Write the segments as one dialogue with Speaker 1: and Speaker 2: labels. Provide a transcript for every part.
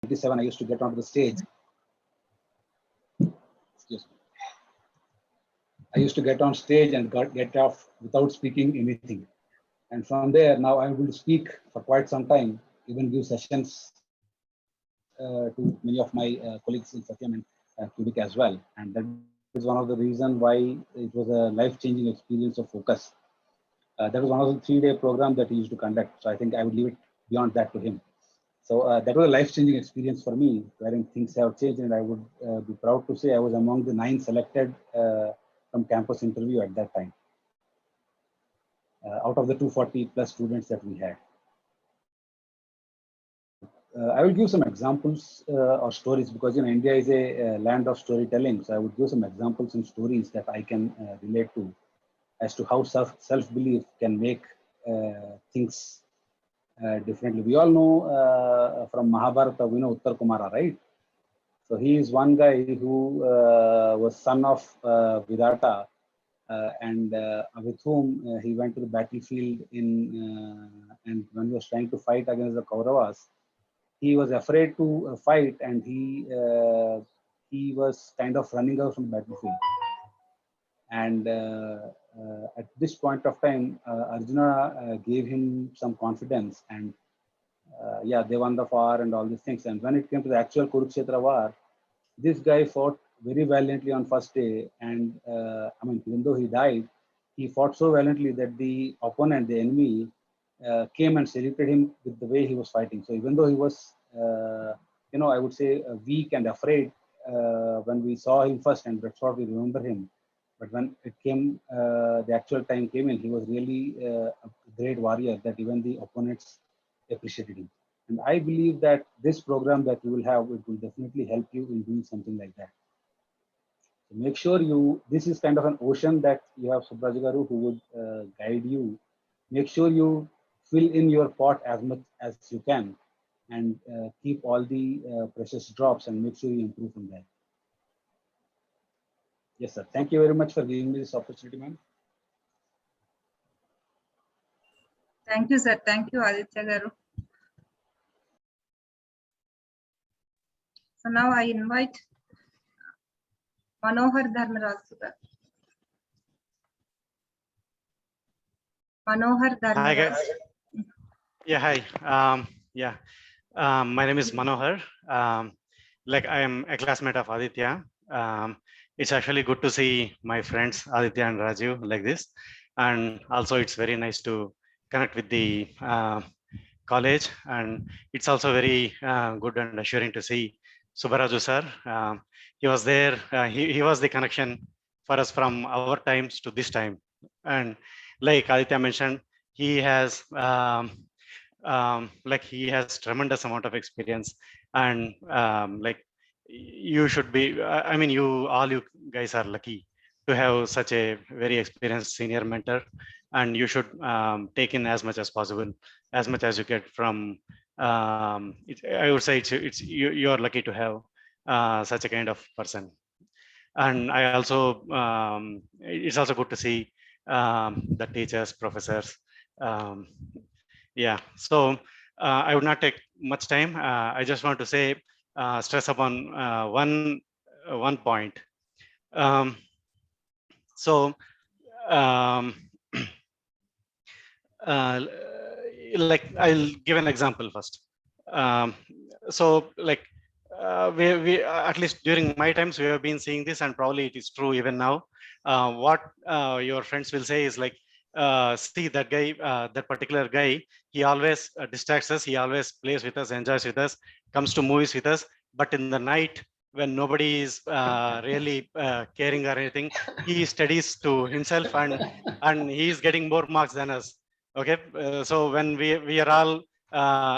Speaker 1: 1997, I used to get onto the stage. Excuse me. I used to get on stage and get off without speaking anything. And from there, now I'm able to speak for quite some time, even give sessions to many of my colleagues in Satyam and Cubic as well. And that is one of the reasons why it was a life-changing experience of focus. That was one of the 3-day program that he used to conduct. So I think I would leave it beyond that to him. So that was a life-changing experience for me, wherein things have changed, and I would be proud to say I was among the 9 selected from campus interview at that time, out of the 240 plus students that we had. I will give some examples or stories, because India is a land of storytelling. So I would give some examples and stories that I can relate to as to how self-belief can make things differently. We all know from Mahabharata, we know Uttar Kumara, right? So he is one guy who was son of Vidata, and with whom he went to the battlefield and when he was trying to fight against the Kauravas, he was afraid to fight, and he was kind of running out from the battlefield. And at this point of time, Arjuna gave him some confidence, and yeah, they won the war and all these things. And when it came to the actual Kurukshetra war, this guy fought very valiantly on first day. And I mean, even though he died, he fought so valiantly that the opponent, the enemy, came and saluted him with the way he was fighting. So even though he was, I would say weak and afraid when we saw him first, and that's what we remember him. But when it came, the actual time came in, he was really a great warrior that even the opponents appreciated him. And I believe that this program that you will have, it will definitely help you in doing something like that. So make sure this is kind of an ocean that you have Subraj Garu who would guide you. Make sure you fill in your pot as much as you can, and keep all the precious drops, and make sure you improve from there. Yes, sir. Thank you very much for giving me this opportunity, ma'am.
Speaker 2: Thank you, sir. Thank you, Aditya Garu. So now I invite Manohar Dharmaraj. Manohar Dharmaraj.
Speaker 3: Hi, guys. Yeah, hi. My name is Manohar. I am a classmate of Aditya. It's actually good to see my friends Aditya and Raju like this, and also it's very nice to connect with the college, and it's also very good and assuring to see Subaraju sir. He was there. He was the connection for us from our times to this time, and like Aditya mentioned, he has he has tremendous amount of experience, and you should be, I mean, you guys are lucky to have such a very experienced senior mentor, and you should take in as much as possible, as much as you get from, I would say you are lucky to have such a kind of person. And I also, it's also good to see the teachers, professors. Yeah, so I would not take much time. I just want to say, stress upon one point. I'll give an example first. We at least during my times, we have been seeing this, and probably it is true even now. What your friends will say is like, see that guy, that particular guy, he always distracts us, he always plays with us, enjoys with us, comes to movies with us, but in the night when nobody is really caring or anything, he studies to himself, and he is getting more marks than us. Okay, so when we are all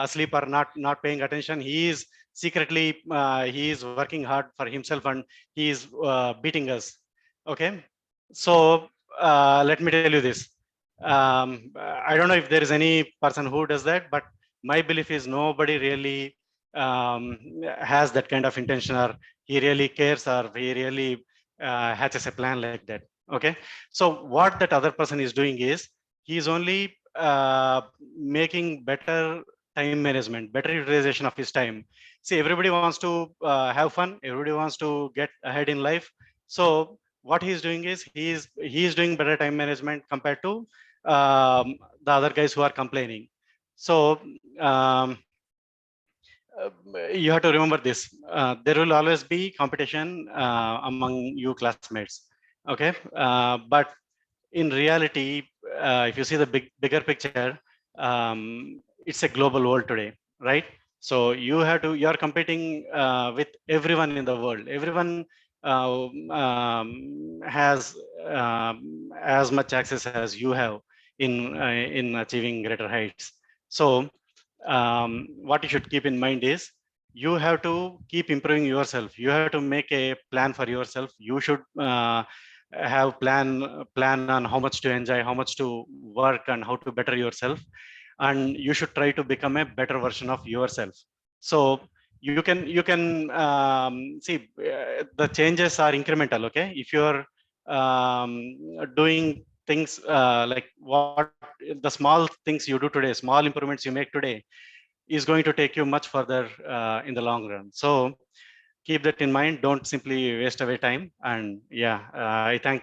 Speaker 3: asleep or not paying attention, he is secretly he is working hard for himself, and he is beating us. Okay, so let me tell you this. I don't know if there is any person who does that, but my belief is nobody really has that kind of intention, or he really cares, or he really hatches a plan like that. Okay, so what that other person is doing is, he is only making better time management, better utilization of his time. See, everybody wants to have fun. Everybody wants to get ahead in life. So what he's doing is he is doing better time management compared to the other guys who are complaining. So you have to remember this. There will always be competition among you classmates. Okay, but in reality, if you see the bigger picture, it's a global world today, right? So you're competing with everyone in the world. Everyone has as much access as you have in achieving greater heights. So what you should keep in mind is you have to keep improving yourself. You have to make a plan for yourself. You should have plan on how much to enjoy, how much to work, and how to better yourself. And you should try to become a better version of yourself. So you can see the changes are incremental. Okay, if you're doing things like what the small things you do today, small improvements you make today, is going to take you much further in the long run. So keep that in mind. Don't simply waste away time. And yeah, I thank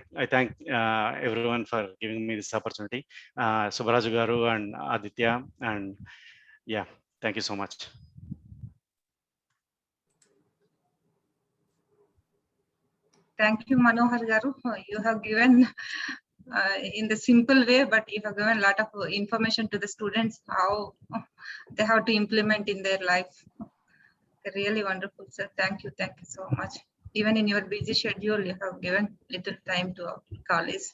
Speaker 3: everyone for giving me this opportunity, Subaraju Garu and Aditya, and yeah, thank you so much.
Speaker 2: Thank you, Manohar Garu. You have given in the simple way, but you have given a lot of information to the students how they have to implement in their life. Really wonderful, sir. Thank you so much. Even in your busy schedule, you have given little time to our college.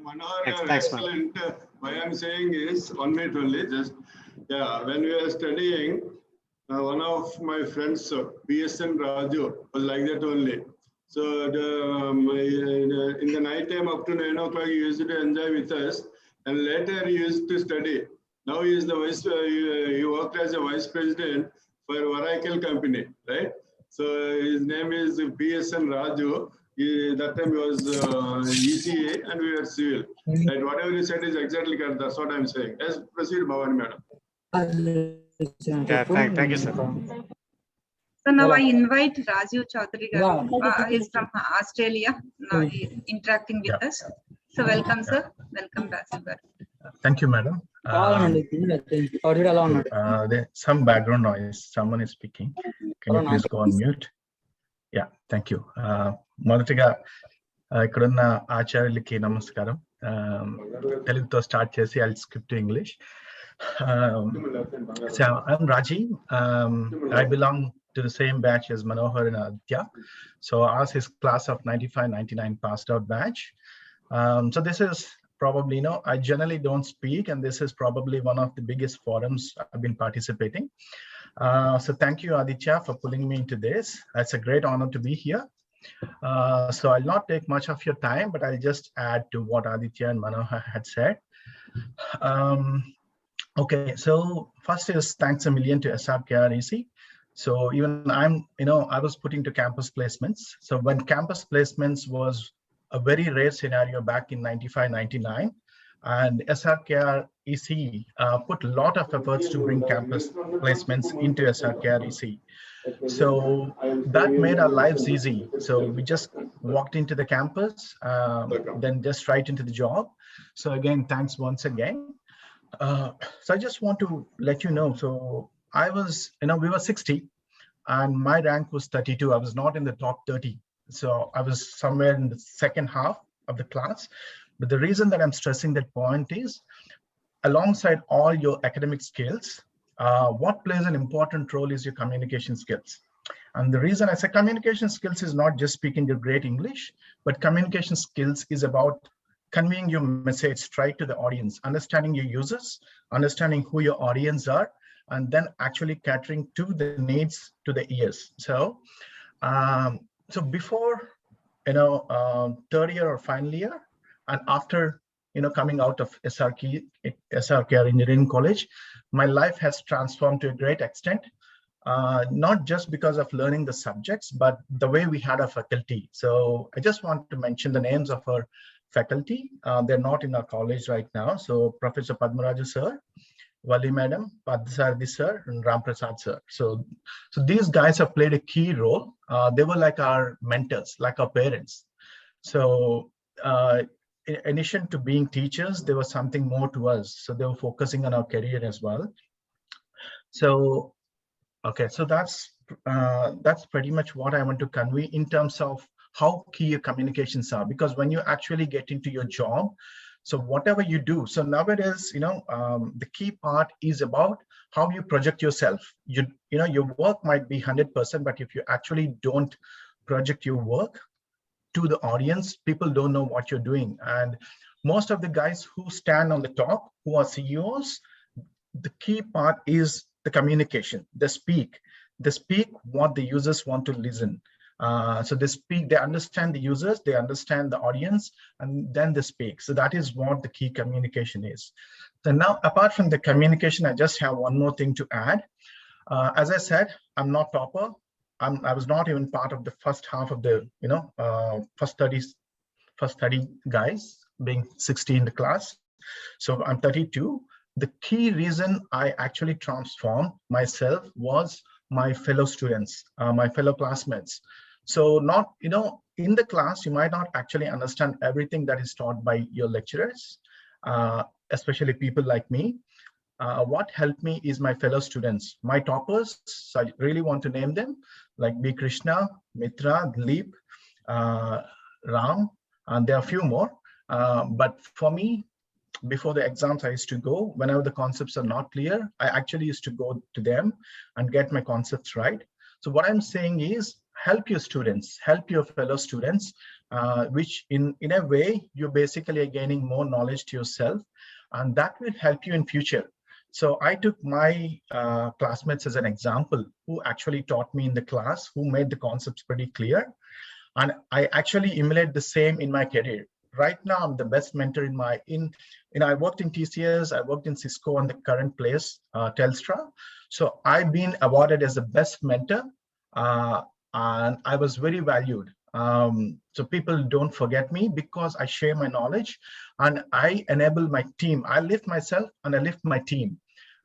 Speaker 4: Manohar,
Speaker 3: Thanks,
Speaker 4: excellent. Why I'm saying is 1 minute only. Just when we were studying, one of my friends, PSN Raju, was like that only. So in the night time up to 9 o'clock, he used to enjoy with us, and later he used to study. Now he is the vice. He worked as a vice president for Oracle company, right? So his name is PSN Raju. That time he was ECA and we were civil. Right? Whatever you said is exactly correct. That's what I'm saying. Yes, proceed, Bhavani madam.
Speaker 3: Yeah, thank you, sir.
Speaker 2: So now I invite Rajiv Chaudhary Garu. He's from Australia. Now he's interacting with us. So welcome, sir. Welcome, Rajiv Garu.
Speaker 5: Thank you, madam. There's some background noise. Someone is speaking. Can you please go on mute? Yeah, thank you. మొదటిగా ఇక్కడున్న ఆచార్యులకి నమస్కారం. తెలుగుతో start చేసి I'll skip to English. So I'm Rajiv. I belong to the same batch as Manohar and Aditya. So ours is class of 95-99 passed out batch. So this is probably, I generally don't speak, and this is probably one of the biggest forums I've been participating. So thank you, Aditya, for pulling me into this. It's a great honor to be here. So I'll not take much of your time, but I'll just add to what Aditya and Manohar had said. Okay, so first is thanks a million to SRKREC. So even I was put into campus placements. So when campus placements was a very rare scenario back in 95-99, and SRKREC put a lot of efforts to bring campus placements into SRKREC. So that made our lives easy. So we just walked into the campus, then just right into the job. So again, thanks once again. So I just want to let you know, so I was, we were 60 and my rank was 32. I was not in the top 30. So I was somewhere in the second half of the class. But the reason that I'm stressing that point is, alongside all your academic skills, what plays an important role is your communication skills. And the reason I say communication skills is not just speaking your great English, but communication skills is about conveying your message straight to the audience, understanding your users, understanding who your audience are, and then actually catering to the needs to the ears. So before, third year or final year, and after, coming out of SRKR Engineering College, my life has transformed to a great extent. Not just because of learning the subjects, but the way we had a faculty. So I just want to mention the names of our faculty. They're not in our college right now. So Professor Padmaraju sir, Vali Madam, Padasarthi Sir, and Ram Prasad Sir. So these guys have played a key role. They were like our mentors, like our parents. So in addition to being teachers, there was something more to us. So they were focusing on our career as well. So, okay, so that's pretty much what I want to convey in terms of how key your communications are, because when you actually get into your job, so whatever you do, so nowadays, the key part is about how you project yourself. Your work might be 100%, but if you actually don't project your work to the audience, people don't know what you're doing. And most of the guys who stand on the top, who are CEOs, the key part is the communication. They speak what the users want to listen. So they understand the users, they understand the audience, and then they speak. So that is what the key communication is. So now, apart from the communication, I just have one more thing to add. As I said, I'm not topper. I was not even part of the first half of the, first 30 guys, being 60 in the class. So I'm 32. The key reason I actually transformed myself was my fellow students, my fellow classmates. So not, in the class, you might not actually understand everything that is taught by your lecturers, especially people like me. What helped me is my fellow students, my toppers. So I really want to name them, like B. Krishna, Mitra, Dilip, Ram, and there are a few more. But for me, before the exams, I used to go, whenever the concepts are not clear, I actually used to go to them and get my concepts right. So what I'm saying is, help your students, help your fellow students, which in a way, you're basically gaining more knowledge to yourself, and that will help you in future. So I took my classmates as an example, who actually taught me in the class, who made the concepts pretty clear. And I actually emulate the same in my career. Right now, I'm the best mentor I worked in TCS, I worked in Cisco, and the current place, Telstra. So I've been awarded as the best mentor, and I was very valued. So people don't forget me because I share my knowledge and I enable my team. I lift myself and I lift my team,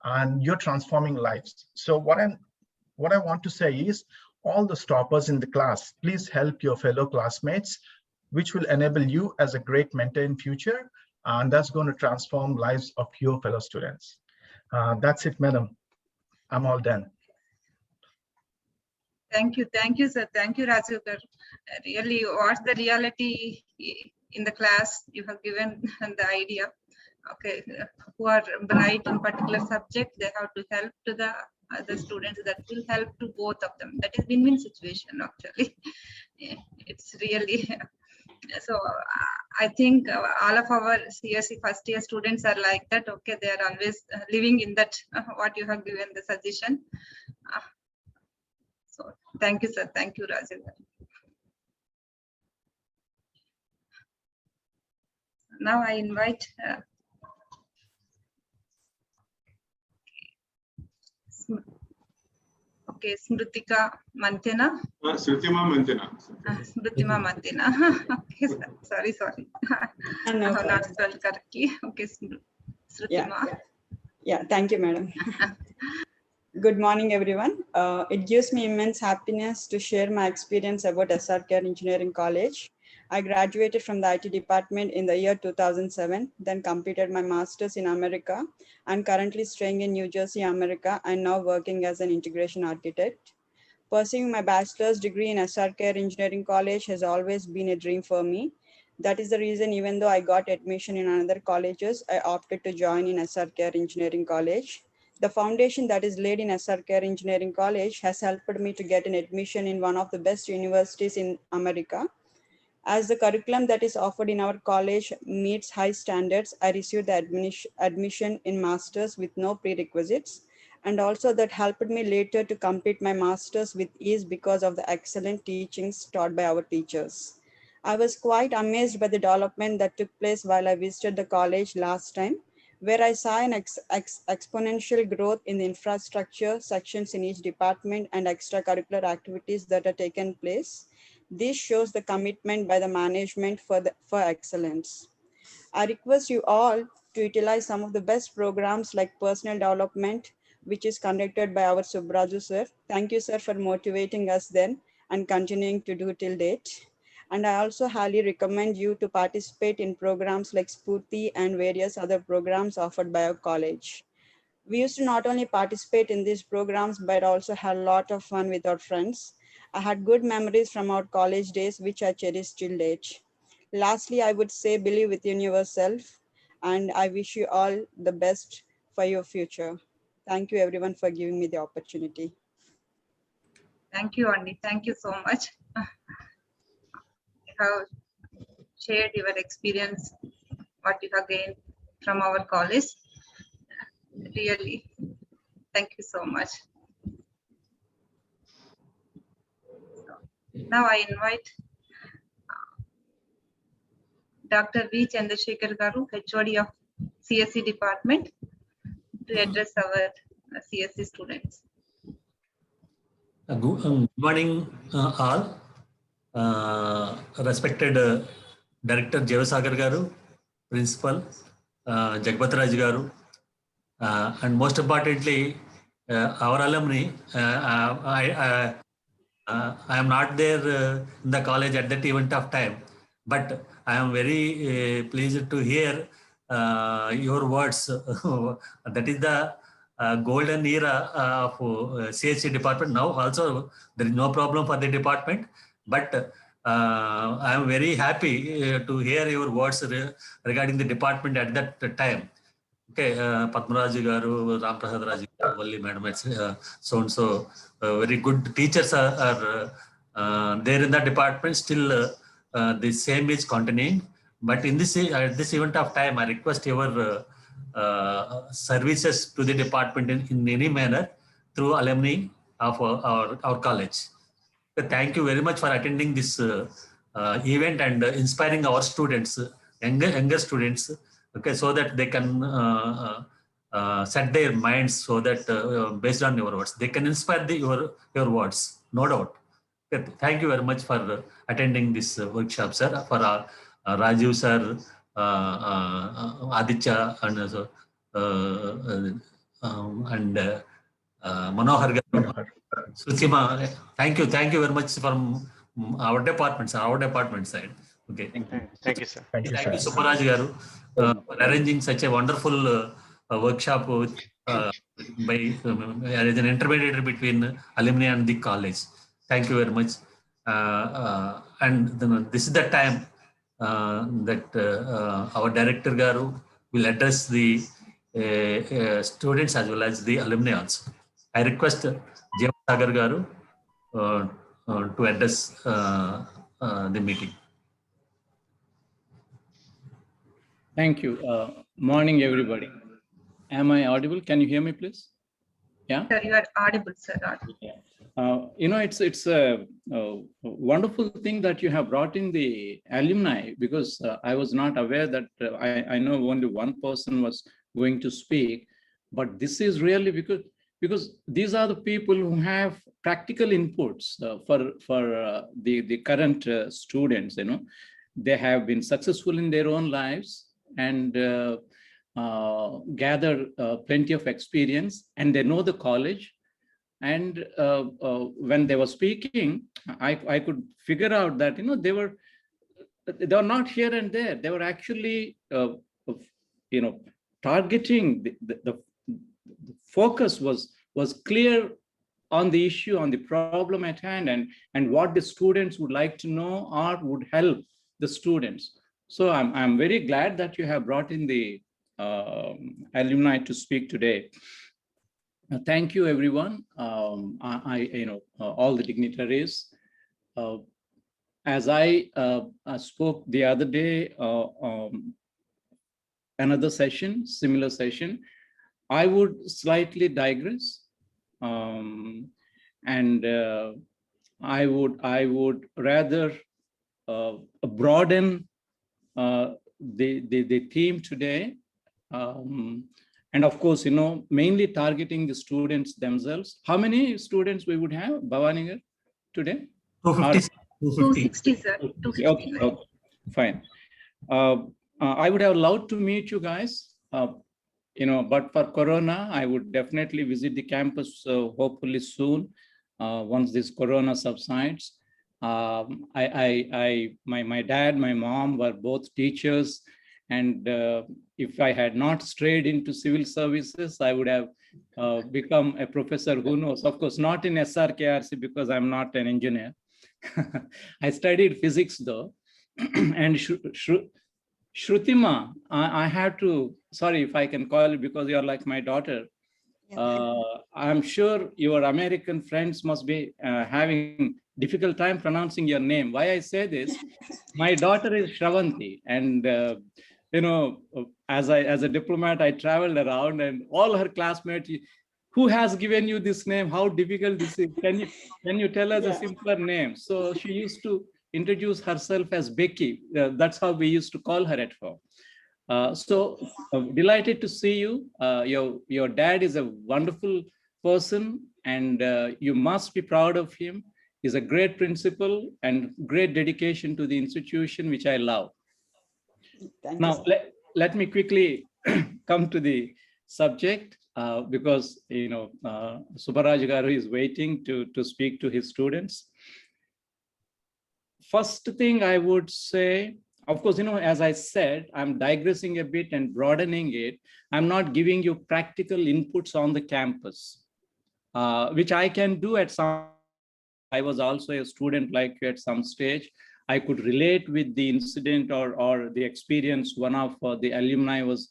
Speaker 5: and you're transforming lives. So what I want to say is, all the stoppers in the class, please help your fellow classmates, which will enable you as a great mentor in future, and that's going to transform lives of your fellow students. That's it, madam. I'm all done.
Speaker 2: Thank you, sir. Thank you, Raju. Really, what's the reality in the class? You have given the idea. Okay, who are bright in particular subject, they have to help to the other students. That will help to both of them. That is win-win situation, actually. It's really. So I think all of our CSE first year students are like that. Okay, they are always living in that what you have given the suggestion. So thank you, sir. Thank you, Raju. Now I invite okay, Smritika Mantena.
Speaker 4: Smritima Mantena.
Speaker 2: Smritima Mantena. Okay, sir. Sorry. I have not spelled correctly. Okay, Smritima.
Speaker 6: Yeah, thank you, madam. Good morning, everyone. It gives me immense happiness to share my experience about SRKREC Engineering College. I graduated from the IT department in the year 2007, then completed my master's in America and currently staying in New Jersey, America, and now working as an integration architect. Pursuing my bachelor's degree in SRKREC Engineering College has always been a dream for me. That is the reason, even though I got admission in another colleges, I opted to join in SRKREC Engineering College. The foundation that is laid in SRKREC Engineering College has helped me to get an admission in one of the best universities in America. As the curriculum that is offered in our college meets high standards, I received the admission in master's with no prerequisites, and also that helped me later to complete my master's with ease because of the excellent teachings taught by our teachers. I was quite amazed by the development that took place while I visited the college last time, where I saw an exponential growth in the infrastructure sections in each department and extracurricular activities that are taken place. This shows the commitment by the management for excellence. I request you all to utilize some of the best programs like personal development, which is conducted by our Subraju sir. Thank you, sir, for motivating us then and continuing to do till date. And I also highly recommend you to participate in programs like Spurti and various other programs offered by our college. We used to not only participate in these programs, but also had a lot of fun with our friends. I had good memories from our college days, which I cherish till date. Lastly, I would say believe within yourself, and I wish you all the best for your future. Thank you everyone for giving me the opportunity.
Speaker 2: Thank you, Andy. Thank you so much. You have shared your experience, what you have gained from our college. Really, thank you so much. Now I invite Dr. V. Chandrasekhar Garu, HOD of CSE department, to address our CSE students.
Speaker 7: Good morning, all. Respected Director Jevasagar Garu, Principal Jagpat Raj Garu, and most importantly, our alumni. I am not there in the college at that event of time, but I am very pleased to hear your words. That is the golden era of CSE department. Now also there is no problem for the department, but I am very happy to hear your words regarding the department at that time. Okay, Padmaraju Garu, Ram Prasad Raju, Valli Madam, so and so, very good teachers are there in the department. Still, the same is continuing. But in this at this event of time, I request your services to the department in any manner through alumni of our college. Thank you very much for attending this event and inspiring our students, younger students. Okay, so that they can set their minds, so that based on your words, they can inspire your words, no doubt. Okay, thank you very much for attending this workshop, sir. For Rajiv sir, Aditya, and Manohar garu, Suchima. Thank you very much from our department side. Okay.
Speaker 3: Thank you, sir.
Speaker 7: Thank you, Suparaj Garu, for arranging such a wonderful workshop with, by as an intermediary between alumni and the college. Thank you very much. And this is the time that our director Garu will address the students as well as the alumni also. I request Jevasagar Garu to address the meeting.
Speaker 8: Thank you. Morning, everybody. Am I audible? Can you hear me, please? Yeah.
Speaker 2: Sir, you are audible, sir. Audible.
Speaker 8: You know, it's a wonderful thing that you have brought in the alumni, because I was not aware that I know only one person was going to speak, but this is really because these are the people who have practical inputs for the current students. You know, they have been successful in their own lives and gather plenty of experience, and they know the college. And when they were speaking, I could figure out that, you know, they were not here and there. They were actually, you know, targeting the focus was clear on the issue, on the problem at hand, and what the students would like to know or would help the students. So I'm very glad that you have brought in the alumni to speak today. Thank you, everyone. All the dignitaries. As I spoke the other day, another session, similar session, I would slightly digress, and I would rather broaden the theme today. And of course, you know, mainly targeting the students themselves. How many students we would have, Bhavani, today?
Speaker 2: 260, sir. 260.
Speaker 8: Okay, fine. I would have loved to meet you guys but for Corona, I would definitely visit the campus hopefully soon, once this Corona subsides. My dad, my mom were both teachers, and if I had not strayed into civil services, I would have become a professor. Who knows? Of course, not in SRKREC because I'm not an engineer. I studied physics though, and Shrutima, I have to, sorry if I can call you because you're like my daughter. I'm sure your American friends must be having difficult time pronouncing your name. Why I say this, my daughter is Shravanti, and as a diplomat, I traveled around, and all her classmates, who has given you this name? How difficult this is? Can you tell us a simpler name? So she used to introduce herself as Becky. That's how we used to call her at home. Delighted to see you. Your dad is a wonderful person, and you must be proud of him. He's a great principal and great dedication to the institution, which I love. Now, let me quickly come to the subject because Subbaraj Garu is waiting to speak to his students. First thing I would say, of course, as I said, I'm digressing a bit and broadening it. I'm not giving you practical inputs on the campus, which I can do at some. I was also a student like you at some stage. I could relate with the incident or the experience one of the alumni was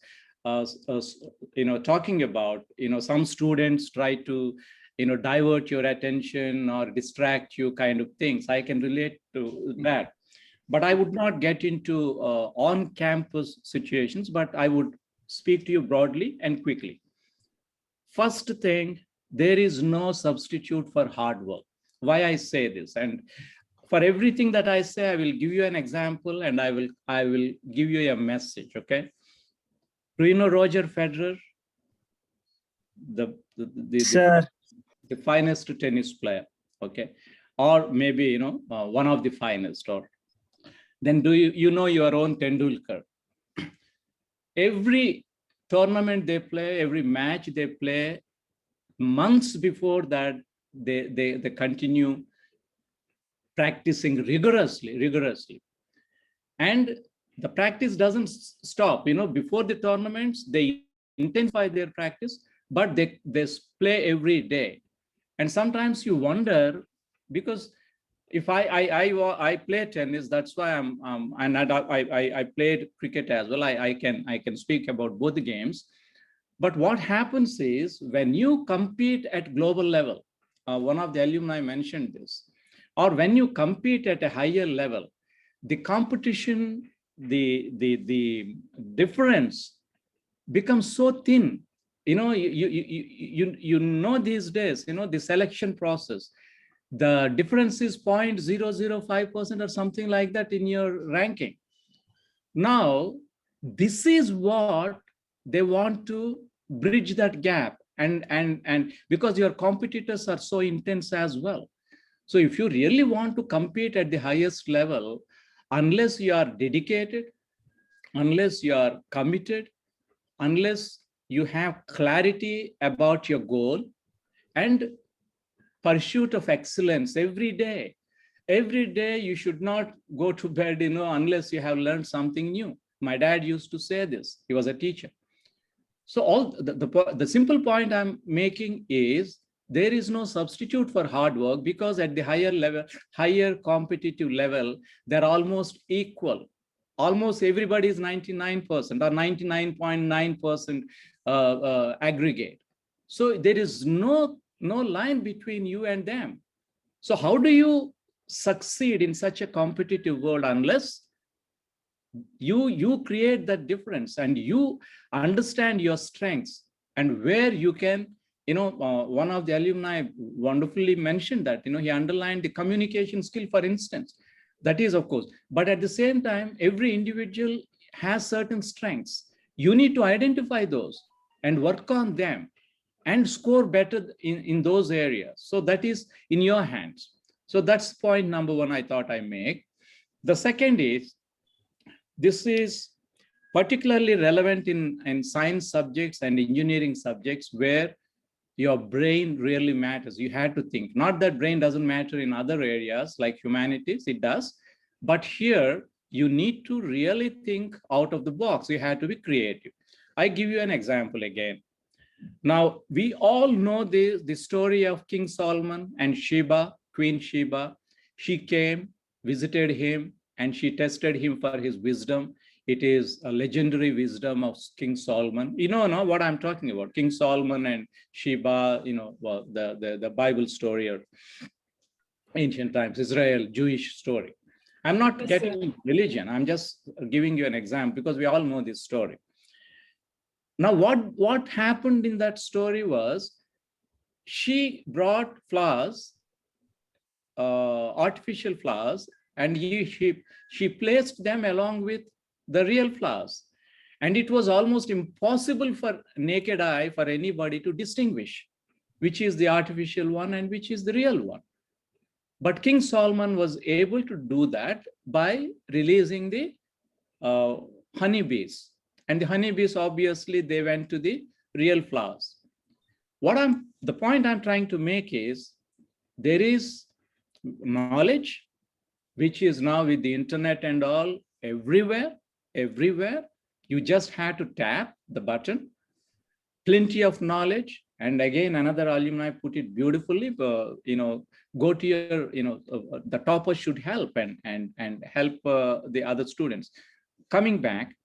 Speaker 8: talking about. Some students try to divert your attention or distract you, kind of things. I can relate to that. But I would not get into on-campus situations, but I would speak to you broadly and quickly. First thing, there is no substitute for hard work. Why I say this? And for everything that I say, I will give you an example and I will give you a message, okay? Do you know Roger Federer? The finest tennis player, okay? Or maybe, one of the finest, or then do you know your own Tendulkar? Every tournament they play, every match they play, months before that, they continue practicing rigorously. And the practice doesn't stop. Before the tournaments, they intensify their practice, but they play every day. And sometimes you wonder, because if I play tennis, that's why and I played cricket as well. I can speak about both the games. But what happens is when you compete at global level, one of the alumni mentioned this, or when you compete at a higher level, the competition, the difference becomes so thin. You know these days, the selection process, the difference is 0.005% or something like that in your ranking. Now, this is what they want to bridge that gap, and because your competitors are so intense as well. So if you really want to compete at the highest level, unless you are dedicated, unless you are committed, unless you have clarity about your goal and pursuit of excellence every day you should not go to bed, unless you have learned something new. My dad used to say this. He was a teacher. So all the simple point I'm making is there is no substitute for hard work, because at the higher level, higher competitive level, they're almost equal. Almost everybody is 99% or 99.9% aggregate. So there is no line between you and them. So how do you succeed in such a competitive world unless you create that difference and you understand your strengths and where you can, one of the alumni wonderfully mentioned that, he underlined the communication skill, for instance. That is, of course, but at the same time, every individual has certain strengths. You need to identify those and work on them and score better in those areas. So that is in your hands. So that's point number one I thought I make. The second is, this is particularly relevant in science subjects and engineering subjects where your brain really matters. You had to think. Not that brain doesn't matter in other areas like humanities, it does. But here, you need to really think out of the box. You had to be creative. I give you an example again. Now, we all know the story of King Solomon and Shiva, Queen Shiva. She came, visited him, and she tested him for his wisdom. It is a legendary wisdom of King Solomon. You know what I'm talking about, King Solomon and Shiva, well, the Bible story or ancient times, Israel, Jewish story. I'm not getting into religion. I'm just giving you an example because we all know this story. Now, what happened in that story was she brought flowers, artificial flowers, and she placed them along with the real flowers. And it was almost impossible for naked eye for anybody to distinguish which is the artificial one and which is the real one. But King Solomon was able to do that by releasing the honeybees. And the honeybees, obviously, they went to the real flowers. The point I'm trying to make is there is knowledge, which is now with the internet and all everywhere. You just have to tap the button. Plenty of knowledge. And again, another alumni put it beautifully, go to your, the topper should help and help the other students. Coming back,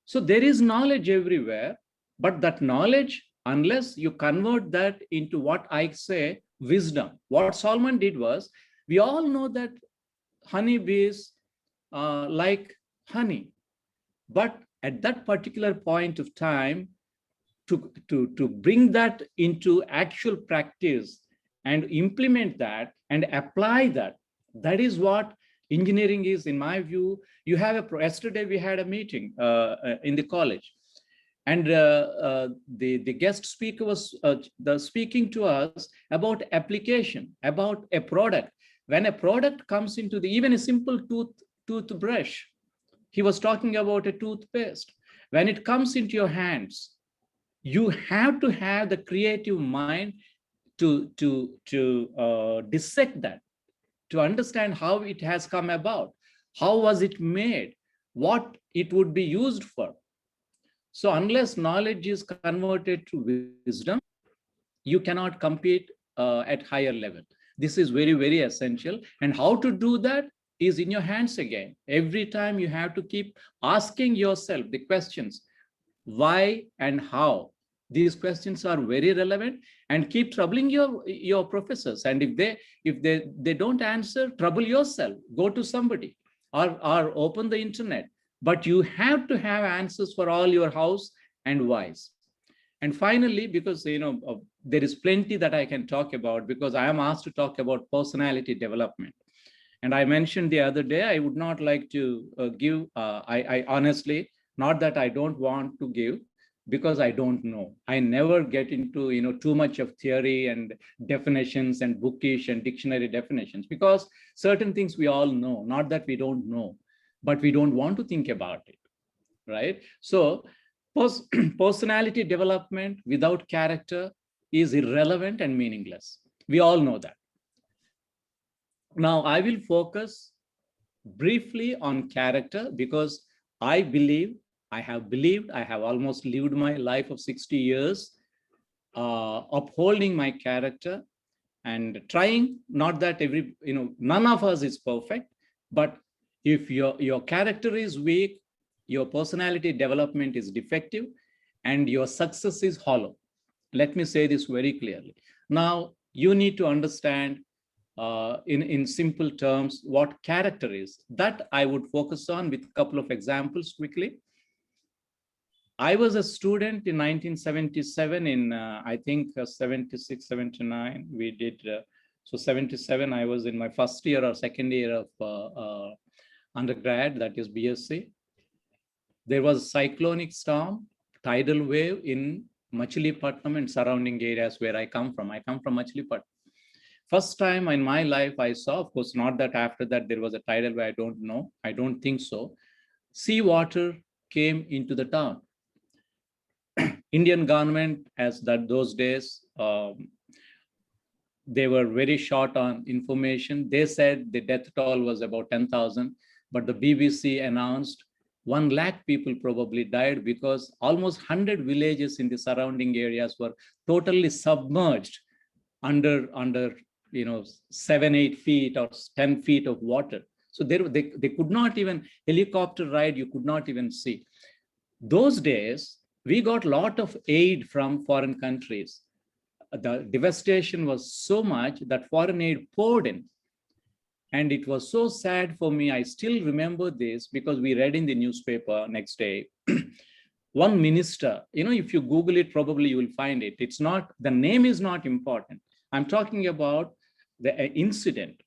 Speaker 8: so there is knowledge everywhere, but that knowledge, unless you convert that into what I say, wisdom. What Solomon did was, we all know that honeybees like honey, but at that particular point of time, to bring that into actual practice and implement that and apply that, that is what engineering is, in my view. You have yesterday we had a meeting in the college, and the guest speaker was speaking to us about application, about a product. When a product comes into even a simple toothbrush, he was talking about a toothpaste. When it comes into your hands, you have to have the creative mind to dissect that, to understand how it has come about, how was it made, what it would be used for. So unless knowledge is converted to wisdom, you cannot compete at higher level. This is very, very essential. And how to do that is in your hands again. Every time you have to keep asking yourself the questions, why and how. These questions are very relevant, and keep troubling your professors. And if they don't answer, trouble yourself, go to somebody or open the internet. But you have to have answers for all your house and whys. And finally, because there is plenty that I can talk about, because I am asked to talk about personality development. And I mentioned the other day, I would not like to give, I honestly, not that I don't want to give, because I don't know. I never get into too much of theory and definitions and bookish and dictionary definitions, because certain things we all know, not that we don't know, but we don't want to think about it, right? So personality development without character is irrelevant and meaningless. We all know that. Now I will focus briefly on character, because I have almost lived my life of 60 years upholding my character and trying, not that none of us is perfect, but if your character is weak, your personality development is defective, and your success is hollow. Let me say this very clearly. Now, you need to understand in simple terms what character is. That I would focus on with a couple of examples quickly. I was a student in 1977 in, I think, 76, 79, we did. So 77, I was in my first year or second year of undergrad, that is BSc. There was a cyclonic storm, tidal wave in Machilipatnam and surrounding areas where I come from. I come from Machilipatnam. First time in my life I saw, of course, not that after that there was a tidal wave, I don't know. I don't think so. Sea water came into the town. Indian government, as that those days, they were very short on information. They said the death toll was about 10,000, but the BBC announced 1 lakh people probably died because almost 100 villages in the surrounding areas were totally submerged under 7-8 feet or 10 feet of water. So they could not even helicopter ride, you could not even see. Those days, we got a lot of aid from foreign countries. The devastation was so much that foreign aid poured in. And it was so sad for me. I still remember this because we read in the newspaper next day. One minister, if you Google it, probably you will find it. It's not, the name is not important. I'm talking about the incident.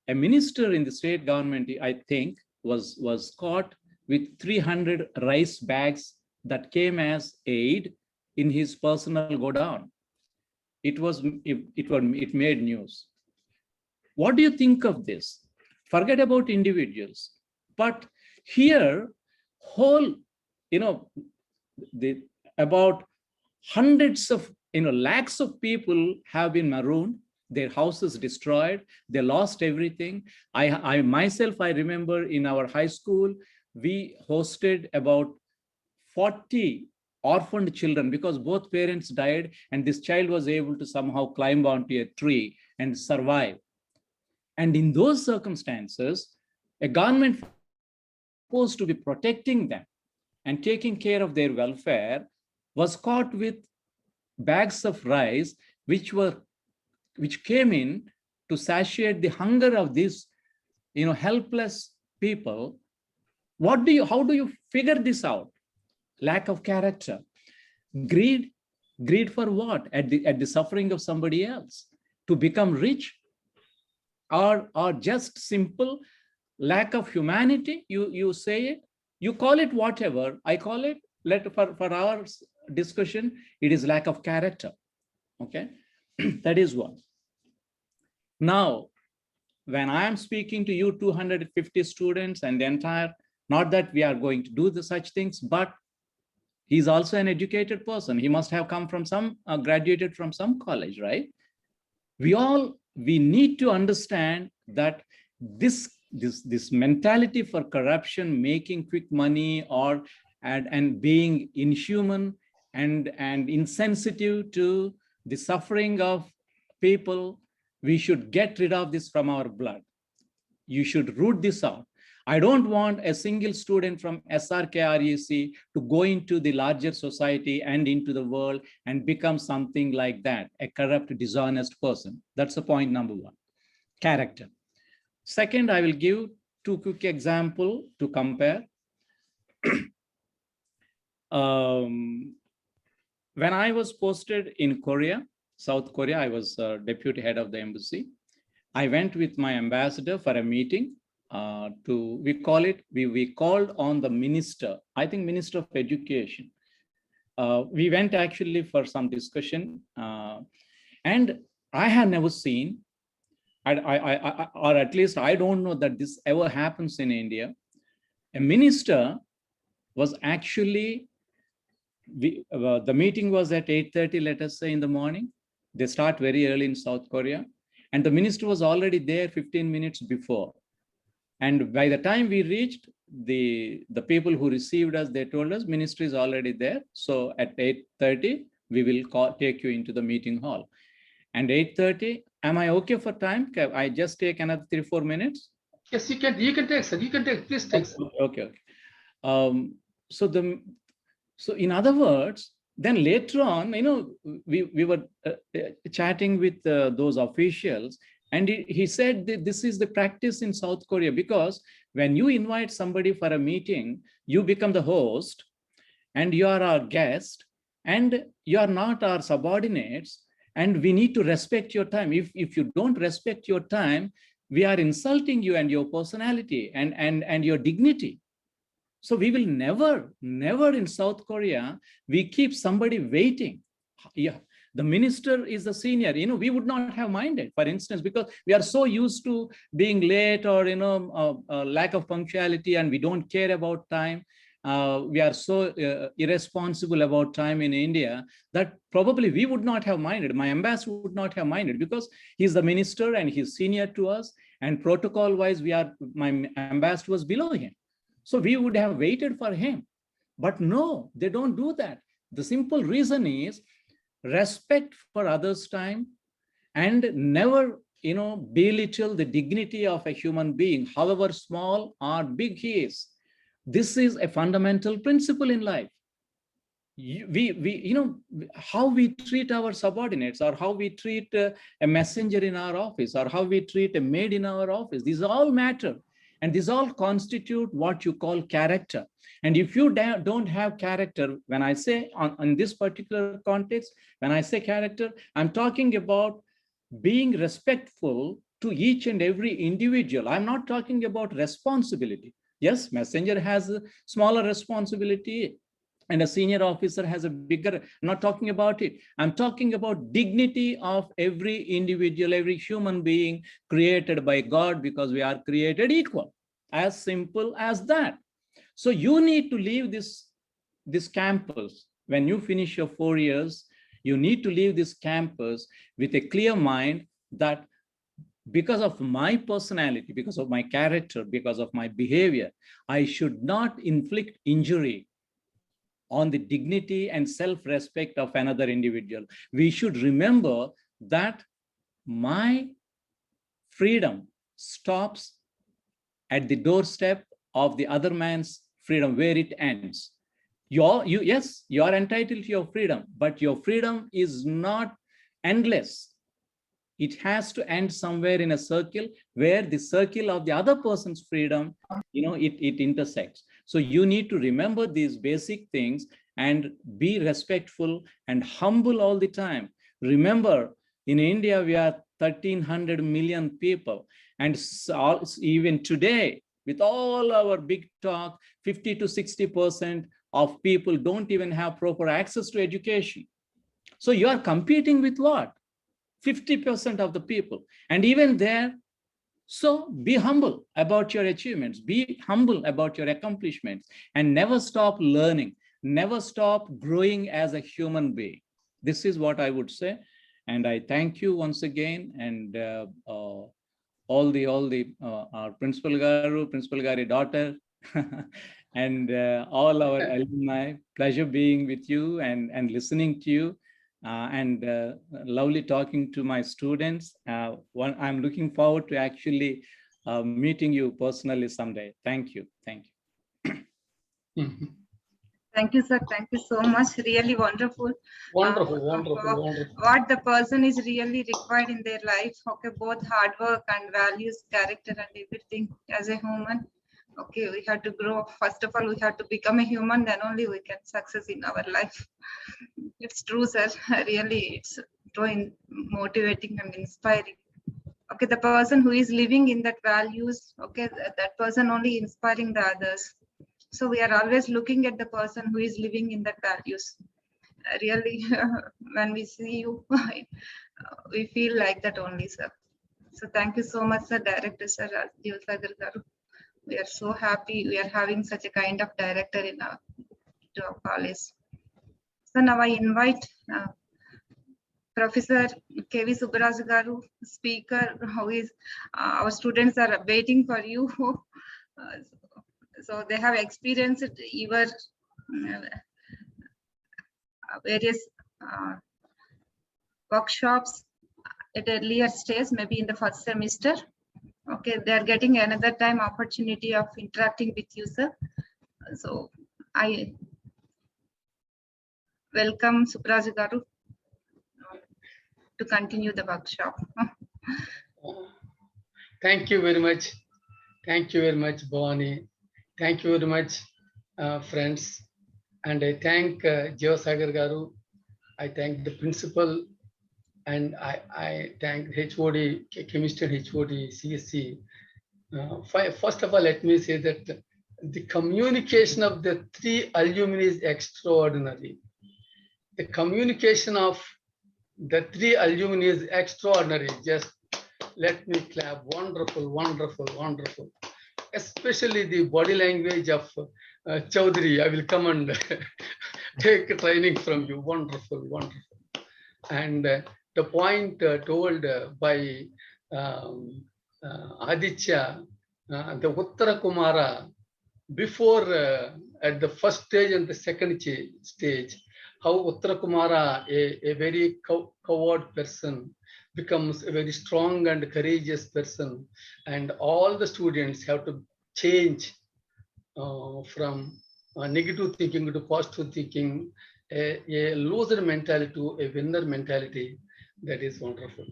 Speaker 8: A minister in the state government, I think, was caught with 300 rice bags that came as aid in his personal godown. It made news. What do you think of this? Forget about individuals, but here, whole, about hundreds of, lakhs of people have been marooned, their houses destroyed, they lost everything. I myself, I remember in our high school, we hosted about 40 orphaned children because both parents died, and this child was able to somehow climb onto a tree and survive. And in those circumstances, a government supposed to be protecting them and taking care of their welfare was caught with bags of rice, which came in to satiate the hunger of these, helpless people. How do you figure this out? Lack of character, greed for what? At the suffering of somebody else, to become rich, or just simple lack of humanity. You say it, you call it whatever. I call it, for our discussion, it is lack of character. Okay, that is one. Now, when I am speaking to you, 250 students and the entire, not that we are going to do such things, but he's also an educated person. He must have come from graduated from some college, right? We need to understand that this mentality for corruption, making quick money, and being inhuman and insensitive to the suffering of people, we should get rid of this from our blood. You should root this out. I don't want a single student from SRKREC to go into the larger society and into the world and become something like that, a corrupt, dishonest person. That's the point number one, character. Second, I will give 2 quick examples to compare. When I was posted in Korea, South Korea, I was deputy head of the embassy. I went with my ambassador for a meeting. We called on the minister, I think Minister of Education. We went actually for some discussion, and I had never seen, or at least I don't know that this ever happens in India. A minister was actually, the meeting was at 8:30, let us say, in the morning. They start very early in South Korea, and the minister was already there 15 minutes before. And by the time we reached, the people who received us, they told us, ministry is already there. So at 8:30, we will take you into the meeting hall. And 8:30, am I okay for time? Can I just take another 3-4 minutes?
Speaker 9: Yes, you can take, sir. You can take, please take.
Speaker 8: Okay. So in other words, then later on, we were chatting with those officials, and he said that this is the practice in South Korea, because when you invite somebody for a meeting, you become the host and you are our guest and you are not our subordinates, and we need to respect your time. If you don't respect your time, we are insulting you and your personality and your dignity. So we will never in South Korea, we keep somebody waiting. Yeah. The minister is the senior, we would not have minded, for instance, because we are so used to being late or, lack of punctuality, and we don't care about time. we are so irresponsible about time in India that probably we would not have minded. My ambassador would not have minded because he's the minister and he's senior to us, and protocol wise, my ambassador was below him. So we would have waited for him. But no, they don't do that. The simple reason is respect for others' time and never, belittle the dignity of a human being, however small or big he is. This is a fundamental principle in life. How we treat our subordinates, or how we treat a messenger in our office, or how we treat a maid in our office, these all matter. And these all constitute what you call character. And if you don't have character, when I say on this particular context, when I say character, I'm talking about being respectful to each and every individual. I'm not talking about responsibility. Yes, messenger has a smaller responsibility and a senior officer has a bigger. I'm not talking about it. I'm talking about dignity of every individual, every human being created by God, because we are created equal. As simple as that. So you need to leave this campus. When you finish your 4 years, you need to leave this campus with a clear mind that because of my personality, because of my character, because of my behavior, I should not inflict injury on the dignity and self-respect of another individual. We should remember that my freedom stops at the doorstep of the other man's freedom, where it ends. Yes, you are entitled to your freedom, but your freedom is not endless. It has to end somewhere in a circle where the circle of the other person's freedom, it intersects. So you need to remember these basic things and be respectful and humble all the time. Remember, in India, we are 1,300 million people. And even today, with all our big talk, 50 to 60% of people don't even have proper access to education. So you are competing with what? 50% of the people. And even there, so be humble about your achievements, be humble about your accomplishments, and never stop learning, never stop growing as a human being. This is what I would say. And I thank you once again. And all our Principal Gari daughter, and all our alumni, pleasure being with you and listening to you. And lovely talking to my students. I'm looking forward to actually meeting you personally someday. Thank you. Thank you.
Speaker 2: Thank you, sir. Thank you so much. Really wonderful.
Speaker 9: Wonderful.
Speaker 2: What the person is really required in their life. Okay, both hard work and values, character, and everything as a human. Okay, we have to grow. First of all, we have to become a human, then only we can success in our life. It's true, sir. Really, it's so motivating and inspiring. Okay, the person who is living in that values, okay, that person only inspiring the others. So we are always looking at the person who is living in that values. Really, when we see you, we feel like that only, sir. So thank you so much, sir, Director, sir, Shiva Garu. We are so happy we are having such a kind of director in our college. So now I invite Professor K.V. Subbaraju Garu, speaker, who is our students are waiting for you. So they have experienced your various workshops at earlier stage, maybe in the first semester. Okay, they are getting another time opportunity of interacting with you, sir. So I welcome Subbaraju Garu to continue the workshop.
Speaker 9: Thank you very much. Thank you very much, Bhavani. Thank you very much, friends. And I thank Shiva Garu. I thank the principal, and I thank HOD, Chemistry and HOD, CSE. First of all, let me say that the communication of the three alumni is extraordinary. The communication of the three alumni is extraordinary. Just let me clap. Wonderful, wonderful, wonderful. especially the body language of Chaudhary. I will come and take training from you. Wonderful, wonderful. And the point told by Aditya, the Uttara Kumara, before at the first stage and the second stage, how Uttara Kumara, a very coward person, becomes a very strong and courageous person, and all the students have to change from negative thinking to positive thinking, a loser mentality to a winner mentality. That is wonderful.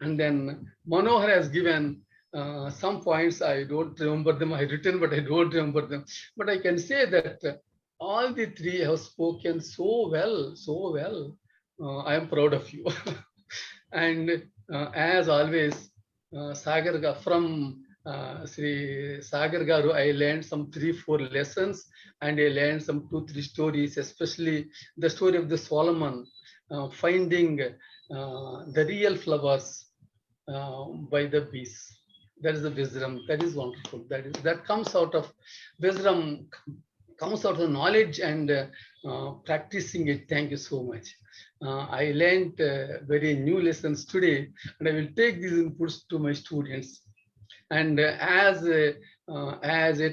Speaker 9: And then Manohar has given some points. I don't remember them. I written, but I don't remember them. But I can say that all the three have spoken so well, so well. I am proud of you. And as always, Sagar from Sri Sagar Garu, I learned some 3-4 lessons, and I learned some 2-3 stories, especially the story of the Solomon finding the real flowers by the bees. That is the wisdom. That is wonderful. That comes out of wisdom, comes out of knowledge and practicing it. Thank you so much. I learned very new lessons today, and I will take these inputs to my students. And as a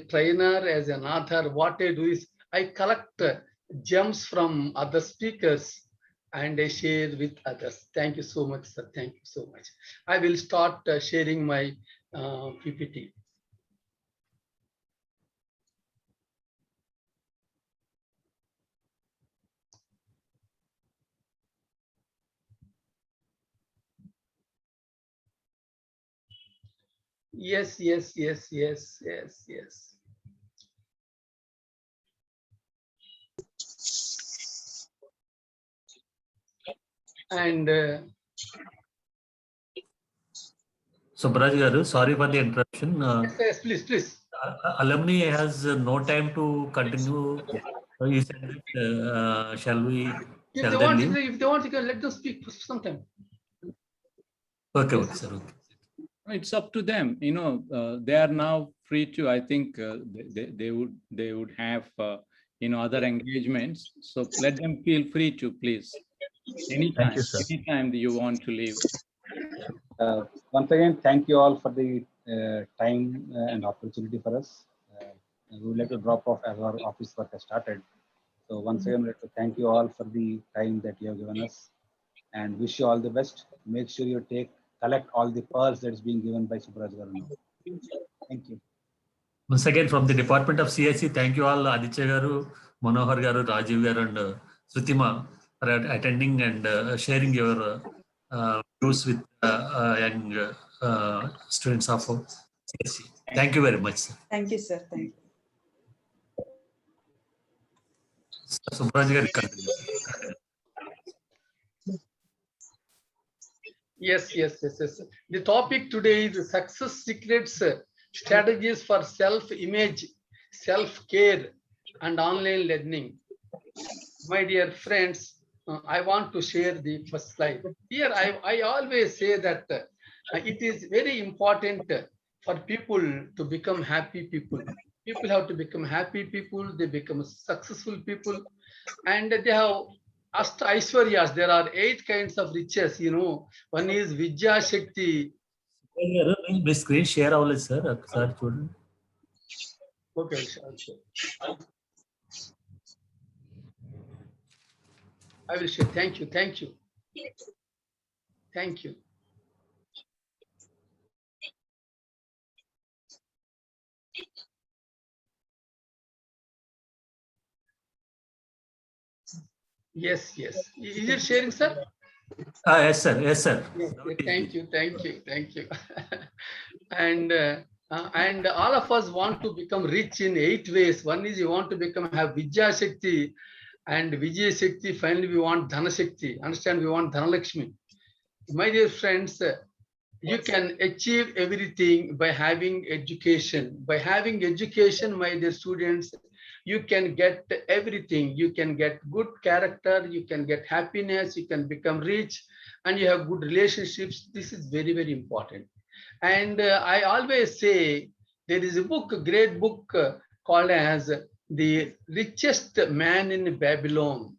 Speaker 9: trainer, as an author, what I do is I collect gems from other speakers and I share with others. Thank you so much, sir. Thank you so much. I will start sharing my PPT. Yes. And
Speaker 7: Subraj Garu, sorry for the interruption.
Speaker 9: yes, please.
Speaker 7: Alumni has no time to continue. You said that, shall we?
Speaker 9: If they want, you can let them speak for some time.
Speaker 7: Okay, sir. Okay.
Speaker 8: It's up to them. They are now free to. I think they would have other engagements. So let them feel free to, please. Anytime,
Speaker 5: Thank you, sir.
Speaker 8: anytime that you want to leave.
Speaker 1: Once again, thank you all for the time and opportunity for us. We would like to drop off as our office work has started. So once again, I'd like to thank you all for the time that you have given us and wish you all the best. Make sure you collect all the pearls that is being given by Subraj Garu. Thank you.
Speaker 7: Once again, from the Department of CSE, thank you all, Aditya Garu, Manohar Garu, Rajiv Garu, and Srutima for attending and sharing your views with young students of CSE. Thank you very much, sir.
Speaker 6: Thank you, sir. Thank you.
Speaker 7: Subraj Garu, continue.
Speaker 9: Yes. The topic today is success secrets, strategies for self-image, self-care, and online learning. My dear friends, I want to share the first slide. Here, I always say that it is very important for people to become happy people. People have to become happy people, they become successful people, and they have Aishwaryas. There are 8 kinds of riches, One is Vidya Shakti.
Speaker 7: My screen share all, sir. Sir, children.
Speaker 9: Okay, sure. I will share. Thank you. Yes. Is it sharing, sir?
Speaker 7: Yes, sir. Yes.
Speaker 9: Thank you. And all of us want to become rich in 8 ways. One is you want to have Vidya Shakti, and Vijaya Shakti. Finally, we want Dhana Shakti. Understand? We want Dhanalakshmi. My dear friends, you can achieve everything by having education. By having education, my dear students, you can get everything. You can get good character, you can get happiness, you can become rich, and you have good relationships. This is very, very important. And I always say, There is a book, a great book called as The Richest Man in Babylon.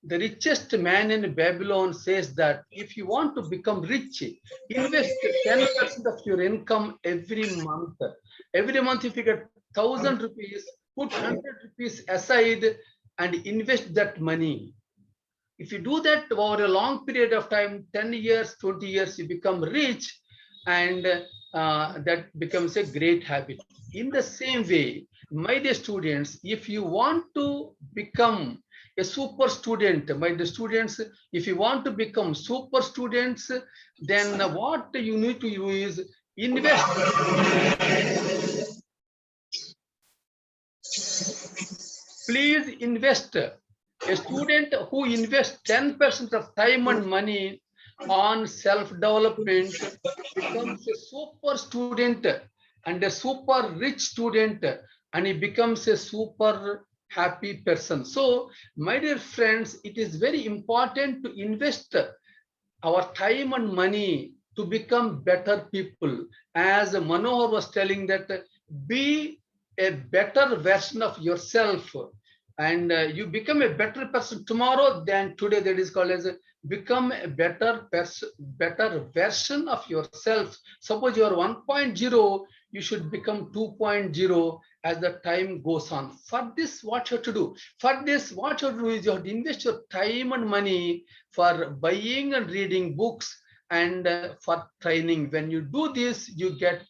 Speaker 9: The richest man in Babylon says that if you want to become rich, invest 10% of your income every month. Every month, if you get 1,000 rupees, put 100 rupees aside and invest that money. If you do that over a long period of time, 10 years, 20 years, you become rich, and that becomes a great habit. In the same way, my dear students, if you want to become a super student, my dear students, if you want to become super students, then what you need to do is invest. Please invest. A student who invests 10% of time and money on self-development becomes a super student and a super rich student, and he becomes a super happy person. So, my dear friends, it is very important to invest our time and money to become better people. As Manohar was telling, that be a better version of yourself, and you become a better person tomorrow than today. That is called as become a better person, better version of yourself. Suppose you are 1.0, you should become 2.0 as the time goes on. For this, what you have to do? For this, what you have to do is you have to invest your time and money for buying and reading books and for training. When you do this, you get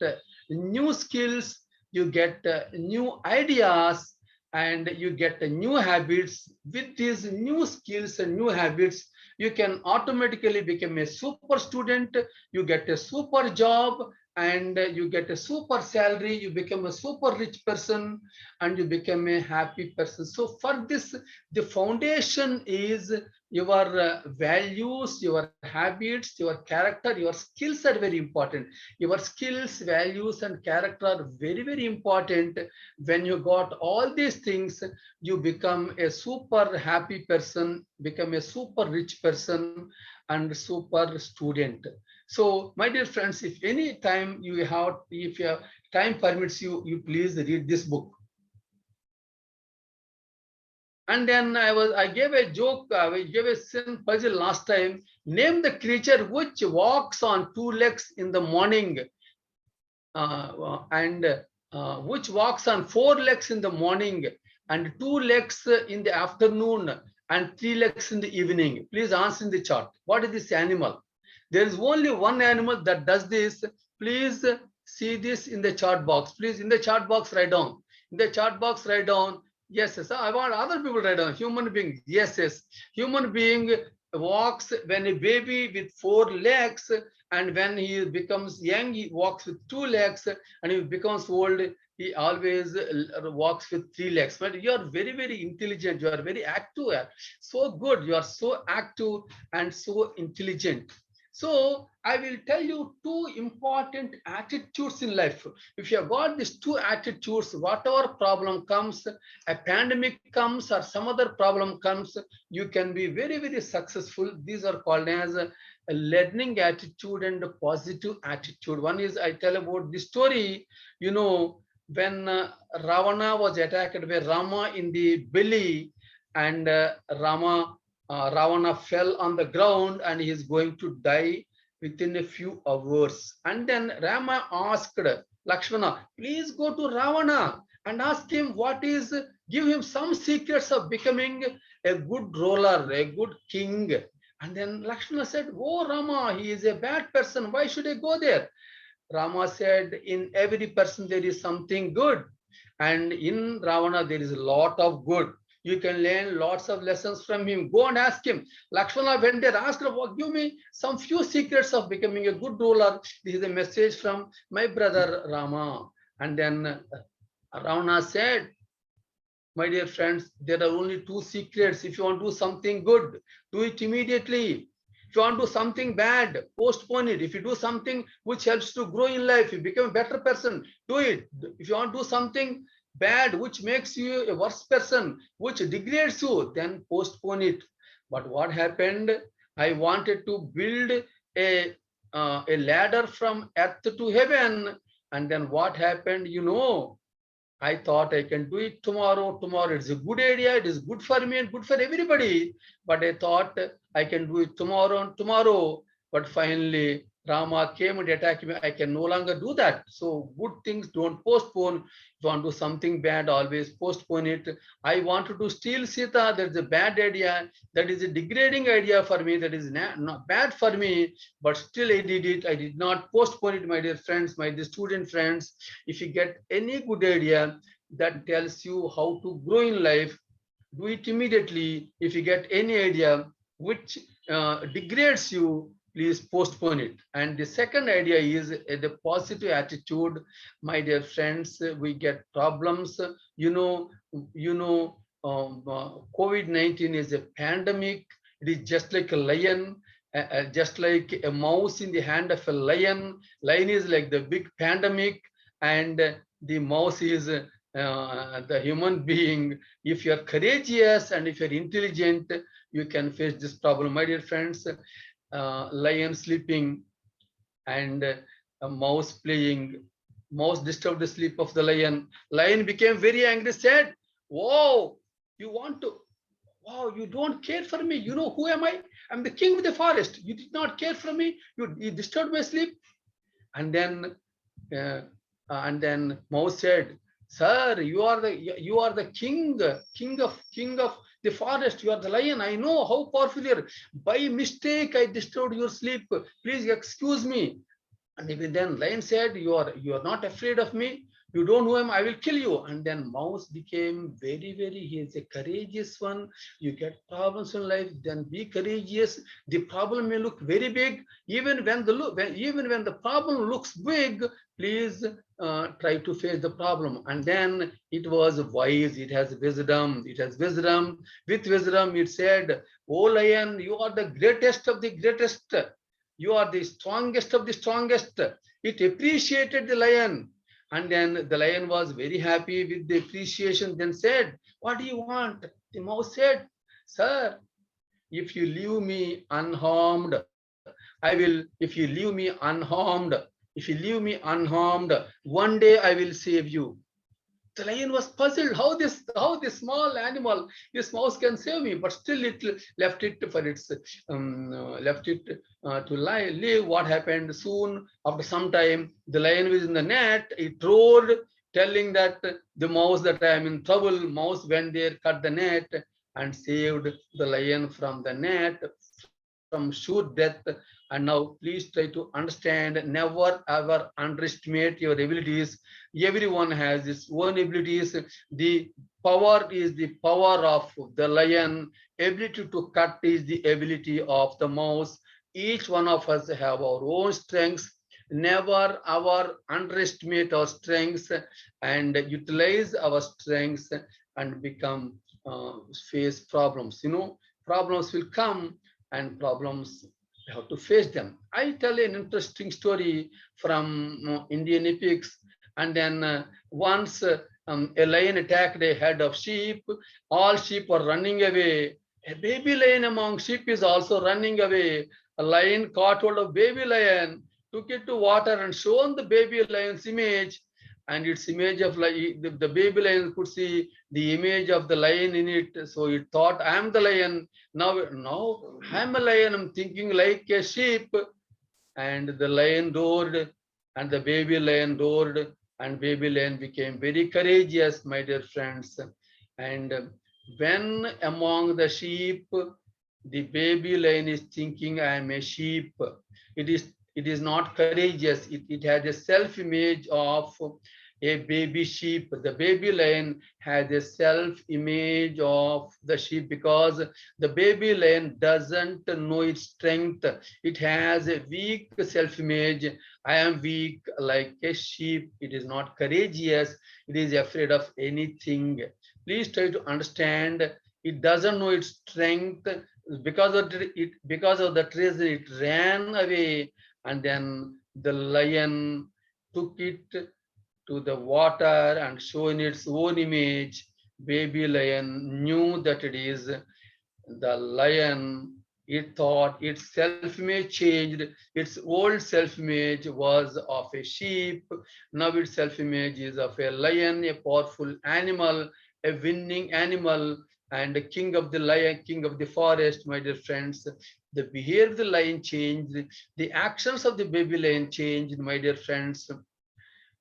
Speaker 9: new skills, you get new ideas, and you get new habits. With these new skills and new habits, you can automatically become a super student, you get a super job, and you get a super salary, you become a super rich person, and you become a happy person. So for this, the foundation is your values, your habits, your character, your skills are very important. Your skills, values, and character are very, very important. When you got all these things, you become a super happy person, become a super rich person, and super student. So, my dear friends, if any time you have, if your time permits you, you please read this book. And then I gave a joke, I gave a sin puzzle last time. Name the creature which walks on two legs in the morning and which walks on four legs in the morning and two legs in the afternoon and three legs in the evening. Please answer in the chart. What is this animal? There is only one animal that does this. Please see this in the chart box. Please in the chart box write down. In the chart box write down. Yes, yes. I want other people write down. Human being. Yes, yes. Human being walks when a baby with four legs, and when he becomes young, he walks with two legs, and he becomes old, he always walks with three legs. But you are very, very intelligent. You are very active. So good. You are so active and so intelligent. So I will tell you two important attitudes in life. If you have got these two attitudes, whatever problem comes, a pandemic comes or some other problem comes, you can be very, very successful. These are called as a learning attitude and a positive attitude. One is, I tell about the story, you know, when Ravana was attacked by Rama in the belly, and Ravana fell on the ground and he is going to die within a few hours. And then Rama asked Lakshmana, please go to Ravana and ask him what is, give him some secrets of becoming a good ruler, a good king. And then Lakshmana said, oh Rama, he is a bad person. Why should I go there? Rama said, in every person there is something good. And in Ravana there is a lot of good. You can learn lots of lessons from him. Go and ask him. Lakshmana went there, asked him, well, give me some few secrets of becoming a good ruler. This is a message from my brother Rama. And then Ravana said, my dear friends, there are only two secrets. If you want to do something good, do it immediately. If you want to do something bad, postpone it. If you do something which helps to grow in life, you become a better person, do it. If you want to do something bad which makes you a worse person, which degrades you, then postpone it. But what happened? I wanted to build a ladder from earth to heaven, And then what happened? I thought I can do it tomorrow. Tomorrow it's a good idea. It is good for me and good for everybody. But I thought I can do it tomorrow and tomorrow. But finally, Rama came and attacked me. I can no longer do that. So good things don't postpone. If you want to do something bad, always postpone it. I wanted to steal Sita. That's a bad idea. That is a degrading idea for me. That is not bad for me. But still I did it. I did not postpone it, my dear friends, my dear student friends. If you get any good idea that tells you how to grow in life, do it immediately. If you get any idea which degrades you, please postpone it. And the second idea is the positive attitude. My dear friends, we get problems. COVID-19 is a pandemic. It is just like a lion, just like a mouse in the hand of a lion. Lion is like the big pandemic, and the mouse is the human being. If you are courageous and if you are intelligent, you can face this problem. My dear friends, lion sleeping and a mouse playing. Mouse disturbed the sleep of the lion. Lion became very angry, said, "Whoa, you don't care for me. You know who am I? I'm the king of the forest. You did not care for me. You disturbed my sleep." And then mouse said, "Sir, you are the king of the forest. You are the lion. I know how powerful you are. By mistake, I disturbed your sleep. Please excuse me." And even then lion said, you are not afraid of me. You don't know him. I will kill you. And then mouse became very, he is a courageous one. You get problems in life, then be courageous. The problem may look very big. Even when the problem looks big, please try to face the problem. And then it was wise. It has wisdom. With wisdom, it said, "Oh lion, you are the greatest of the greatest. You are the strongest of the strongest." It appreciated the lion. And then the lion was very happy with the appreciation, then said, "What do you want?" The mouse said, "Sir, if you leave me unharmed, one day I will save you." The lion was puzzled how this small animal, this mouse, can save me, but still it left it to live. What happened? Soon after some time, the lion was in the net. It roared, telling that the mouse that I am in trouble. Mouse went there, cut the net, and saved the lion from the net, from sure death. And now please try to understand, never ever underestimate your abilities. Everyone has his own abilities. The power is the power of the lion. Ability to cut is the ability of the mouse. Each one of us have our own strengths. Never ever underestimate our strengths, and utilize our strengths and become face problems. Problems will come, and problems, you have to face them. I tell an interesting story from Indian epics. And then once a lion attacked a herd of sheep. All sheep were running away. A baby lion among sheep is also running away. A lion caught hold of baby lion, took it to water and shown the baby lion's image. And its image of the baby lion could see the image of the lion in it. So it thought, I am the lion. Now I am a lion. I'm thinking like a sheep. And the lion roared, and the baby lion roared, and baby lion became very courageous, my dear friends. And when among the sheep, the baby lion is thinking, I am a sheep, it is not courageous. It has a self-image of a baby sheep. The baby lion has a self-image of the sheep because the baby lion doesn't know its strength. It has a weak self-image. I am weak like a sheep. It is not courageous. It is afraid of anything. Please try to understand. It doesn't know its strength. Because of that reason, it ran away, and then the lion took it to the water and shown its own image. Baby lion knew that it is the lion It thought its self-image changed. Its old self-image was of a sheep. Now its self-image is of a lion, a powerful animal, a winning animal, and the king of the lion, king of the forest, my dear friends. The behavior of the lion changed. The actions of the baby lion changed, my dear friends.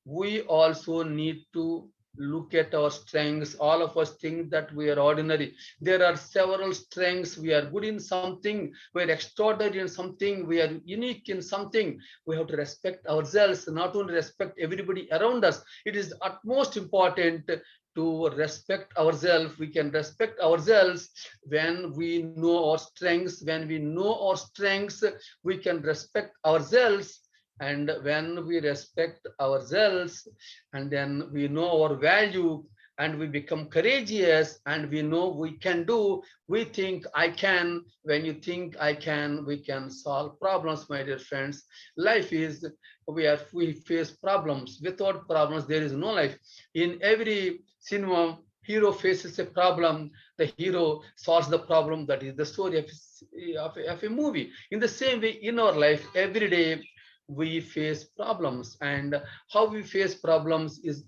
Speaker 9: We also need to look at our strengths. All of us think that we are ordinary. There are several strengths. We are good in something, we are extraordinary in something, we are unique in something. We have to respect ourselves, not only respect everybody around us. It is utmost important to respect ourselves. We can respect ourselves when we know our strengths. When we know our strengths, we can respect ourselves. And when we respect ourselves, and then we know our value, and we become courageous, and we know we can do, we think I can. When you think I can, we can solve problems, my dear friends. Life is, we face problems. Without problems, there is no life. In every cinema, hero faces a problem, the hero solves the problem. That is the story of a movie. In the same way, in our life, every day, we face problems, and how we face problems is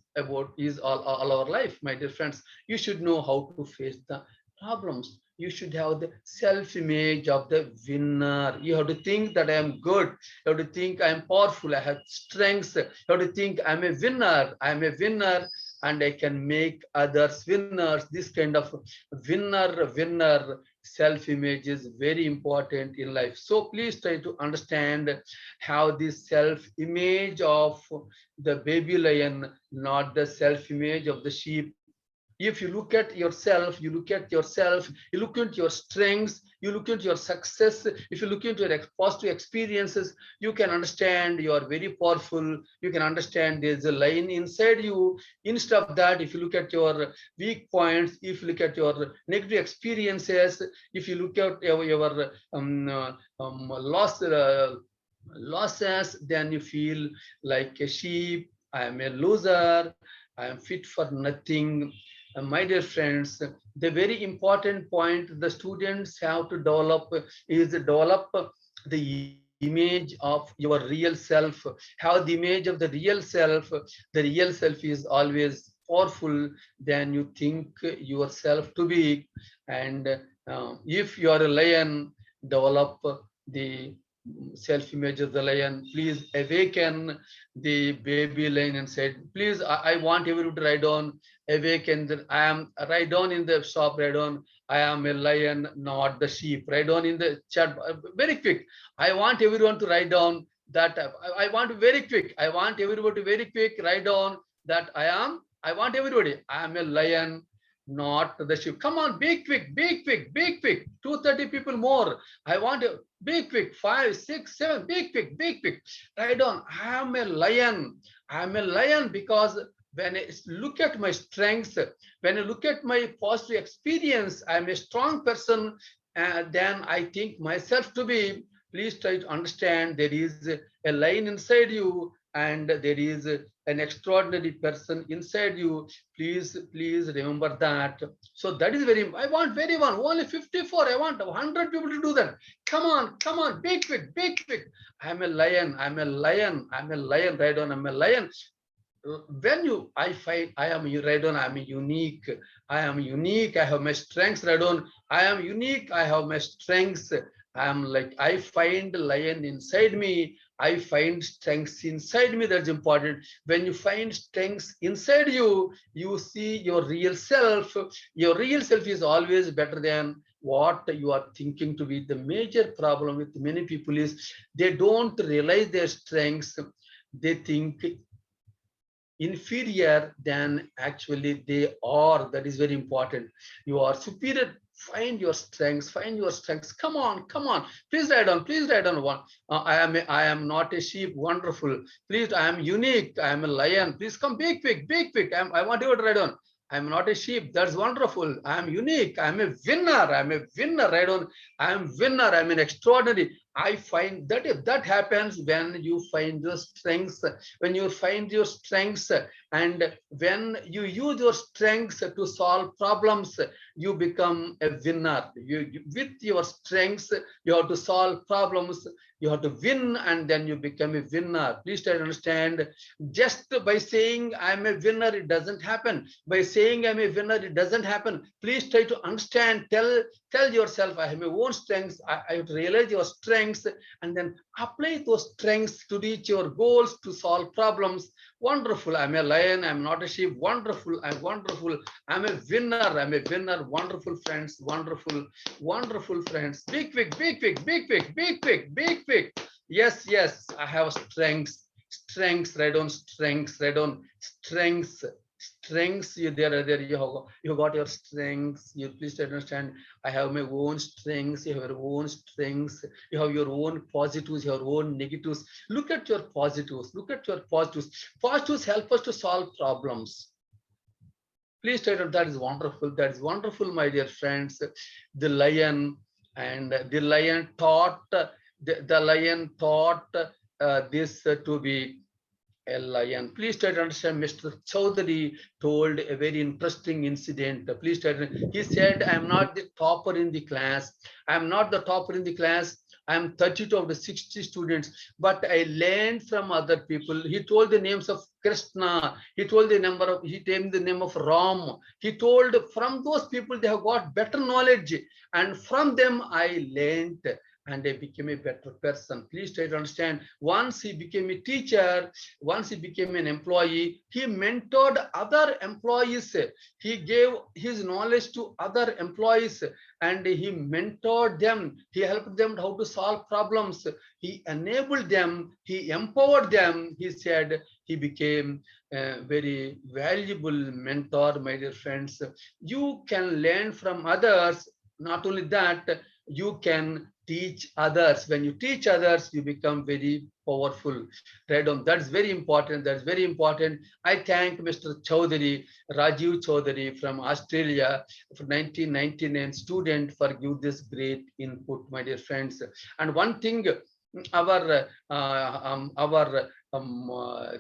Speaker 9: all our life, my dear friends. You should know how to face the problems. You should have the self-image of the winner. You have to think that I am good. You have to think I am powerful. I have strengths. You have to think I'm a winner. I'm a winner, and I can make others winners. This kind of winner self-image is very important in life. So please try to understand how this self-image of the baby lion, not the self-image of the sheep. If you look at yourself, you look at your strengths, you look at your success, if you look into your positive experiences, you can understand you are very powerful. You can understand there's a lion inside you. Instead of that, if you look at your weak points, if you look at your negative experiences, if you look at your losses, then you feel like a sheep. I am a loser. I am fit for nothing. My dear friends, the very important point the students have to develop is develop the image of your real self. Have the image of the real self. The real self is always powerful than you think yourself to be. And if you are a lion, develop the self-image of the lion. Please awaken the baby lion and said, please, I want everyone to write down, awaken that I am, write down in the shop, write down, I am a lion, not the sheep. Write down in the chat, very quick. I want everyone to write down that, I want very quick. I want everybody to very quick write down that I want everybody, I am a lion, not the sheep. Come on, be quick, be quick, be quick. 230 people more. I want to be quick. 5, 6, 7. Be quick, be quick. Write down. I am a lion. I am a lion because when I look at my strengths, when I look at my positive experience, I am a strong person. Then I think myself to be. Please try to understand there is a lion inside you, and there is an extraordinary person inside you. Please remember that. So that is very, I want very one, only 54. I want 100 people to do that. Come on, be quick, be quick. I'm a lion, I'm a lion, I'm a lion. Write down, I'm a lion. When I find I am, you write down, I am unique. I am unique. I have my strengths. Write down, I am unique. I have my strengths. I am like, I find lion inside me. I find strengths inside me. That's important. When you find strengths inside you, you see your real self. Your real self is always better than what you are thinking to be. The major problem with many people is they don't realize their strengths. They think inferior than actually they are. That is very important. You are superior. Find your strengths, find your strengths. Come on, please write on one. I am not a sheep. Wonderful. Please, I am unique. I am a lion. Please come, be quick. I want you to write on, I am not a sheep. That's wonderful. I am unique. I am a winner. Write on, I am winner. I am an extraordinary. I find that if that happens when you find your strengths, when you find your strengths, and when you use your strengths to solve problems, you become a winner. With your strengths, you have to solve problems, you have to win, and then you become a winner. Please try to understand. Just by saying I'm a winner, it doesn't happen. By saying I'm a winner, it doesn't happen. Please try to understand. Tell yourself, I have my own strengths. I have to realize your strengths, and then apply those strengths to reach your goals, to solve problems. Wonderful. I'm a lion. I'm not a sheep. Wonderful. I'm wonderful. I'm a winner. I'm a winner. Wonderful friends. Wonderful, wonderful friends. Big, big, big, big, big, big, big, big, big, big. Yes, yes. I have strengths. Strengths. Write down strengths. Write down strengths. Strengths. You got your strengths. You please understand. I have my own strengths. You have your own strengths. You have your own positives, your own negatives. Look at your positives. Look at your positives. Positives help us to solve problems. Please tell that is wonderful. That is wonderful, my dear friends. The lion and the lion taught this to be a lion. Please try to understand. Mr. Chaudhary told a very interesting incident. Please try to, he said, I'm not the topper in the class. I'm not the topper in the class. I'm 32 of the 60 students, but I learned from other people. He told the names of Krishna. He told the named the name of Ram. He told from those people they have got better knowledge, and from them I learned, and I became a better person. Please try to understand. Once he became a teacher, once he became an employee, he mentored other employees. He gave his knowledge to other employees, and he mentored them. He helped them how to solve problems. He enabled them. He empowered them. He said he became a very valuable mentor, my dear friends. You can learn from others. Not only that, you can teach others. When you teach others, you become very powerful. Right on. That's very important. That's very important. I thank Mr. Chaudhary, Rajiv Chaudhary from Australia, for 1999 student, for give this great input, my dear friends. And one thing,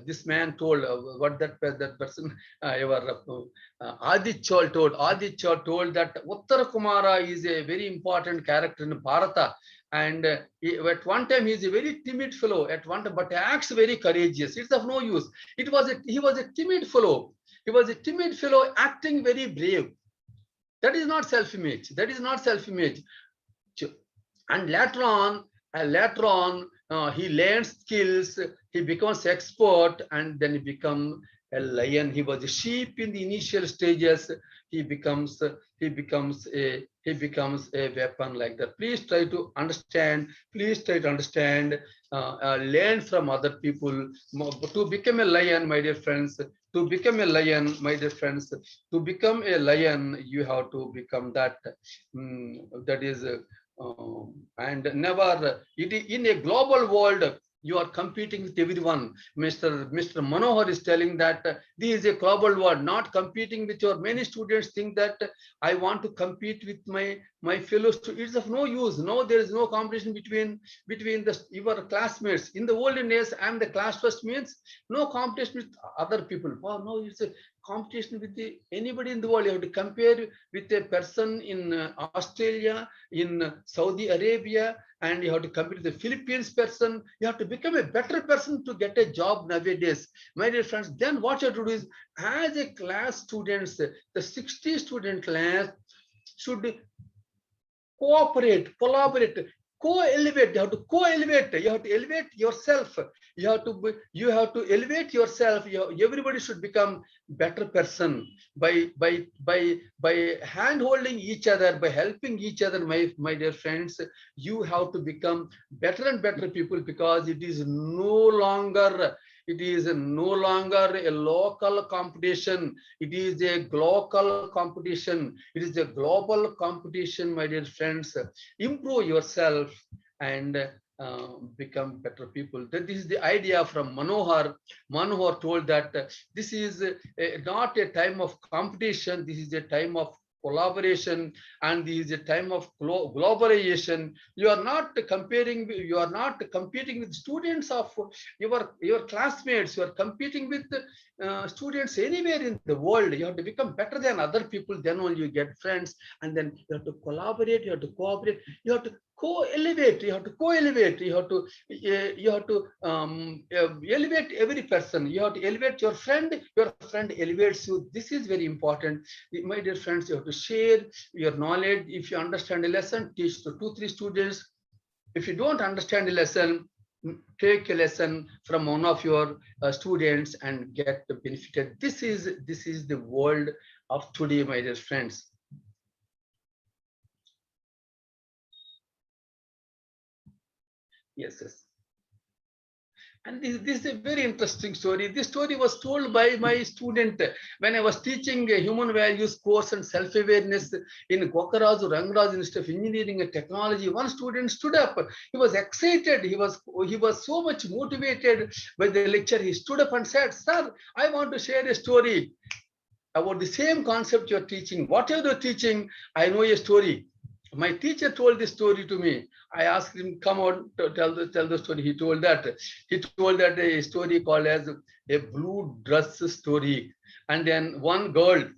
Speaker 9: this man told, what that person Aditya told that Uttara Kumara is a very important character in Bharata, and at one time he is a very timid fellow at one time, but acts very courageous. It's of no use. He was a timid fellow. He was a timid fellow acting very brave. That is not self-image. That is not self-image. And later on, he learns skills. He becomes expert, and then he becomes a lion. He was a sheep in the initial stages. He becomes a weapon like that. Please try to understand. Please try to understand. Learn from other people to become a lion, my dear friends. To become a lion, my dear friends. To become a lion, you have to become that. That is. And never, in a global world, you are competing with everyone. Mr. Manohar is telling that this is a global world, not competing with your. Many students think that I want to compete with my fellow students. It's of no use. No, there is no competition between your classmates. In the olden days, I'm the class first means no competition with other people. Oh, no, it's a competition with anybody in the world. You have to compare with a person in Australia, in Saudi Arabia, and you have to compete with the Philippines person. You have to become a better person to get a job nowadays, my dear friends. Then what you have to do is, as a class students, the 60 student class should cooperate, collaborate, co-elevate. You have to co-elevate. You have to elevate yourself. You have to elevate yourself. Everybody should become better person by hand holding each other, by helping each other, my dear friends. You have to become better and better people, because it is no longer a local competition. It is a global competition. It is a global competition, my dear friends. Improve yourself and become better people. That is the idea from Manohar. Manohar told that this is not a time of competition. This is a time of collaboration, and this is a time of globalization. You are not competing with students of your classmates. You are competing with students anywhere in the world. You have to become better than other people, then only you get friends, and then you have to collaborate, you have to cooperate, you have to co-elevate, you have to co-elevate, you have to elevate every person. You have to elevate your friend elevates you. This is very important. My dear friends, you have to share your knowledge. If you understand a lesson, teach to 2-3 students. If you don't understand a lesson, take a lesson from one of your students and get benefited. This is the world of today, my dear friends. Yes. And this is a very interesting story. This story was told by my student when I was teaching a human values course and self-awareness in Gokaraju Rangaraju Institute of Engineering and Technology. One student stood up. He was excited. He was so much motivated by the lecture. He stood up and said, "Sir, I want to share a story about the same concept you're teaching. Whatever you're teaching, I know a story. My teacher told this story to me. I asked him, come on, to tell the story. He told that a story called as a blue dress story. And then one girl,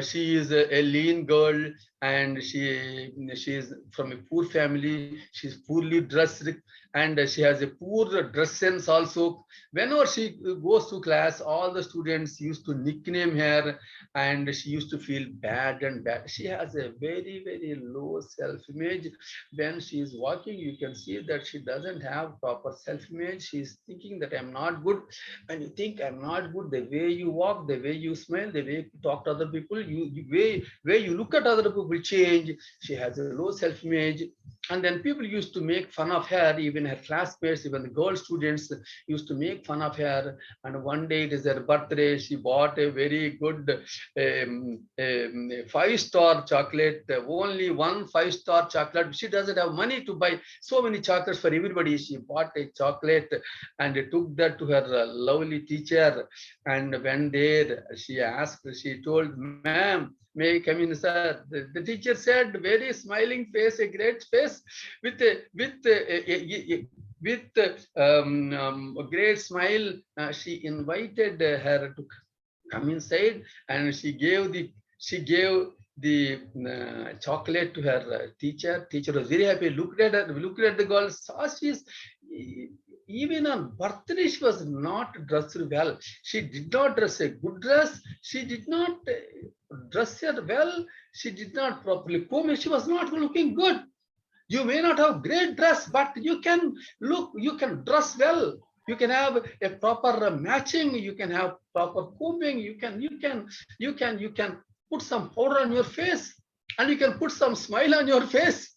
Speaker 9: she is a lean girl, and she is from a poor family. She's poorly dressed, and she has a poor dress sense also. Whenever she goes to class, all the students used to nickname her, and she used to feel bad. She has a very, very low self-image. When she is walking, you can see that she doesn't have proper self-image. She is thinking that I'm not good. And you think I'm not good, the way you walk, the way you smile, the way you talk to other people, way you look at other people change. She has a low self-image. And then people used to make fun of her, even her classmates, even the girl students used to make fun of her. And one day it is her birthday. She bought a very good 5-star chocolate, only one 5-star chocolate. She doesn't have money to buy so many chocolates for everybody. She bought a chocolate and took that to her lovely teacher. And when there, she told, "Ma'am, may I come in, sir?" The teacher said, very smiling face, a great face, with a great smile. She invited her to come inside, and she gave the chocolate to her teacher. Teacher was very happy. Looked at the girl. Saw she's even on birthday, she was not dressed well. She did not dress a good dress. She did not dress her well. She did not properly comb. She was not looking good. You may not have great dress, but you can dress well. You can have a proper matching. You can have proper combing. You can put some powder on your face, and you can put some smile on your face.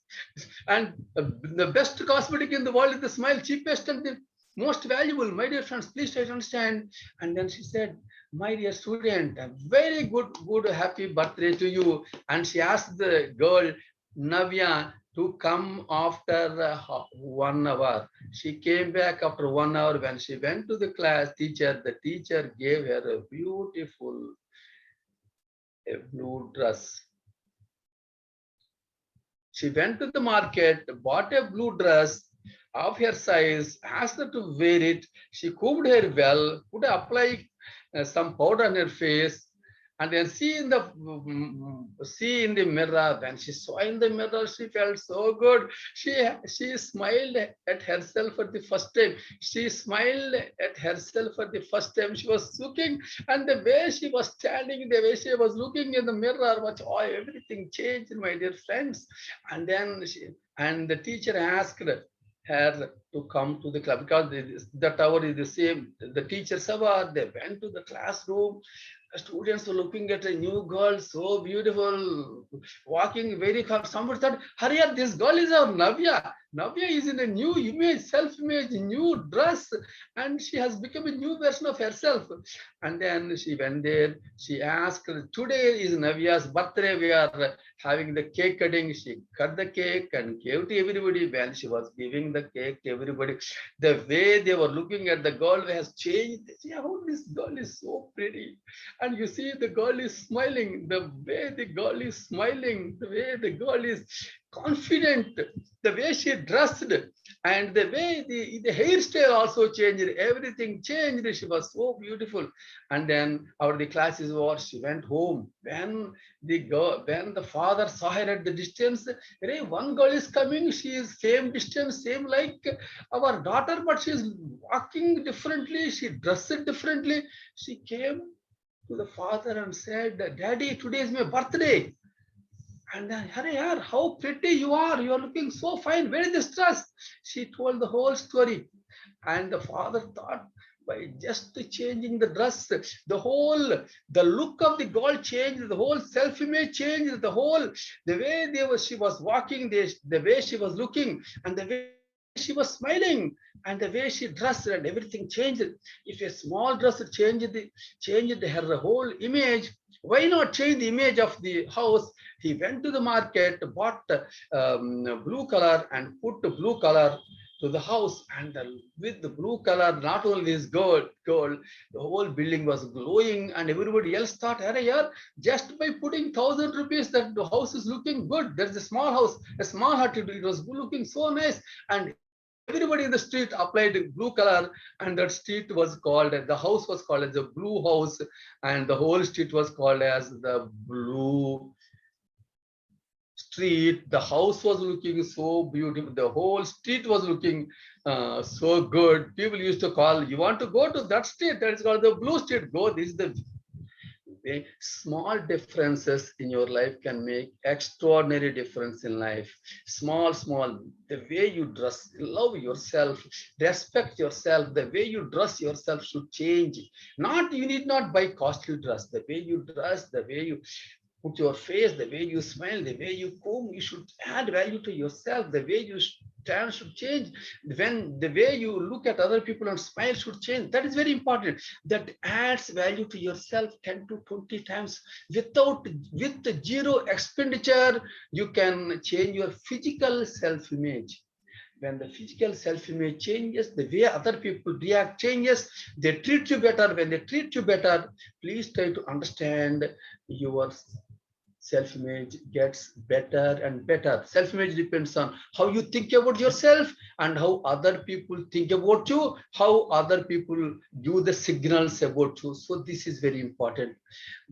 Speaker 9: And the best cosmetic in the world is the smile, cheapest and the most valuable. My dear friends, please try to understand. And then she said, "My dear student, a very good happy birthday to you." And she asked the girl, Navya, to come after 1 hour. She came back after 1 hour. When she went to the the teacher gave her a beautiful blue dress. She went to the market, bought a blue dress of her size, asked her to wear it. She combed her well, apply some powder on her face, and then see in the mirror. When she saw in the mirror, she felt so good. She smiled at herself for the first time. She smiled at herself for the first time. She was looking, and the way she was standing, the way she was looking in the mirror, everything changed, my dear friends. And then the teacher asked her to come to the club, because that hour is the same. The teacher's hour. They went to the classroom. The students were looking at a new girl, so beautiful, walking very fast. Somebody said, "Hurry up, this girl is our Navya. Navya is in a new image, self-image, new dress, and she has become a new version of herself." And then she went there. She asked, "Today is Navya's birthday. We are having the cake cutting." She cut the cake and gave to everybody. When she was giving the cake to everybody, the way they were looking at the girl has changed. They say, "Oh, this girl is so pretty." And you see the girl is smiling, the way the girl is smiling, the way the girl is confident, the way she dressed, and the way the hairstyle also changed, everything changed. She was so beautiful. And then the classes over, she went home. When the father saw her at the distance, hey, one girl is coming, she is same distance, same like our daughter, but she is walking differently, she dressed differently. She came to the father and said, Daddy, today is my birthday. And then, Hare yaar, how pretty you are looking so fine. Where is this dress? She told the whole story. And the father thought, by just changing the dress, the look of the girl changed, the whole self-image changed, the way she was walking, the way she was looking, and the way she was smiling, and the way she dressed, and everything changed. If a small dress changed her whole image, why not change the image of the house? He went to the market, bought blue color and put the blue color to the house, and with the blue color, not only is gold, the whole building was glowing, and everybody else thought, hey, yeah, just by putting 1,000 rupees, that the house is looking good. There's a small house, a small hut, it was looking so nice. And everybody in the street applied blue color, and that street was called, the house was called as the blue house, and the whole street was called as the blue street. The house was looking so beautiful, the whole street was looking so good. People used to call, you want to go to that street, that is called the blue street, go. This is the way. Small differences in your life can make extraordinary difference in life. Small, the way you dress, love yourself, respect yourself, the way you dress yourself should change. You need not buy costly dress. The way you dress, the way you put your face, the way you smile, the way you comb, you should add value to yourself. The way you stand should change. When the way you look at other people and smile should change. That is very important. That adds value to yourself 10 to 20 times. With zero expenditure, you can change your physical self-image. When the physical self-image changes, the way other people react changes. They treat you better. When they treat you better, please try to understand your self-image gets better and better. Self-image depends on how you think about yourself and how other people think about you, how other people give the signals about you. So this is very important.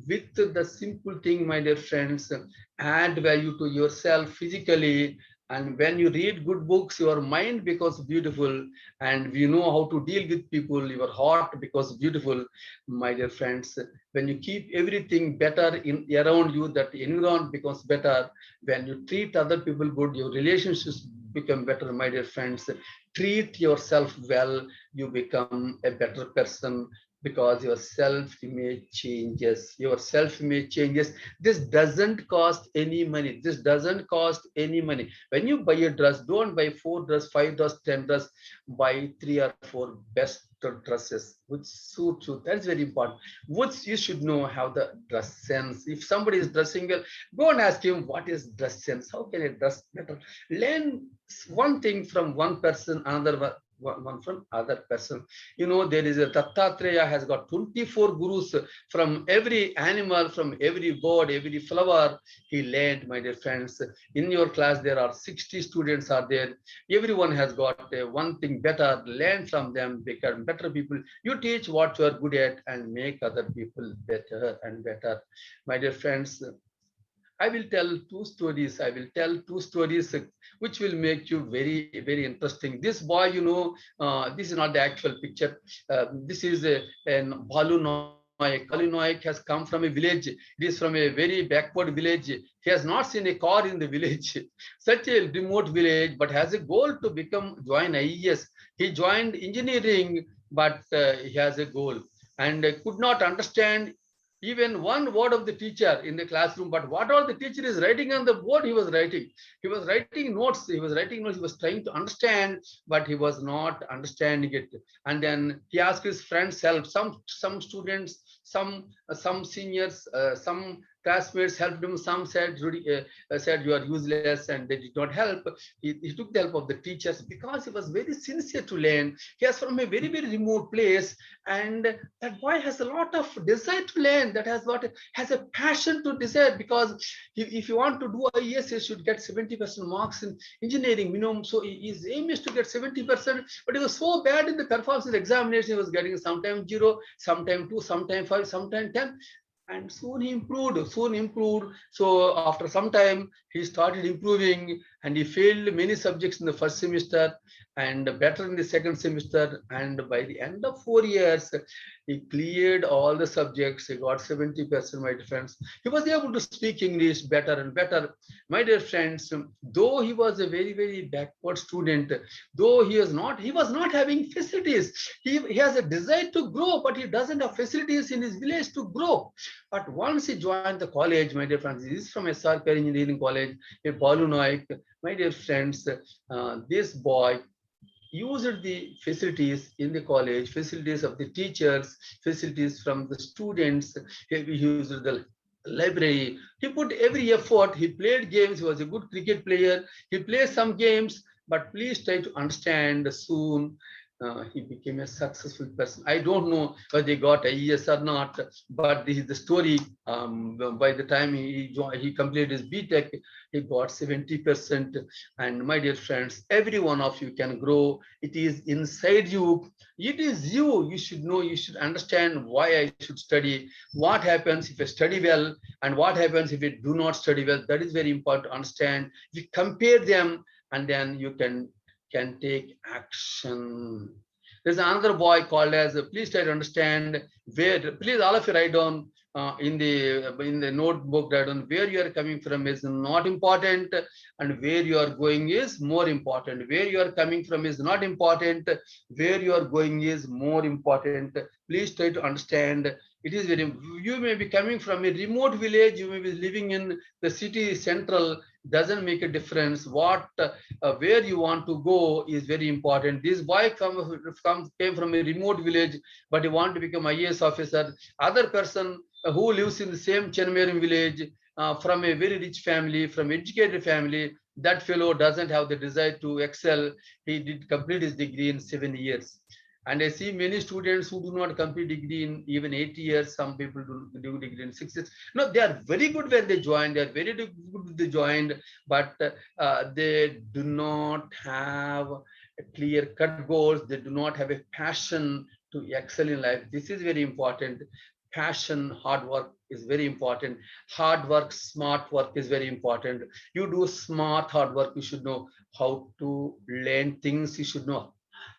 Speaker 9: With the simple thing, my dear friends, add value to yourself physically. And when you read good books, your mind becomes beautiful, and you know how to deal with people. Your heart becomes beautiful, my dear friends. When you keep everything better around you, that environment becomes better. When you treat other people good, your relationships become better, my dear friends. Treat yourself well, you become a better person, because your self-image changes. Your self-image changes. This doesn't cost any money. This doesn't cost any money. When you buy a dress, don't buy 4 dresses, 5 dresses, 10 dresses. Buy 3 or 4 best dresses which suit you. That's very important. Which you should know how the dress sense. If somebody is dressing well, go and ask him what is dress sense. How can I dress better? Learn one thing from one person, another one from other person. You know, there is a Dattatreya has got 24 gurus from every animal, from every bird, every flower. He learned, my dear friends. In your class, there are 60 students are there. Everyone has got one thing better. Learn from them, become better people. You teach what you are good at and make other people better and better. My dear friends, I will tell 2 stories. I will tell 2 stories which will make you very, very interesting. This boy, you know, this is not the actual picture. This is an Balu Naik. Balu Naik has come from a village. It is from a very backward village. He has not seen a car in the village. Such a remote village, but has a goal to join IES. He joined engineering, but he has a goal and could not understand even one word of the teacher in the classroom, but what all the teacher is writing on the board, he was writing. He was writing notes. He was trying to understand, but he was not understanding it. And then he asked his friends help. Some students, some seniors, some classmates helped him. Some said, said you are useless, and they did not help. He took the help of the teachers because he was very sincere to learn. He was from a very, very remote place, and that boy has a lot of desire to learn. That has a passion to desire, because if you want to do IES, you should get 70% marks in engineering minimum. So his aim is to get 70%, but he was so bad in the performance examination. He was getting sometimes 0, sometimes 2, sometimes 5, sometimes 10. And soon he improved, So after some time, he started improving, and he failed many subjects in the first semester and better in the second semester. And by the end of 4 years, he cleared all the subjects. He got 70%, my dear friends. He was able to speak English better and better. My dear friends, though he was a very, very backward student, though he was not having facilities. He has a desire to grow, but he doesn't have facilities in his village to grow. But once he joined the college, my dear friends, this is from SRKREC Engineering College, a Balu Naik. My dear friends, this boy used the facilities in the college, facilities of the teachers, facilities from the students. He used the library. He put every effort. He played games. He was a good cricket player. He played some games, but please try to understand soon. He became a successful person. I don't know whether he got IES or not, but this is the story. By the time he completed his BTech, he got 70%. And my dear friends, every one of you can grow. It is inside you. It is you. You should know, you should understand why I should study. What happens if I study well, and what happens if I do not study well. That is very important to understand. You compare them, and then you can take action. There's another boy called as, please try to understand where, please all of you write down in the notebook, write down where you are coming from is not important, and where you are going is more important. Where you are coming from is not important, where you are going is more important. Please try to understand. It is very, you may be coming from a remote village, you may be living in the city central, doesn't make a difference. What where you want to go is very important. This boy came from a remote village, but he want to become IAS officer. Other person who lives in the same Chenmerim village, from a very rich family, from educated family, that fellow doesn't have the desire to excel. He did complete his degree in 7 years. And I see many students who do not complete degree in even 8 years. Some people do degree in 6 years. No, they are very good when they join. They are very good when they joined, but they do not have a clear-cut goals. They do not have a passion to excel in life. This is very important. Passion, hard work is very important. Hard work, smart work is very important. You do smart, hard work. You should know how to learn things. You should know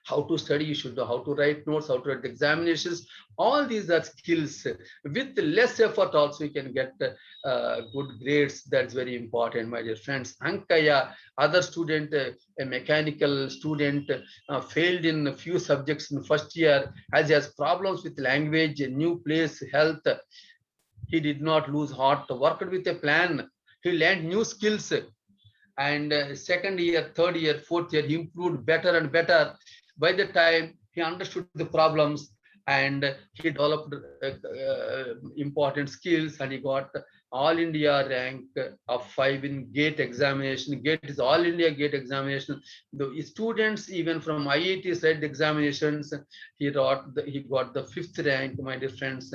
Speaker 9: how to study, you should know how to write notes, how to write examinations. All these are skills. With less effort also you can get good grades. That's very important, my dear friends. Ankaya, other student, a mechanical student, failed in a few subjects in first year, as he has problems with language, a new place, health. He did not lose heart, worked with a plan. He learned new skills. And second year, third year, fourth year, he improved better and better. By the time he understood the problems, and he developed important skills, and he got all India rank of 5 in GATE examination. GATE is all India GATE examination. The students even from IIT read the examinations. He got the 5th rank, my dear friends.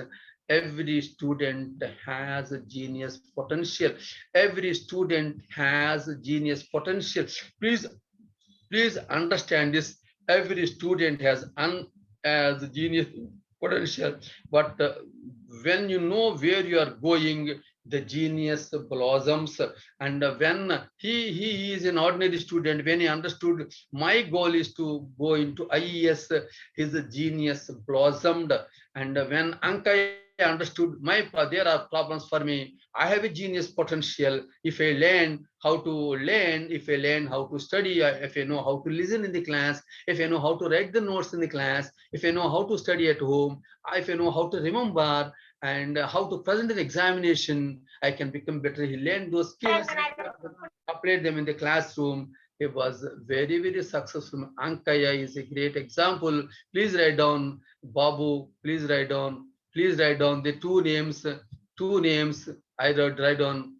Speaker 9: Every student has a genius potential. Every student has a genius potential. Please understand this. Every student has a genius potential. But when you know where you are going, the genius blossoms. And when he is an ordinary student, when he understood my goal is to go into IES, his genius blossomed. And when Ankaya understood there are problems for me, I have a genius potential. If I learn how to learn, if I learn how to study, if I know how to listen in the class, if I know how to write the notes in the class, if I know how to study at home, if I know how to remember and how to present an examination, I can become better. He learned those skills, applied them in the classroom. He was very, very successful. Ankaya is a great example. Please write down Babu. Please write down the two names I write on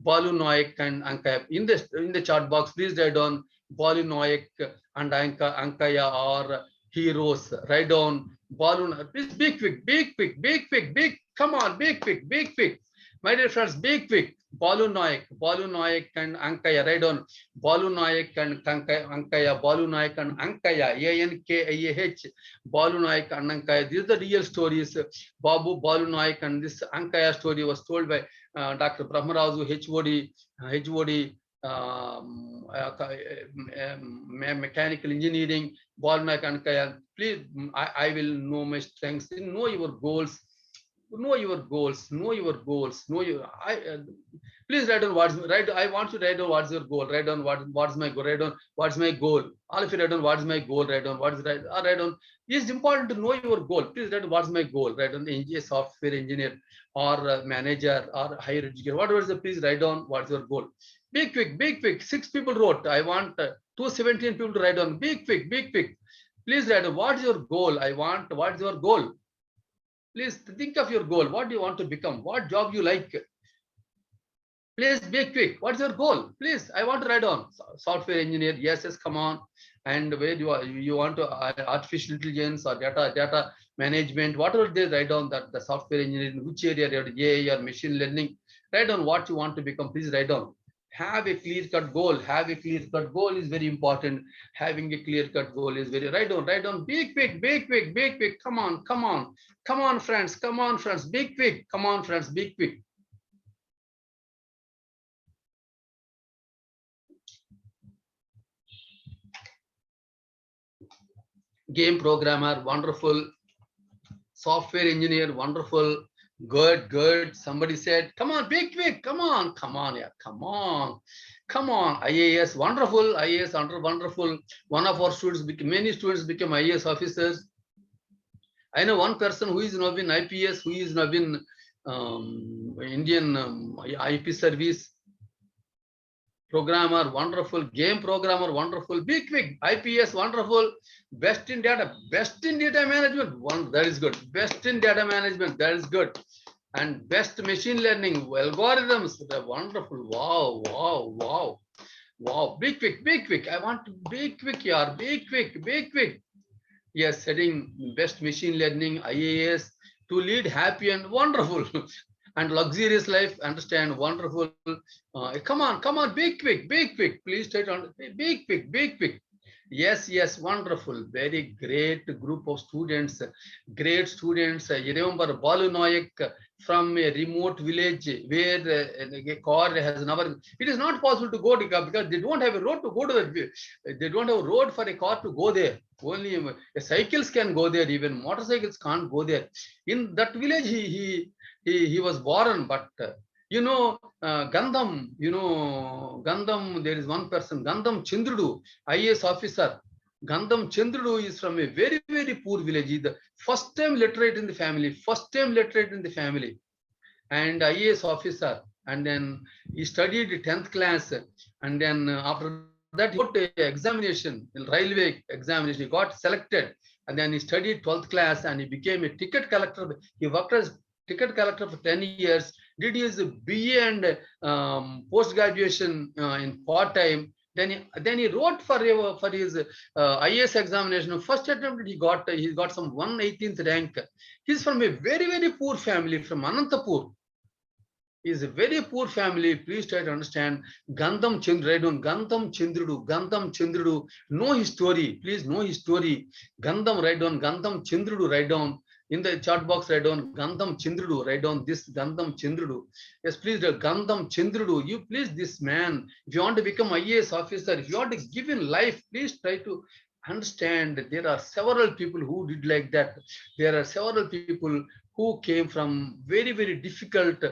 Speaker 9: Balu Naik and Ankaya. In the chat box, please write down Balu Naik and Ankaya or heroes. Write down Balu. Please be quick, be quick, be quick, be. Come on, be quick, be quick. My dear friends, be quick. Balu Naik and Ankaya. Write down Balu Naik and Ankaya. Balu Naik and Ankaya. ANKIAH. Balu Naik and Ankaya. These are the real stories. Balu Naik and this Ankaya story was told by Dr. Brahmarazu, HOD, mechanical engineering, Balu Naik and Ankaya. Please, I will know my strengths. Know your goals. Know your goals. Know your goals. Know your. Please write down I want to write down what's your goal. Write down what's my goal. Write down what's my goal. All of you write down what's my goal. Write down what's right. Write down. It's important to know your goal. Please write down what's my goal. Write down a software engineer or manager or higher educator. Whatever is the, please write down what's your goal. Be quick. Be quick. 6 people wrote. I want 217 people to write down. Be quick. Be quick. Please write down what's your goal. I want. What's your goal? Please think of your goal. What do you want to become? What job you like? Please be quick. What's your goal? Please, I want to write down software engineer. Yes, come on. And where you want to artificial intelligence or data management, whatever they write down that the software engineer in which area, AI or machine learning. Write down what you want to become. Please write down. Have a clear-cut goal. Have a clear-cut goal is very important. Having a clear-cut goal is very. Write down. Be quick. Be quick. Be quick. Come on, friends. Come on, friends. Be quick. Come on, friends. Be quick. Game programmer, wonderful. Software engineer, wonderful. Good. Somebody said, come on, be quick. Come on, yeah, come on. IAS, wonderful. IAS, wonderful. One of our students, many students became IAS officers. I know one person who is now been IPS, who is now been Indian IP service. Programmer, wonderful. Game programmer, wonderful. Be quick. IPS, wonderful. Best in data management. That is good. Best in data management. That is good. And best machine learning algorithms. Wonderful. Wow. Be quick. I want to be quick here. Be quick. Yes, setting best machine learning, IAS to lead happy and wonderful. And luxurious life, understand, wonderful. Come on, be quick. Please try to be quick. Yes, wonderful. Very great group of students. Great students. You remember Balu Naik from a remote village where a car has never. It is not possible to go to because they don't have a road to go to that. They don't have a road for a car to go there. Only cycles can go there. Even motorcycles can't go there. In that village, he was born, but Gandham, Gandham, there is one person, Gandham Chandrudu, IAS officer. Gandham Chandrudu is from a very, very poor village. He's the first time literate in the family. And IAS officer. And then he studied 10th class. And then after that, he got an examination, railway examination. He got selected. And then he studied 12th class and he became a ticket collector. He worked as ticket collector for 10 years, did his BA and post-graduation in part-time. Then he wrote for his IAS examination. First attempt he got some 118th rank. He's from a very, very poor family from Anantapur. He's a very poor family. Please try to understand. Gandham Chandrudu, Gandham Chandrudu. Know his story. Please know his story. Gandham, write down. Gandham Chandrudu, write down. In the chat box, write down Gandham Chandrudu. Write down this Gandham Chandrudu. Yes, please, Gandham Chandrudu. You please, this man. If you want to become IAS officer, if you want to give in life, please try to understand that there are several people who did like that. There are several people who came from very, very difficult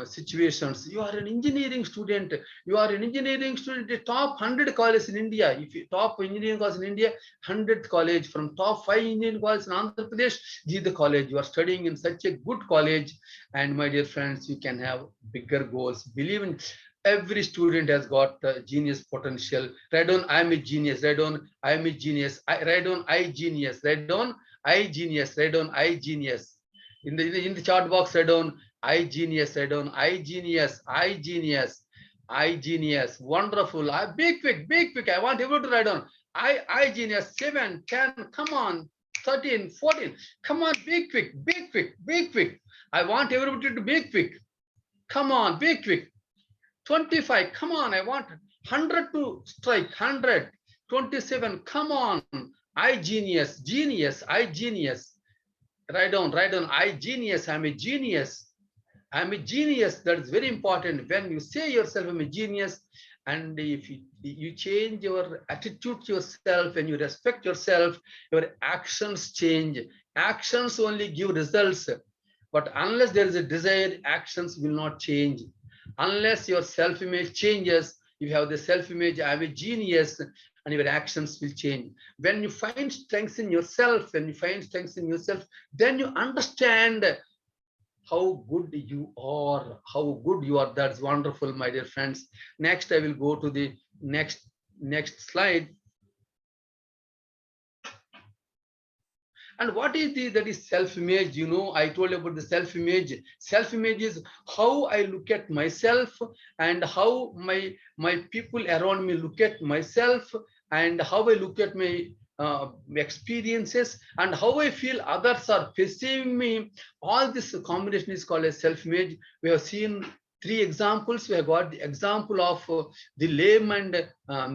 Speaker 9: situations. You are an engineering student. The top 100 colleges in India. If you top engineering college in India, 100th college from top 5 engineering colleges in Andhra Pradesh, this is the college. You are studying in such a good college. And my dear friends, you can have bigger goals. Believe in every student has got genius potential. Write down, I am a genius. Write down, I am a genius. Write down, I genius. Write down, I genius. Write down, I genius. In the chat box, write down, I genius. Write down I genius. I genius. I genius. Wonderful. Big quick. Big quick. I want everyone to write down I genius. 7, 10. Come on. 13, 14. Come on. Big quick. Big quick. Big quick. I want everybody to be quick. Come on. Big quick. 25. Come on. I want 100 to strike. 100. 27. Come on. I genius. Genius. I genius. Write down. I genius. I'm a genius. I'm a genius. That is very important. When you say yourself, I'm a genius, and if you change your attitude to yourself and you respect yourself, your actions change. Actions only give results. But unless there is a desire, actions will not change. Unless your self-image changes, you have the self-image, I'm a genius, and your actions will change. When you find strengths in yourself, then you understand how good you are, That's wonderful, my dear friends. Next, I will go to the next slide. And what is that is self-image? I told you about the self-image. Self-image is how I look at myself and how my people around me look at myself, and how I look at my experiences, and how I feel others are perceiving me. All this combination is called as self-image. We have seen 3 examples. We have got the example of the lamb and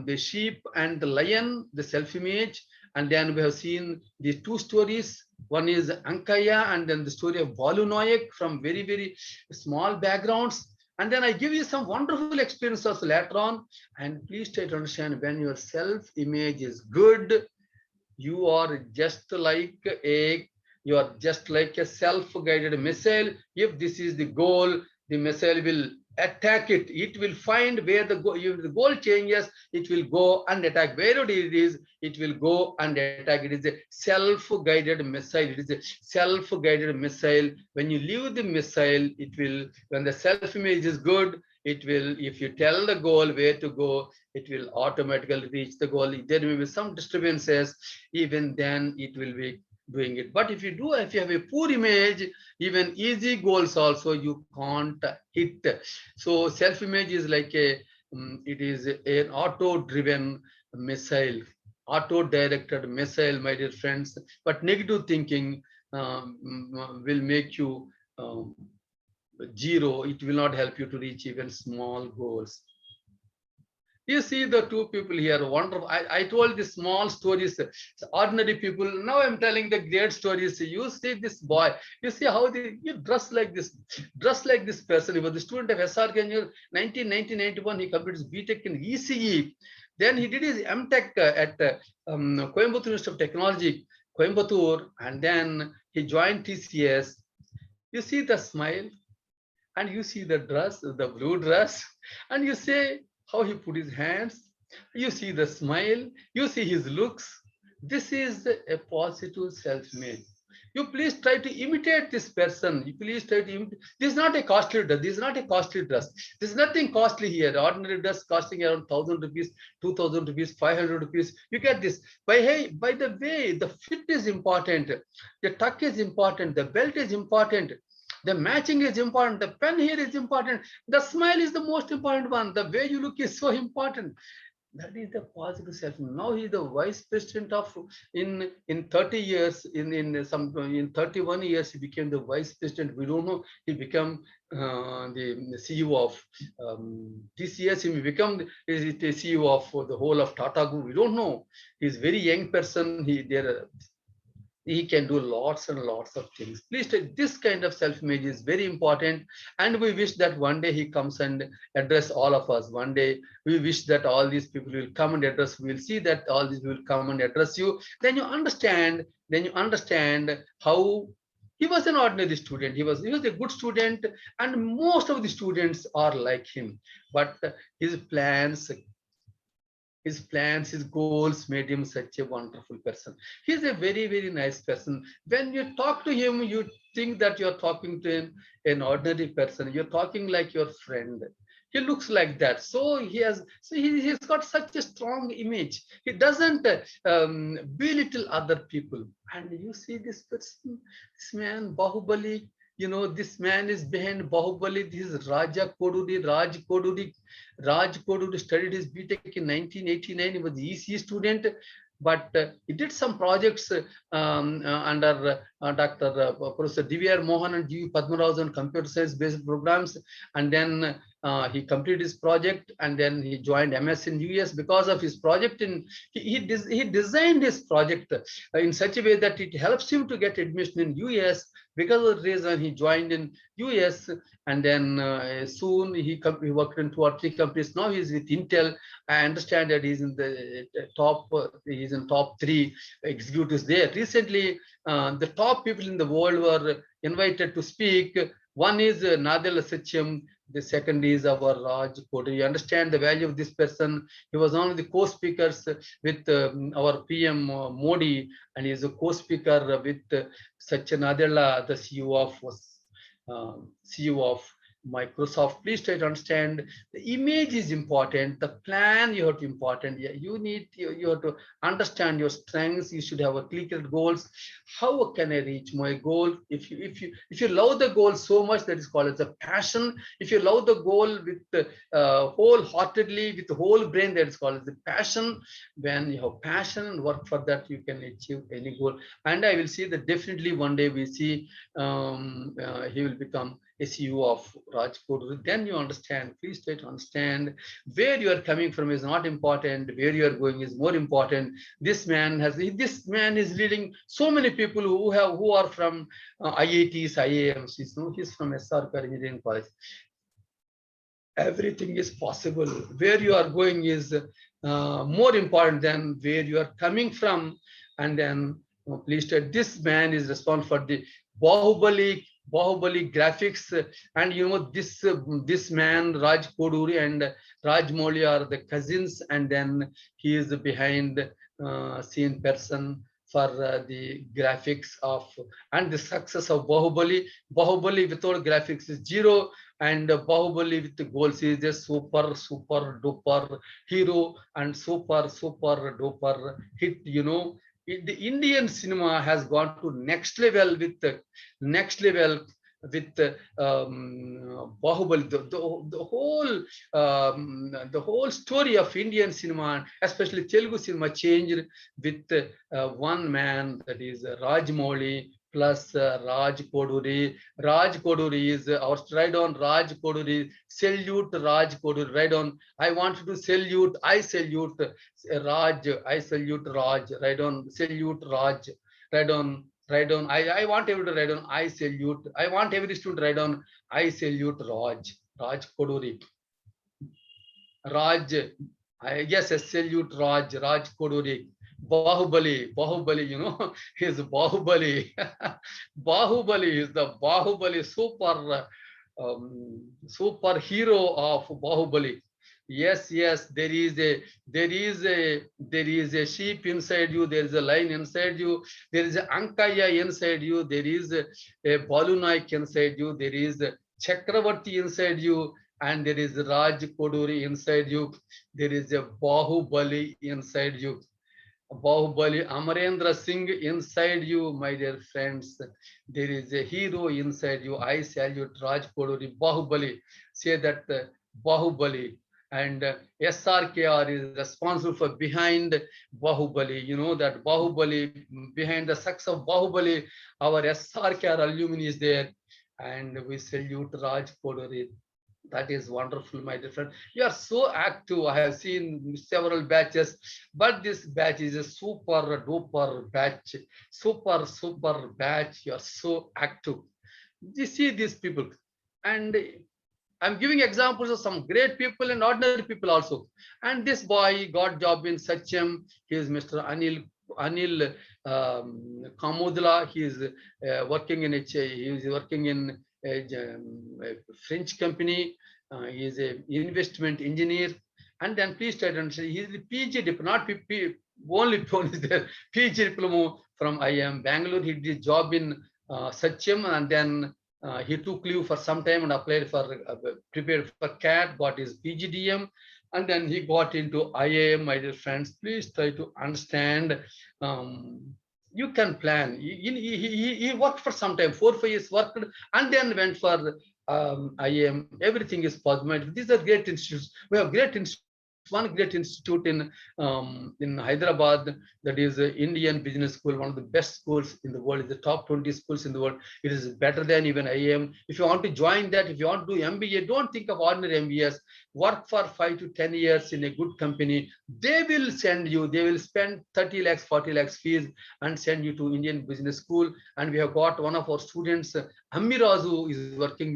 Speaker 9: the sheep and the lion, the self-image. And then we have seen the 2 stories. One is Ankaya, and then the story of Balu Nayak from very, very small backgrounds. And then I give you some wonderful experiences later on. And please try to understand, when your self-image is good, you are just like a self-guided missile. If this is the goal, the missile will attack it. It will find where the goal, if the goal changes, it will go and attack. Wherever it is, it will go and attack. It is a self-guided missile. When you leave the missile, it will, when the self-image is good, it will, if you tell the goal where to go, it will automatically reach the goal. There may be some disturbances, even then it will be doing it. But if you have a poor image, even easy goals also you can't hit. So self-image is like it is an auto-driven missile, auto-directed missile, my dear friends. But negative thinking will make you zero. It will not help you to reach even small goals. You see the 2 people here, wonderful. I told the small stories, ordinary people. Now I'm telling the great stories. You see this boy, you see how you dress like this person. He was the student of SRKREC in 1991. He completed his BTech in ECE. Then he did his MTech at Coimbatore University of Technology, Coimbatore, and then he joined TCS. You see the smile, and you see the dress, the blue dress, and you say how he put his hands, you see the smile, you see his looks. This is a positive self-image. You please try to imitate this person. This is not a costly dress. This is nothing costly here. Ordinary dress costing around 1,000 rupees, 2,000 rupees, 500 rupees. You get this. By the way, the fit is important. The tuck is important. The belt is important. The matching is important. The pen here is important. The smile is the most important one. The way you look is so important. That is the positive self. Now he is the vice president of in 30 years. In 31 years he became the vice president. We don't know. He became the CEO of TCS. He may become the CEO of the whole of Tata Group. We don't know. He's a very young person. He can do lots and lots of things. Please take this kind of self-image is very important. And we wish that one day he comes and address all of us. One day we wish that all these people will come and address. We'll see that all these will come and address you. Then you understand how he was an ordinary student. He was a good student, and most of the students are like him. But his plans, his goals made him such a wonderful person. He's a very, very nice person. When you talk to him, you think that you're talking to an ordinary person. You're talking like your friend. He looks like that. So he's got such a strong image. He doesn't belittle other people. And you see this person, this man, Bahubali, You know, this man is behind Bahubali. This is Raja Koduri, Raj Koduri. Raj Koduri studied his BTech in 1989. He was the EC student, but he did some projects under Dr. Professor DVR Mohan and G. Padmarao on computer science based programs. And then he completed his project, and then he joined MS in US because of his project. He designed his project in such a way that it helps him to get admission in US. Because of the reason he joined in US, and then soon he worked in 2 or 3 companies. Now he's with Intel. I understand that he's in the top. He's in top 3 executives there. Recently, the top people in the world were invited to speak. One is Nadella Satyam. The second is our Raj Koduri. You understand the value of this person. He was one of the co-speakers with our PM Modi, and he is a co-speaker with Satya Nadella, the CEO of Microsoft. Please try to understand the image is important, the plan you have to important. Yeah, you have to understand your strengths. You should have a clear goals. How can I reach my goal? If you love the goal so much, that is called as a passion. If you love the goal with wholeheartedly, with the whole brain, that is called as the passion. When you have passion and work for that, you can achieve any goal. And I will see that definitely one day we see he will become a CEO of Raj Koduri. Then you understand. Please try to understand where you are coming from is not important. Where you are going is more important. This man is leading so many people who are from IITs, IIMs. He's from SRKREC Engineering College. Everything is possible. Where you are going is more important than where you are coming from. And then please try. This man is responsible for the Bahubali graphics, and you know this man Raj Koduri and Raj Mouli are the cousins, and then he is the behind scene person for the graphics of and the success of Bahubali. Bahubali without graphics is zero, and Bahubali with the goals is a super duper hero and super duper hit. You know, the Indian cinema has gone to next level with Bahubali. The whole story of Indian cinema, especially Telugu cinema, changed with one man, that is Raj Mouli plus Raj Koduri. Raj Koduri is our stride on Raj Koduri. Salute Raj Koduri. Right on. I want to salute. I salute Raj. I salute Raj. Right on. Salute Raj. Right on. Right on. I want everyone to write on. I salute. I want every student to write on. I salute Raj. Raj Koduri. Raj. Yes, salute Raj. Raj Koduri. Bahubali, you know, is Bahubali. Bahubali is the Bahubali super hero of Bahubali. Yes, there is a sheep inside you, there is a lion inside you, there is a Ankaya inside you, there is a Balunaik inside you, there is a Chakravarti inside you, and there is Raj Koduri inside you, there is a Bahubali inside you. Bahubali Amarendra Singh inside you, my dear friends. There is a hero inside you. I salute Raj Koduri. Bahubali. Say that Bahubali. And SRKR is responsible for behind Bahubali. You know that Bahubali, behind the success of Bahubali, our SRKR alumni is there. And we salute Raj Koduri. That is wonderful, my dear friend. You are so active. I have seen several batches, but this batch is a super duper batch. Super batch. You are so active. You see these people. And I'm giving examples of some great people and ordinary people also. And this boy got job in Satyam. He is Mr. Anil Kamodla. He is working in a French company. He is an investment engineer. And then please try to understand, he is the PG diploma, not PP, only is there, PG diploma from IIM Bangalore. He did job in Satyam, and then he took leave for some time and applied for, prepared for CAT, got his PGDM, and then he got into IIM, my dear friends. Please try to understand you can plan. He worked for some time, 4 or 5 years worked, and then went for IIM. Everything is possible. These are great institutes. We have great institutes. One great institute in Hyderabad, that is Indian Business School, one of the best schools in the world, is the top 20 schools in the world. It is better than even IIM. If you want to join that, if you want to do MBA, don't think of ordinary MBAs. Work for 5 to 10 years in a good company. They will send you, they will spend 30 lakhs, 40 lakhs fees and send you to Indian Business School. And we have got one of our students, Amirazu, is working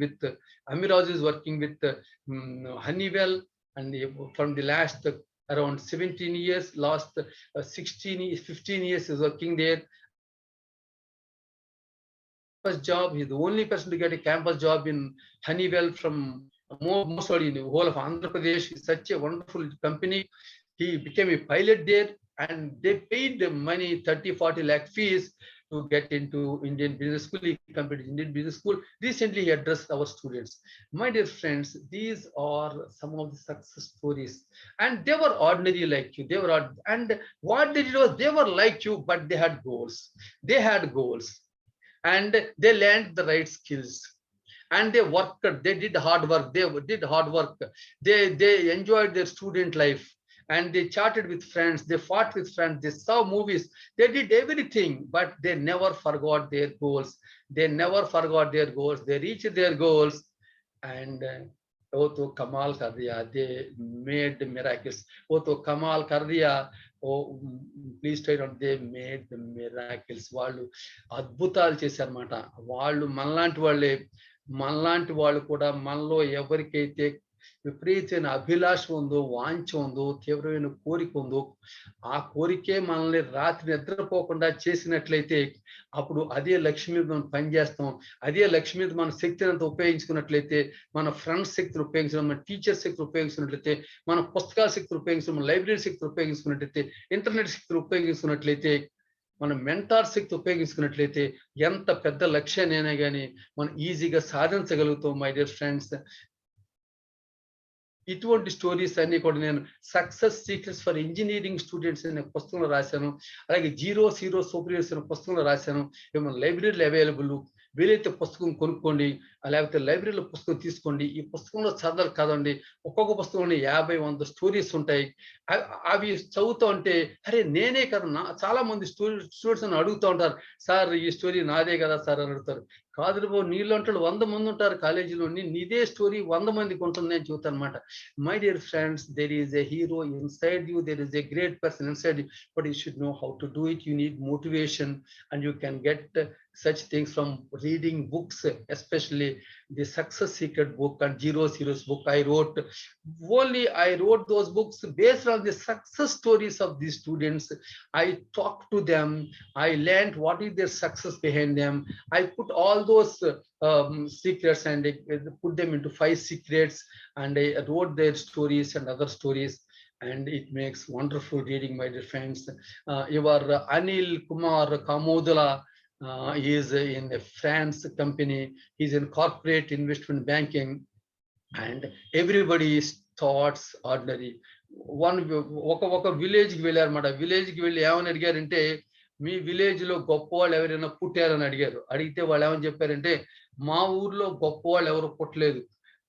Speaker 9: with Honeywell. And from the last around 17 years, last 15 years is working there. First job, he's the only person to get a campus job in Honeywell from mostly in the whole of Andhra Pradesh. It's such a wonderful company. He became a pilot there, and they paid the money, 30-40 lakh fees to get into Indian Business School. He completed Indian Business School. Recently, he addressed our students. My dear friends, these are some of the success stories. And they were ordinary like you. And what they did was, they were like you, but they had goals. They had goals. And they learned the right skills. And they worked, they did hard work. They enjoyed their student life. And they chatted with friends, they fought with friends, they saw movies, they did everything, but they never forgot their goals. They reached their goals, and Kamal kar diya. They made miracles. Kamal kar diya. Oh, please try not. They made the miracles. వాళ్ళు అద్భుతాలు చేశారన్నమాట. వాళ్ళు మనలాంటి వాళ్ళు కూడా, మనలో ఎవరికైతే విపరీతమైన అభిలాష ఉందో, వాంఛ ఉందో, తీవ్రమైన కోరిక ఉందో, ఆ కోరికే మనల్ని రాత్రి నిద్రపోకుండా చేసినట్లయితే, అప్పుడు అదే లక్ష్మి మీద మనం పనిచేస్తాం. అదే లక్ష్మి మీద మన శక్తిని అంతా ఉపయోగించుకున్నట్లయితే, మన ఫ్రెండ్స్ శక్తిని ఉపయోగించడం, మన టీచర్ శక్తిని ఉపయోగించుకున్నట్లయితే, మన పుస్తకాల శక్తిని ఉపయోగించడం, మన లైబ్రరీ శక్తిని ఉపయోగించుకున్నట్లయితే, ఇంటర్నెట్ శక్తిని ఉపయోగించుకున్నట్లయితే, మన మెంటార్ శక్తి ఉపయోగించుకున్నట్లయితే, ఎంత పెద్ద లక్ష్యాన్నైనా కానీ మనం ఈజీగా సాధించగలుగుతాం. మై డియర్ ఫ్రెండ్స్, ఇటువంటి స్టోరీస్ అన్ని కూడా నేను success secrets for engineering students అనే పుస్తకంలో రాశాను. అలాగే జీరోస్ హీరోస్ సూపర్ అనే పుస్తకంలో రాశాను. మన లైబ్రరీలో అవైలబుల్. వీలైతే పుస్తకం కొనుక్కోండి, లేకపోతే లైబ్రరీలో పుస్తకం తీసుకోండి. ఈ పుస్తకంలో చదవాలి కాదండి, ఒక్కొక్క పుస్తకంలో 50-100 స్టోరీస్ ఉంటాయి. అవి చదువుతూ ఉంటే, అరే నేనే కదా, చాలా మంది స్టూడెంట్స్ అడుగుతూ ఉంటారు, సార్ ఈ స్టోరీ నాదే కదా సార్ అని అడుగుతారు. కాదు బాబు, నీళ్ళు అంటే 100 మంది ఉంటారు కాలేజీలో, నీదే స్టోరీ 100 మందికి ఉంటుంది అని చెబుతాను అనమాట. My dear friends, there is a hero inside you, there is a great person inside you, but you should know how to do it. You need motivation, and you can get such things from reading books, especially the Success Secret book and Zeros Heroes book. I wrote those books based on the success stories of these students. I talked to them, I learned what is their success behind them. I put all those secrets and put them into 5 secrets, and I wrote their stories and other stories. And it makes wonderful reading, my dear friends. Your Anil Kumar Kamodala, he is in a France company. He's in corporate investment banking, and everybody's thoughts ordinary. ఒక విలేజ్కి వెళ్ళారన్నమాట. విలేజ్కి వెళ్ళి ఏమని అడిగారంటే, మీ village లో గొప్ప వాళ్ళు ఎవరైనా పుట్టారని అడిగారు. అడిగితే వాళ్ళు ఏమని చెప్పారంటే, మా ఊర్లో గొప్ప వాళ్ళు ఎవరు పుట్టలేదు,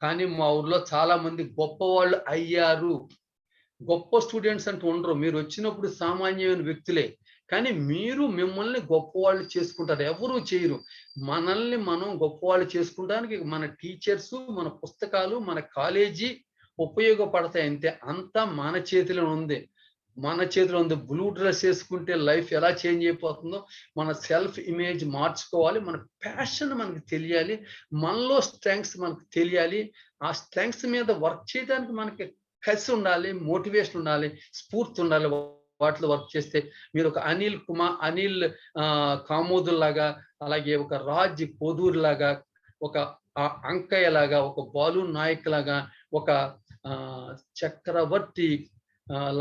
Speaker 9: కానీ మా ఊర్లో చాలా మంది గొప్ప వాళ్ళు అయ్యారు. గొప్ప స్టూడెంట్స్ అంటూ ఉండరు, మీరు వచ్చినప్పుడు సామాన్యమైన వ్యక్తులే, కానీ మిమ్మల్ని గొప్పవాళ్ళు చేసుకుంటారు, ఎవరు చేయరు. మనల్ని మనం గొప్పవాళ్ళు చేసుకుంటానికి మన టీచర్స్, మన పుస్తకాలు, మన కాలేజీ ఉపయోగపడతాయి అంతే. అంతా మన చేతిలో ఉంది. బ్లూ డ్రెస్ వేసుకుంటే లైఫ్ ఎలా చేంజ్ అయిపోతుందో, మన సెల్ఫ్ ఇమేజ్ మార్చుకోవాలి, మన ప్యాషన్ మనకు తెలియాలి, మనలో స్ట్రెంగ్స్ మనకు తెలియాలి. ఆ స్ట్రెంగ్స్ మీద వర్క్ చేయడానికి మనకి కసి ఉండాలి, మోటివేషన్ ఉండాలి, స్ఫూర్తి ఉండాలి. వాటిలో వర్క్ చేస్తే మీరు ఒక అనిల్ కామోదుల్ లాగా, అలాగే ఒక రాజ్ కోదూర్ లాగా, ఒక అంకయ్య లాగా, ఒక బాలు నాయక్ లాగా, ఒక చక్రవర్తి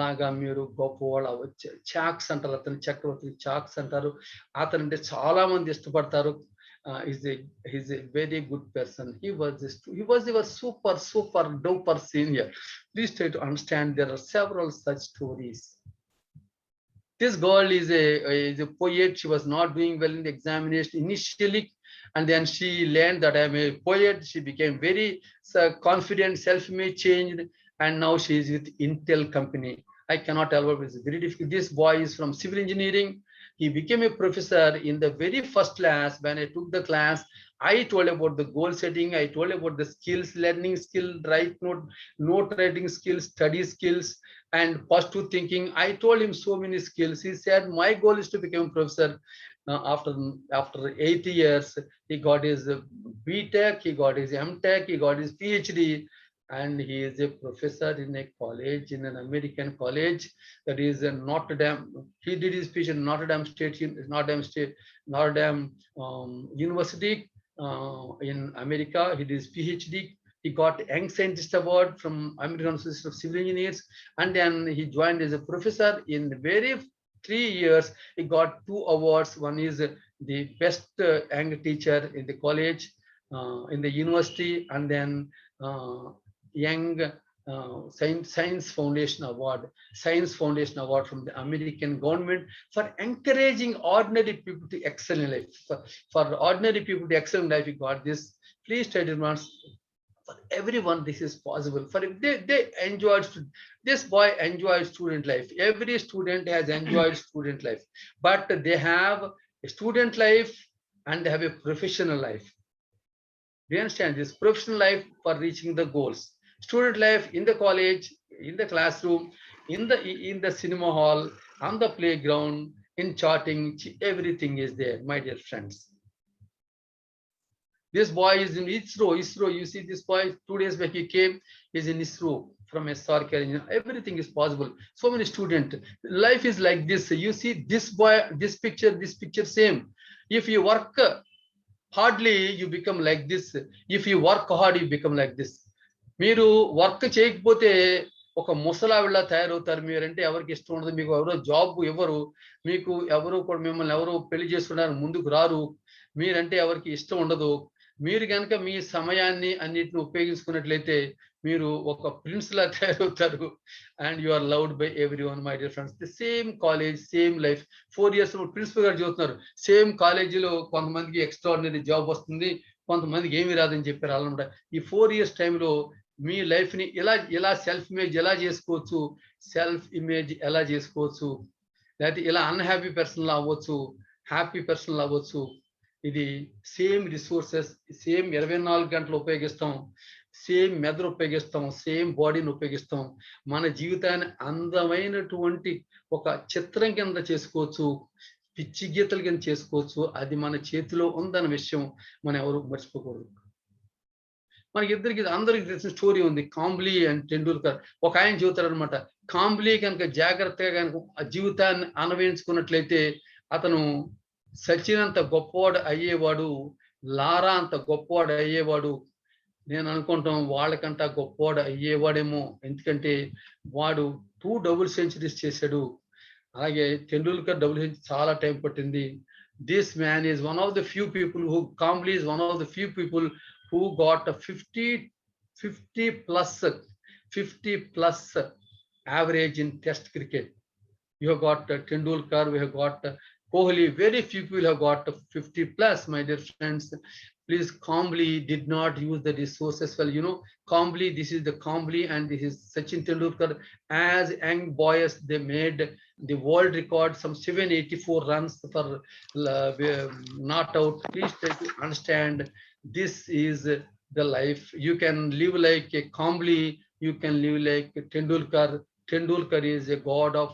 Speaker 9: లాగా మీరు గొప్పవాళ్ళు అవ్వచ్చు. చాక్స్ అంటారు, అతను చక్రవర్తి చాక్స్ అంటారు. అతనంటే చాలా మంది ఇష్టపడతారు. He's a very good person. He was your super duper senior. Please try to understand there are several such stories. This girl is a poet. She was not doing well in the examination initially, and then she learned that I'm a poet. She became very confident, self-image changed, and now she is with Intel company. I cannot tell her, it's very difficult. This boy is from civil engineering. He became a professor in the very first class. When I took the class, I told about the goal setting. I told about the skills, learning skill, note writing skills, study skills, and positive thinking. I told him so many skills. He said, my goal is to become a professor. After 8 years, he got his BTech, he got his MTech, he got his PhD, and he is a professor in a college, in an American college, that is Notre Dame. He did his PhD in Notre Dame University in America. He did his PhD. He got Young Scientist Award from American Association of Civil Engineers, and then he joined as a professor. In the very 3 years, he got 2 awards. One is the best young teacher in the college, in the university, and then Young Science Foundation Award from the American government for encouraging ordinary people to excel in life. For ordinary people to excel in life, he got this. Please try to advance. For everyone, this is possible. For they enjoyed, this boy enjoyed student life. Every student has enjoyed student life, but they have a student life and they have a professional life. Do you understand? This professional life for reaching the goals. Student life in the college, in the classroom, in the cinema hall, on the playground, in charting, everything is there, my dear friends. This boy is in ISRO. You see this boy, 2 days back he came, he's in ISRO from SRKREC. Everything is possible. So many students. Life is like this. You see this boy, this picture, same. If you work hardly, you become like this. If you work hard, you become like this. మీరు work చేయకపోతే ఒక ముసలావిళ్ళ తయారవుతారు. మీరంటే ఎవరికి ఇష్టం ఉండదు. మీకు ఎవరో జాబ్ ఎవరు, మీకు ఎవరు కూడా మిమ్మల్ని ఎవరు పెళ్లి చేసుకున్నారు ముందుకు రారు. మీరంటే ఎవరికి ఇష్టం ఉండదు. మీరు కనుక మీ సమయాన్ని అన్నిటిని ఉపయోగించుకున్నట్లయితే మీరు ఒక ప్రిన్స్ లా తయారవుతారు. And you are loved by everyone, my dear friends. The same college, same life. 4 years principal గారు చూస్తున్నారు. సేమ్ కాలేజీలో కొంతమందికి ఎక్స్ట్రాడినరీ జాబ్ వస్తుంది, కొంతమందికి ఏమీ రాదని చెప్పారు. అలా ఈ 4 years టైంలో మీ లైఫ్ ని ఎలా సెల్ఫ్ ఇమేజ్ ఎలా చేసుకోవచ్చు, లేకపోతే ఇలా అన్హ్యాపీ పర్సన్ లా అవ్వచ్చు, హ్యాపీ పర్సన్ లా అవ్వచ్చు. ఇది సేమ్ రిసోర్సెస్, సేమ్ 24 గంటలు ఉపయోగిస్తాం, సేమ్ మెదడు ఉపయోగిస్తాం, సేమ్ బాడీని ఉపయోగిస్తాం. మన జీవితాన్ని అందమైనటువంటి ఒక చిత్రం కింద చేసుకోవచ్చు, పిచ్చి గీతలు కింద చేసుకోవచ్చు. అది మన చేతిలో ఉందన్న విషయం మనం ఎవరు మర్చిపోకూడదు. మనకి అందరికి తెలిసిన స్టోరీ ఉంది, కాంబ్లీ అండ్ టెండూల్కర్. ఒక ఆయన చెబుతారు అనమాట, కాంబ్లీ కనుక జాగ్రత్తగా కనుక ఆ జీవితాన్ని అనుభవించుకున్నట్లయితే అతను సచిన్ అంత గొప్పవాడు అయ్యేవాడు, లారా అంత గొప్పవాడు అయ్యేవాడు. నేను అనుకుంటాం వాళ్ళకంట గొప్పవాడు అయ్యేవాడేమో, ఎందుకంటే వాడు 2 double centuries చేశాడు. అలాగే టెండూల్కర్ డబుల్ సెంచరీ చాలా టైం పట్టింది. This man is one of the few people who, Kambli is one of the few people who got a 50 plus average in test cricket. You have got Tendulkar, we have got Kohli. Very few people have got 50 plus, my dear friends. Please, Combly did not use the resources well. You know, Combly, this is the Combly and this is Sachin Tendulkar. As young boys, they made the world record, some 784 runs for not out. Please try to understand, this is the life. You can live like a Combly, you can live like a Tendulkar. Tendulkar is a god of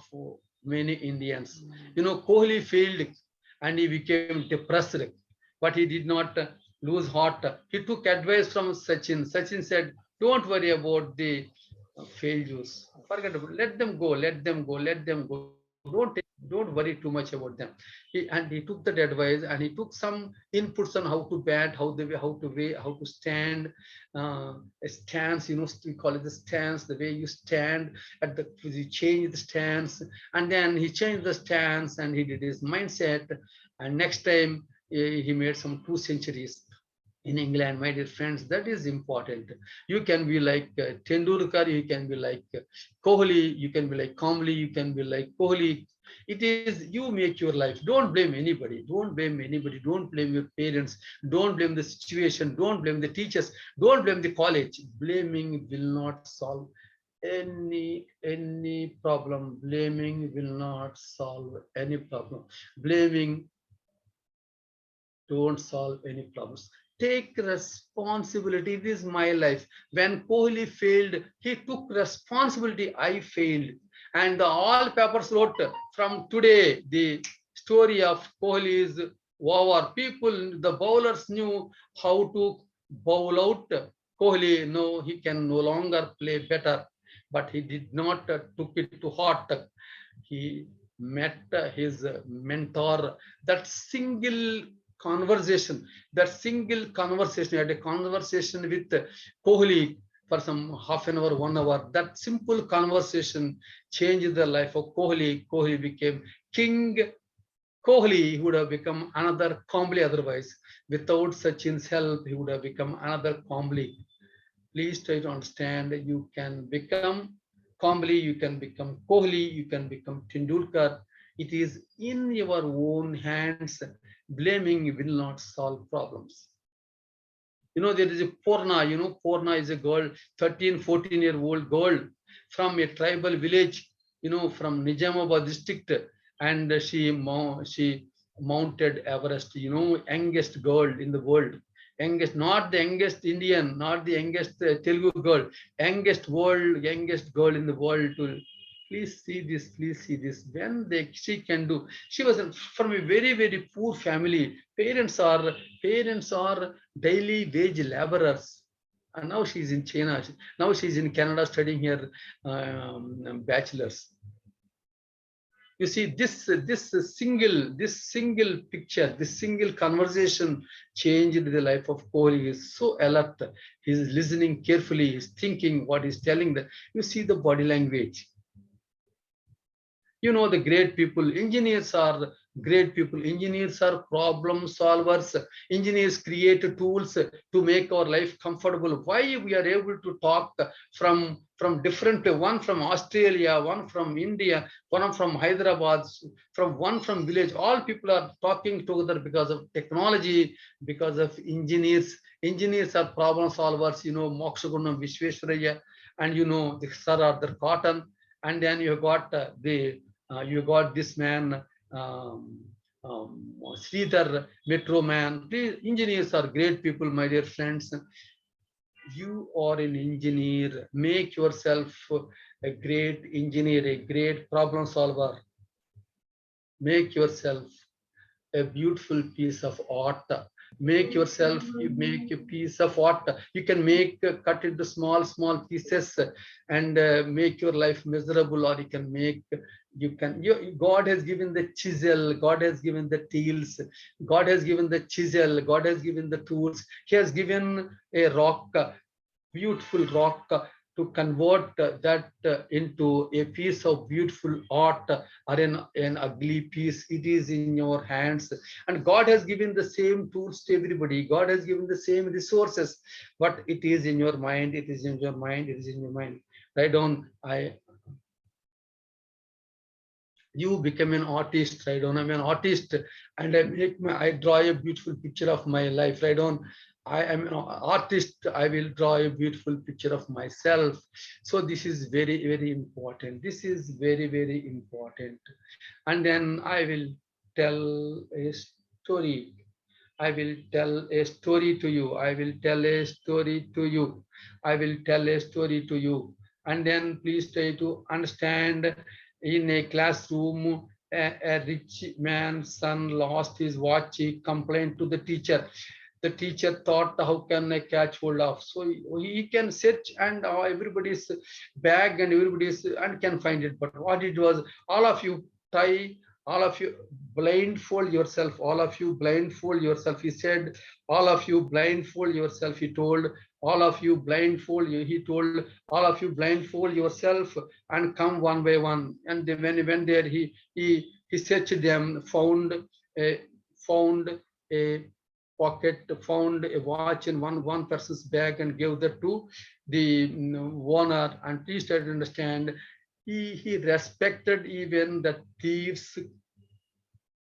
Speaker 9: many Indians. You know, Kohli failed and he became depressed, but he did not lose heart. He took advice from Sachin. Sachin said, don't worry about the failures. Forget about it. Let them go, let them go, let them go. Don't worry too much about them. He took that advice and he took some inputs on how to bat, how to stand, a stance. You know, we call it the stance. The way you stand you change the stance, and then he changed the stance and he did his mindset. And next time he made some 2 centuries in England, my dear friends. That is important. You can be like Tendulkar, you can be like Kohli, you can be like Combly, you can be like Kohli. It is you make your life. Don't blame anybody. Don't blame anybody. Don't blame your parents. Don't blame the situation. Don't blame the teachers. Don't blame the college. Blaming will not solve any problem. Blaming will not solve any problem. Blaming don't solve any problems. Take responsibility. It is my life. When Kohli failed, he took responsibility. I failed. And all papers wrote from today, the story of Kohli is over. People, the bowlers knew how to bowl out Kohli. No, he can no longer play better. But he did not took it to heart. He met his mentor. That single conversation, had a conversation with Kohli for some half an hour, 1 hour. That simple conversation changed the life of Kohli. Kohli became king. Kohli would have become another Combly otherwise. Without Sachin's help, he would have become another Combly. Please try to understand that you can become Combly, you can become Kohli, you can become Tendulkar. It is in your own hands. Blaming will not solve problems. You know, there is a Porna, you know, Porna is a girl, 13, 14-year-old girl from a tribal village, you know, from Nizamabad district, and she mounted Everest, you know, youngest girl in the world. Youngest, not the youngest Indian, not the youngest Telugu girl, youngest girl in the world. Please see this, please see this. When she can do, she was from a very, very poor family. Parents are daily wage laborers. And now she's in China. Now she's in Canada studying her bachelor's. You see, this single picture, this single conversation changed the life of Kohli. He is so alert. He is listening carefully. He is thinking what he's telling. You see the body language. You know, the great people, engineers are great people. Engineers are problem solvers. Engineers create tools to make our life comfortable. Why we are able to talk from different, one from Australia, one from India, one from Hyderabad, one from village. All people are talking together because of technology, because of engineers. Engineers are problem solvers, you know, Mokshagunam Vishwesvaraya, and you know, the Sir Arthur Cotton. And then you got you got this man, Sridhar, Metro Man. These engineers are great people, my dear friends. You are an engineer. Make yourself a great engineer, a great problem solver. Make yourself a beautiful piece of art. Make yourself, you make a piece of art. You can cut into small pieces and make your life miserable, or you can make, God has given the chisel, God has given the tools, God has given the chisel, God has given the tools. He has given a rock, beautiful rock, to convert that into a piece of beautiful art or an ugly piece. It is in your hands. And God has given the same tools to everybody. God has given the same resources, but it is in your mind. It is in your mind. It is in your mind. Write down, you become an artist. Write down, I'm an artist, and I draw a beautiful picture of my life. Write down, I am an artist. I will draw a beautiful picture of myself. So this is very, very important. This is very, very important. And then I will tell a story. I will tell a story to you. I will tell a story to you. I will tell a story to you. And then please try to understand. In a classroom, a rich man's son lost his watch. He complained to the teacher. The teacher thought, how can I catch hold of? So he can search and everybody's bag and everybody's and can find it. But what it was, all of you try, all of you blindfold yourself. All of you blindfold yourself. He said, all of you blindfold yourself. He told, all of you blindfold. He told, all of you blindfold yourself and come one by one. And when he went there, he searched them, found a pocket, found a watch in one person's bag and gave that to the owner. And please try to understand, he respected even the thieves.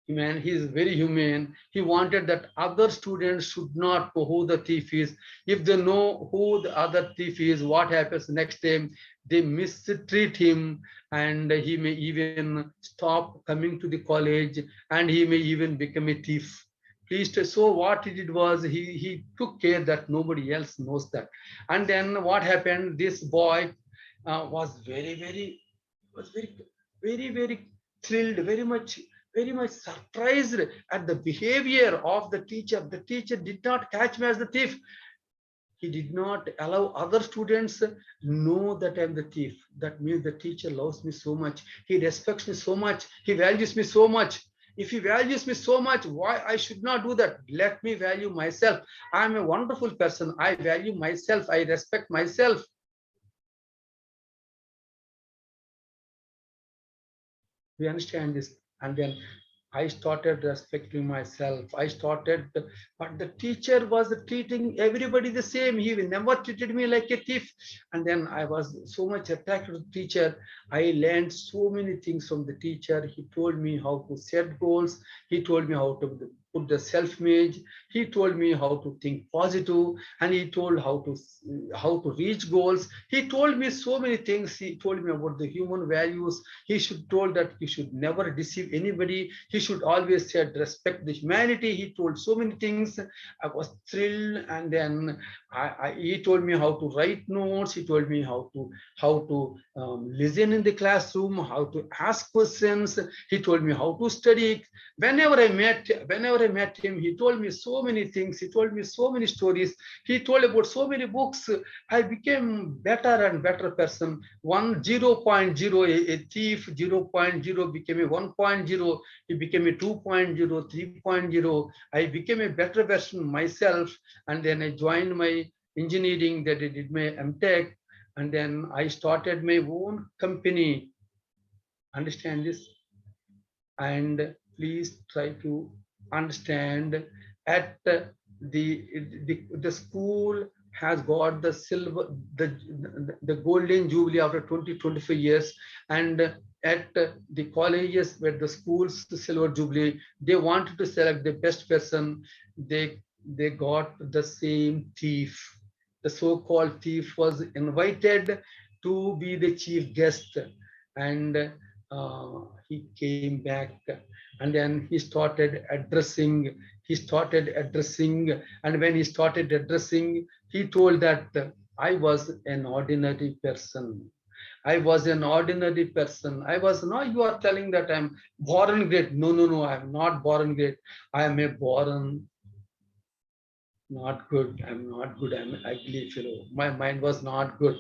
Speaker 9: Man, he is very humane. He wanted that other students should not know who the thief is. If they know who the other thief is, what happens next time? They mistreat him, and he may even stop coming to the college, and he may even become a thief. Please, so what he did was he took care that nobody else knows that. And then what happened? This boy was very thrilled, very much surprised at the behavior of the teacher. The teacher did not catch me as the thief. He did not allow other students know that I'm the thief. That means the teacher loves me so much. He respects me so much. He values me so much. If he values me so much, why I should not do that? Let me value myself. I'm a wonderful person. I value myself. I respect myself. We understand this. And then I started respecting myself. But the teacher was treating everybody the same. He never treated me like a thief. And then I was so much attracted to the teacher. I learned so many things from the teacher. He told me how to set goals. He told me how to put the self-image. He told me how to think positive, and he told how to reach goals. He told me so many things. He told me about the human values. He told that you should never deceive anybody. He should always say respect the humanity. He told so many things. I was thrilled, and then he told me how to write notes. He told me how to listen in the classroom, how to ask questions. He told me how to study. Whenever I met him, he told me so many things. He told me so many stories. He told about so many books. I became better and better person. 0.0, a thief. 0.0 became a 1.0. He became a 2.0, 3.0. I became a better version of myself. And then I joined my engineering, that I did my MTech. And then I started my own company. Understand this? And please try to understand, at the school has got the silver, the golden jubilee after 25 years, and at the colleges where the schools the silver jubilee, they wanted to select the best person. They got the same thief. The so-called thief was invited to be the chief guest, and he came back, and then he started addressing, and when he started addressing, he told that I was an ordinary person. I was an ordinary person. I was not, you are telling that I'm born great. No, I'm not born great. I am a born not good. I'm not good. I'm an ugly fellow. My mind was not good.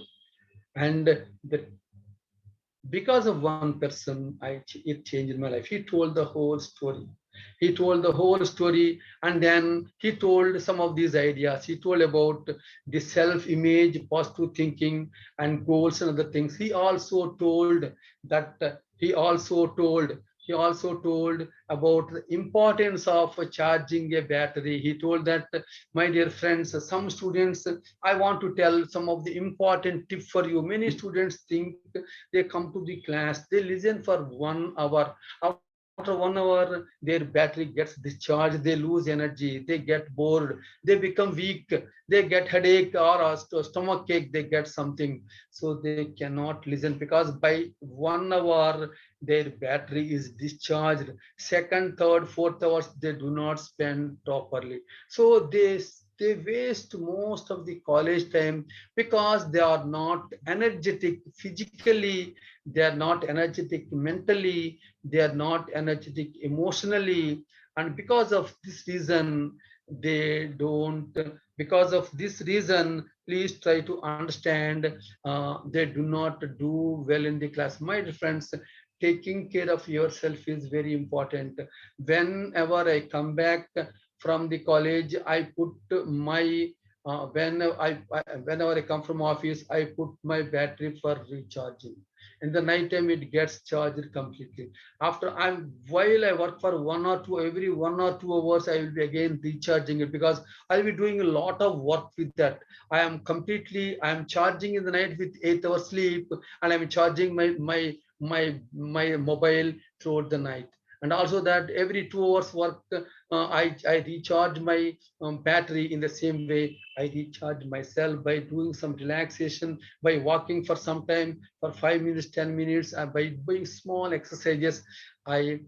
Speaker 9: And because of one person, it changed my life. He told the whole story. And then he told some of these ideas. He told about the self-image, positive thinking, and goals and other things. He also told about the importance of charging a battery. He told that, my dear friends, some students, I want to tell some of the important tips for you. Many students think they come to the class, they listen for 1 hour. After 1 hour, their battery gets discharged, they lose energy, they get bored, they become weak, they get headache or a stomach ache, they get something. So they cannot listen, because by 1 hour, their battery is discharged. Second, third, fourth hours, they do not spend properly. So they waste most of the college time, because they are not energetic physically, they are not energetic mentally, they are not energetic emotionally. And because of this reason, please try to understand, they do not do well in the class. My dear friends, taking care of yourself is very important. Whenever I come back from the college, I put my whenever I come from office, I put my battery for recharging. In the night time, it gets charged completely. After while I work for every 1 or 2 hours, I will be again recharging it, because I'll be doing a lot of work with that. I am charging in the night with 8 hours sleep, and I'm charging my mobile throughout the night. And also that every 2 hours work, I recharge my battery. In the same way, I recharge myself by doing some relaxation, by walking for some time, for 5 minutes, 10 minutes, and by doing small exercises. I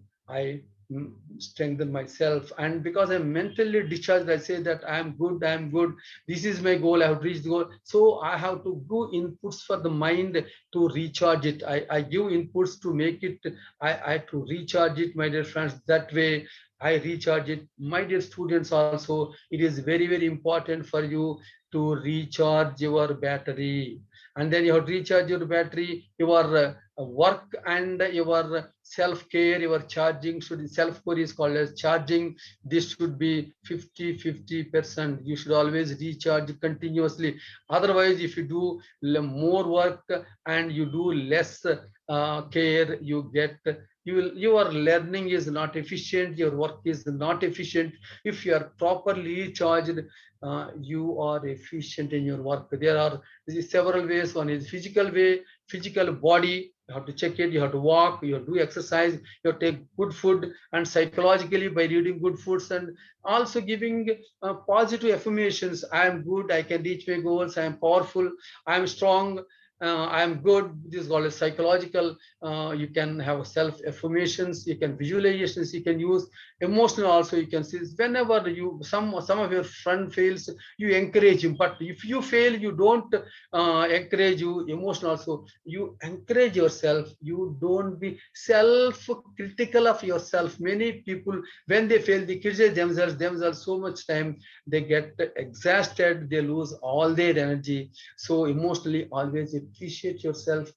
Speaker 9: strengthen myself, and because I'm mentally discharged, I say that I'm good, this is my goal, I have reached the goal. So I have to do inputs for the mind to recharge it. I give inputs to make it, I to recharge it, my dear friends. That way I recharge it. My dear students, also it is very, very important for you to recharge your battery. And then you have to recharge your battery. Your work and your self-care, your charging should, self-care is called as charging. This should be 50-50%. You should always recharge continuously. Otherwise, if you do more work and you do less care, your learning is not efficient, your work is not efficient. If you are properly recharged, you are efficient in your work. There are several ways. One is physical way, physical body. You have to check it, you have to walk, you have to do exercise, you have to take good food, and psychologically by reading good foods and also giving positive affirmations. I am good, I can reach my goals, I am powerful, I am strong, I am good. This is called as psychological. You can have self affirmations, you can visualizations, you can use emotional also. You can see whenever some of your friend fails, you encourage him. But if you fail, you don't encourage you. Emotional also, you encourage yourself. You don't be self critical of yourself. Many people, when they fail, they criticize themselves so much time, they get exhausted, they lose all their energy. So emotionally, always appreciate yourself.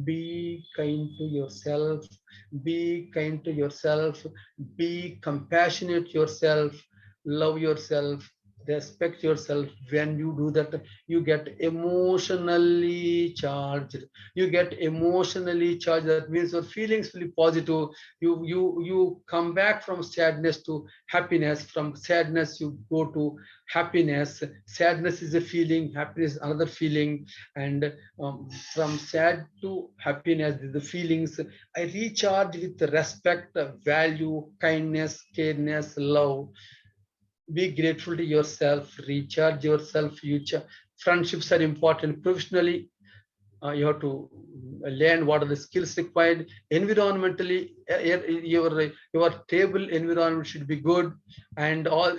Speaker 9: Be kind to yourself. Be kind to yourself. Be compassionate yourself. Love yourself. Respect yourself. When you do that, you get emotionally charged. You get emotionally charged. That means your feelings will be positive. You come back from sadness to happiness. From sadness, you go to happiness. Sadness is a feeling, happiness is another feeling. And from sad to happiness, the feelings. I recharge with respect, value, kindness, careness, love. Be grateful to yourself, recharge yourself. Friendships are important. Professionally, you have to learn what are the skills required. Environmentally, your table environment should be good, and all.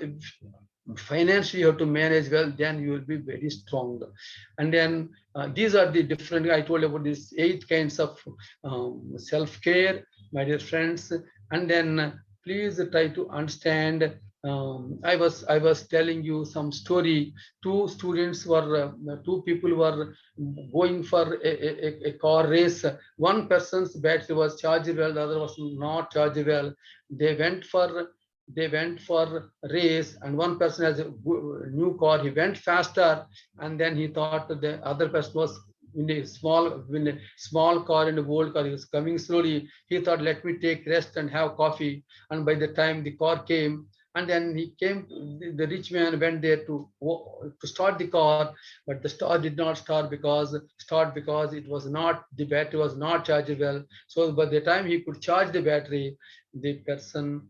Speaker 9: Financially, you have to manage well, then you will be very strong. And then these are the different, I told about these 8 kinds of self-care, my dear friends. And then please try to understand. I was telling you some story. Two people were going for a car race. One person's battery was charged well, the other was not charged well. They went for race, and one person has a new car. He went faster, and then he thought the other person was in a small car, in a old car. He was coming slowly. He thought, let me take rest and have coffee. And by the time the car came, and then he came, the rich man went there to start the car, but the car did not start because it was not, the battery was not charged well. So by the time he could charge the battery, the person,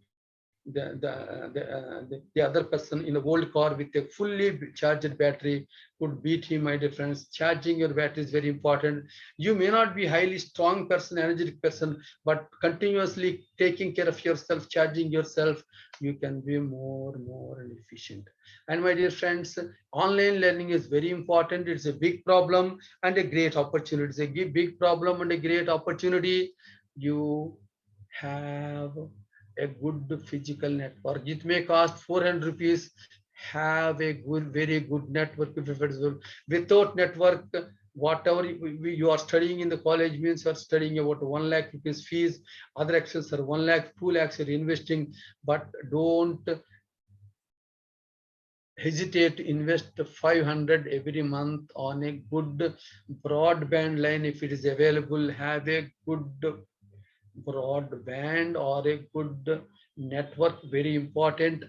Speaker 9: the other person in the old car with a fully charged battery could beat him. My dear friends, charging your battery is very important. You may not be highly strong person, energetic person, but continuously taking care of yourself, charging yourself, you can be more and efficient. And my dear friends, online learning is very important. It's a big problem and a great opportunity. It's a big problem and a great opportunity. You have a good physical network. It may cost 400 rupees. Have a very good network. Without network, whatever you are studying in the college means you are studying about 1 lakh rupees fees. Other expenses are 1 lakh, 2 lakhs you're investing, but don't hesitate to invest 500 every month on a good broadband line if it is available. Have a good broadband or a good network, very important.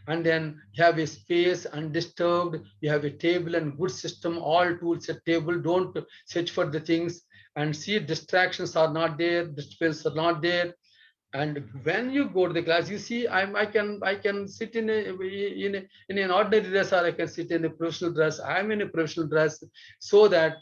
Speaker 9: And then you have a space undisturbed, you have a table and good system, all tools at table. Don't search for the things, and see distractions are not there, disturbance are not there. And when you go to the class, you see I can sit in an ordinary dress, or I can sit in a professional dress. I'm in a professional dress, so that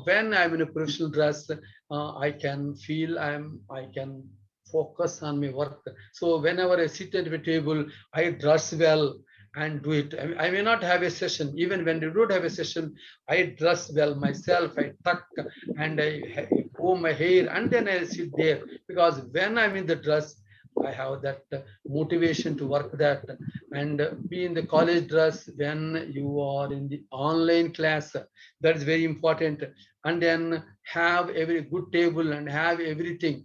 Speaker 9: when I'm in a professional dress, I can feel I can focus on my work. So whenever I sit at the table, I dress well and do it. I may not have a session. Even when you don't have a session, I dress well myself. I tuck and I comb my hair, and then I sit there, because when I'm in the dress, I have that motivation to work that. And be in the college dress when you are in the online class. That is very important. And then have every good table and have everything.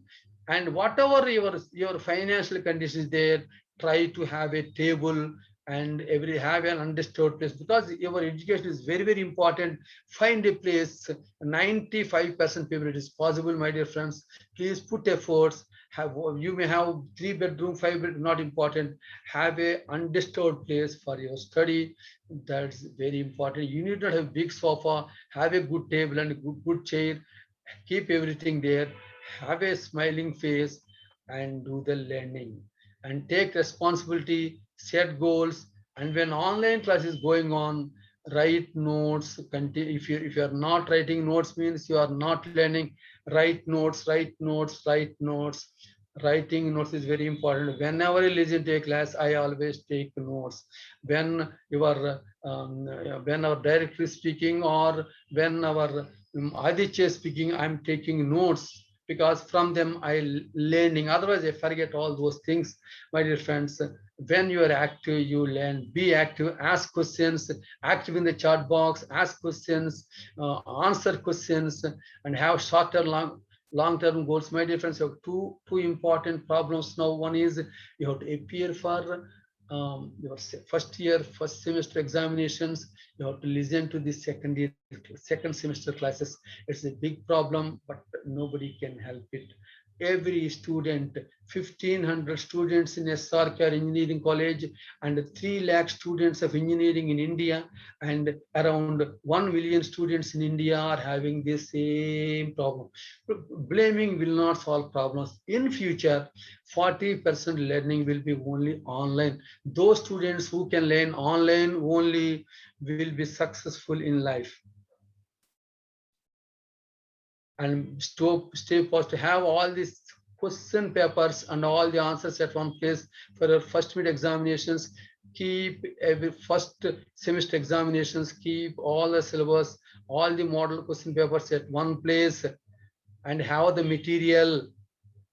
Speaker 9: And whatever your financial condition is there, try to have a table and have an undisturbed place, because your education is very, very important. Find a place. 95% people, it is possible, my dear friends. Please put efforts. You may have 3-bedroom, 5-bedroom, not important. Have a undisturbed place for your study. That's very important. You need not have big sofa. Have a good table and a good chair. Keep everything there. Have a smiling face and do the learning. And take responsibility, set goals. And when online class is going on, write notes. If you are not writing notes, means you are not learning. Write notes, write notes, write notes. Writing notes is very important. Whenever I listen to a class, I always take notes. When when our director is speaking, or when our Aditya is speaking, I'm taking notes, because from them I learning. Otherwise I forget all those things. My dear friends, when you are active, you learn. Be active, ask questions, active in the chat box, ask questions, answer questions, and have shorter long-term goals. My dear friends, you have two important problems now. One is you have to appear for your first semester examinations. You have to listen to the second semester classes. It's a big problem, but nobody can help it. Every student, 1,500 students in SRKREC Engineering College, and 3 lakh students of engineering in India, and around 1 million students in India are having the same problem. Blaming will not solve problems. In future, 40% learning will be only online. Those students who can learn online only will be successful in life. And stay positive. Have all these question papers and all the answers at one place for your first mid examinations. Keep every first semester examinations, keep all the syllabus, all the model question papers at one place, and have the material,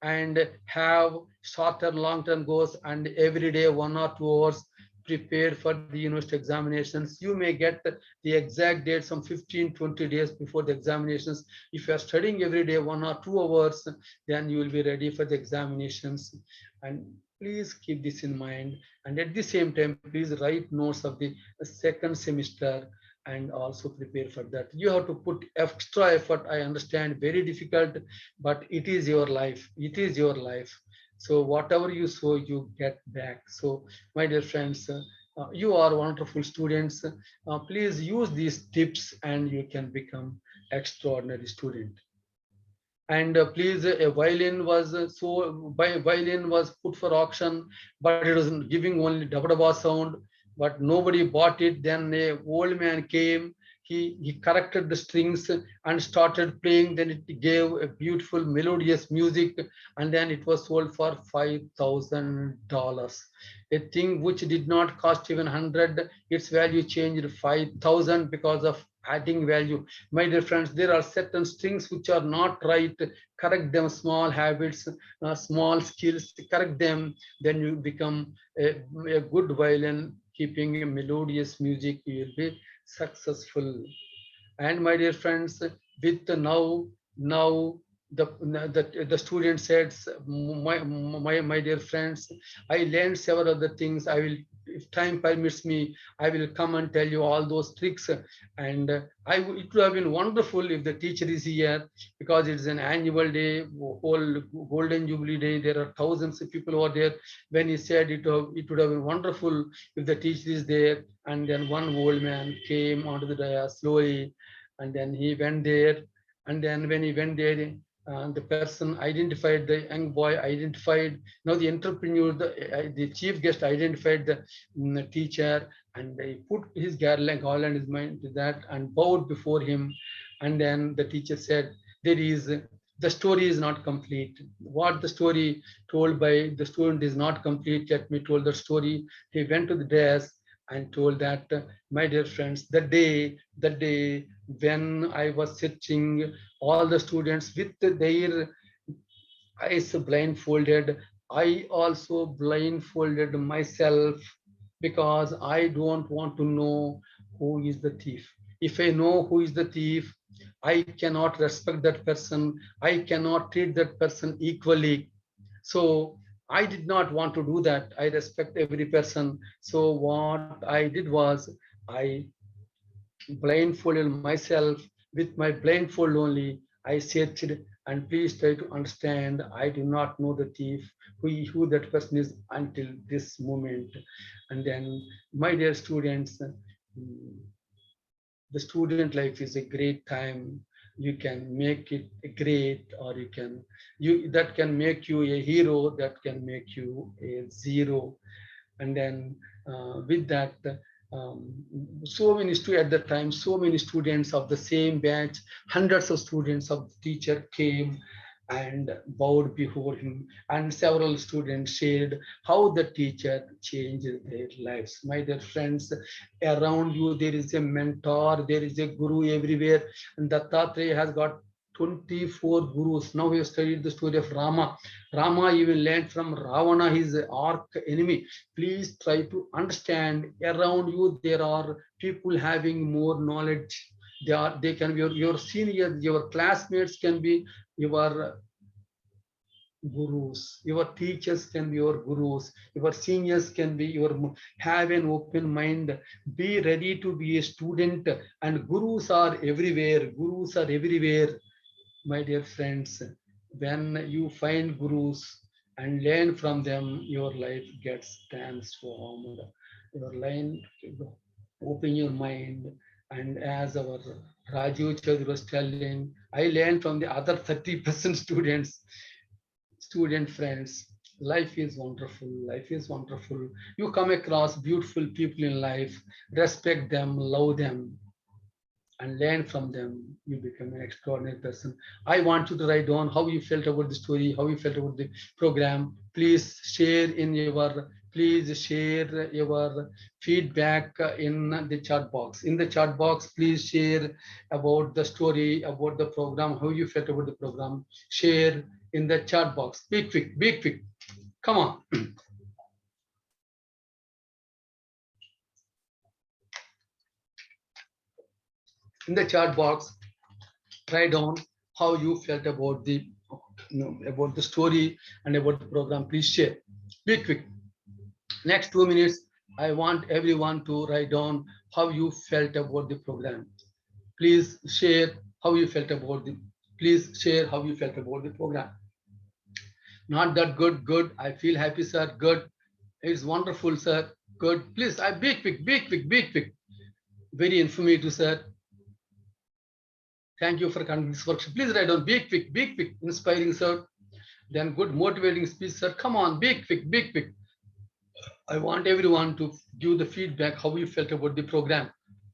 Speaker 9: and have shorter long-term goals, and every day 1 or 2 hours prepared for the university examinations. You may get the exact date some 15-20 days before the examinations. If you are studying every day 1 or 2 hours, then you will be ready for the examinations. And please keep this in mind. And at the same time, please write notes of the second semester and also prepare for that. You have to put extra effort. I understand, very difficult, but it is your life. It is your life. So whatever you sow, you get back. So my dear friends, you are wonderful students. Please use these tips and you can become extraordinary student. And please, a violin was violin was put for auction, but it was giving only dabba sound, but nobody bought it. Then a old man came, he corrected the strings and started playing. Then it gave a beautiful melodious music, and then it was sold for $5,000. A thing which did not cost even 100, its value changed 5,000 because of adding value. My dear friends, there are certain strings which are not right. Correct them. Small habits, small skills, correct them. Then you become a good violin, keeping a melodious music. You will be successful. And my dear friends, with now the student said, my dear friends, I learned several other things. I will if time permits me, I will come and tell you all those tricks. And it would have been wonderful if the teacher is here, because it's an annual day, whole Golden Jubilee Day. There are thousands of people over there. When he said it would have been wonderful if the teacher is there. And then one old man came onto the dais slowly, and then he went there. And then when he went there, the person identified, the young boy identified, now the entrepreneur, the chief guest identified the teacher, and they put his garland his mind to that and bowed before him. And then the teacher said, the story is not complete. What the story told by the student is not complete. Let me tell the story. He went to the desk and told that, my dear friends, the day when I was sitting, all the students with their eyes blindfolded, I also blindfolded myself, because I don't want to know who is the thief. If I know who is the thief, I cannot respect that person. I cannot treat that person equally. So I did not want to do that. I respect every person. So what I did was, I blindfolded myself. With my blindfold only, I searched, and please try to understand, I do not know the thief, who that person is until this moment. And then, my dear students, the student life is a great time. You can make it great, or that can make you a hero, that can make you a zero. And then with that, so many students at the time, so many students of the same batch, hundreds of students of the teacher came and bowed before him, and several students shared how the teacher changed their lives. My dear friends, around you there is a mentor, there is a guru everywhere, and Dattatreya has got 24 gurus. Now we have studied the story of Rama. Rama even learned from Ravana, his arch enemy. Please try to understand, around you there are people having more knowledge. They can be your seniors, your classmates can be your gurus, your teachers can be your gurus, your seniors can be your. Have an open mind, be ready to be a student, and gurus are everywhere. Gurus are everywhere. My dear friends, when you find gurus and learn from them, your life gets transformed. Your line, open your mind. And as our Rajiv Chaudhary was telling, I learned from the other 30% students, student friends. Life is wonderful. Life is wonderful. You come across beautiful people in life, respect them, love them, and learn from them. You become an extraordinary person. I want you to write down how you felt about the story, how you felt about the program. Please share your feedback in the chat box. In the chat box, please share about the story, about the program, how you felt about the program. Share in the chat box. Be quick, be quick. Come on. In the chat box, write down how you felt about the story and about the program. Please share. Be quick. Next 2 minutes, I want everyone to write down how you felt about the program. Please share how you felt about the. Please share how you felt about the program. Not that good. Good. I feel happy, sir. Good. It's wonderful, sir. Good. Please, be quick. Be quick. Be quick. Very informative, sir. Thank you for coming to this workshop. Please write down, be quick, inspiring, sir. Then good motivating speech, sir. Come on, be quick, be quick. I want everyone to give the feedback, how you felt about the program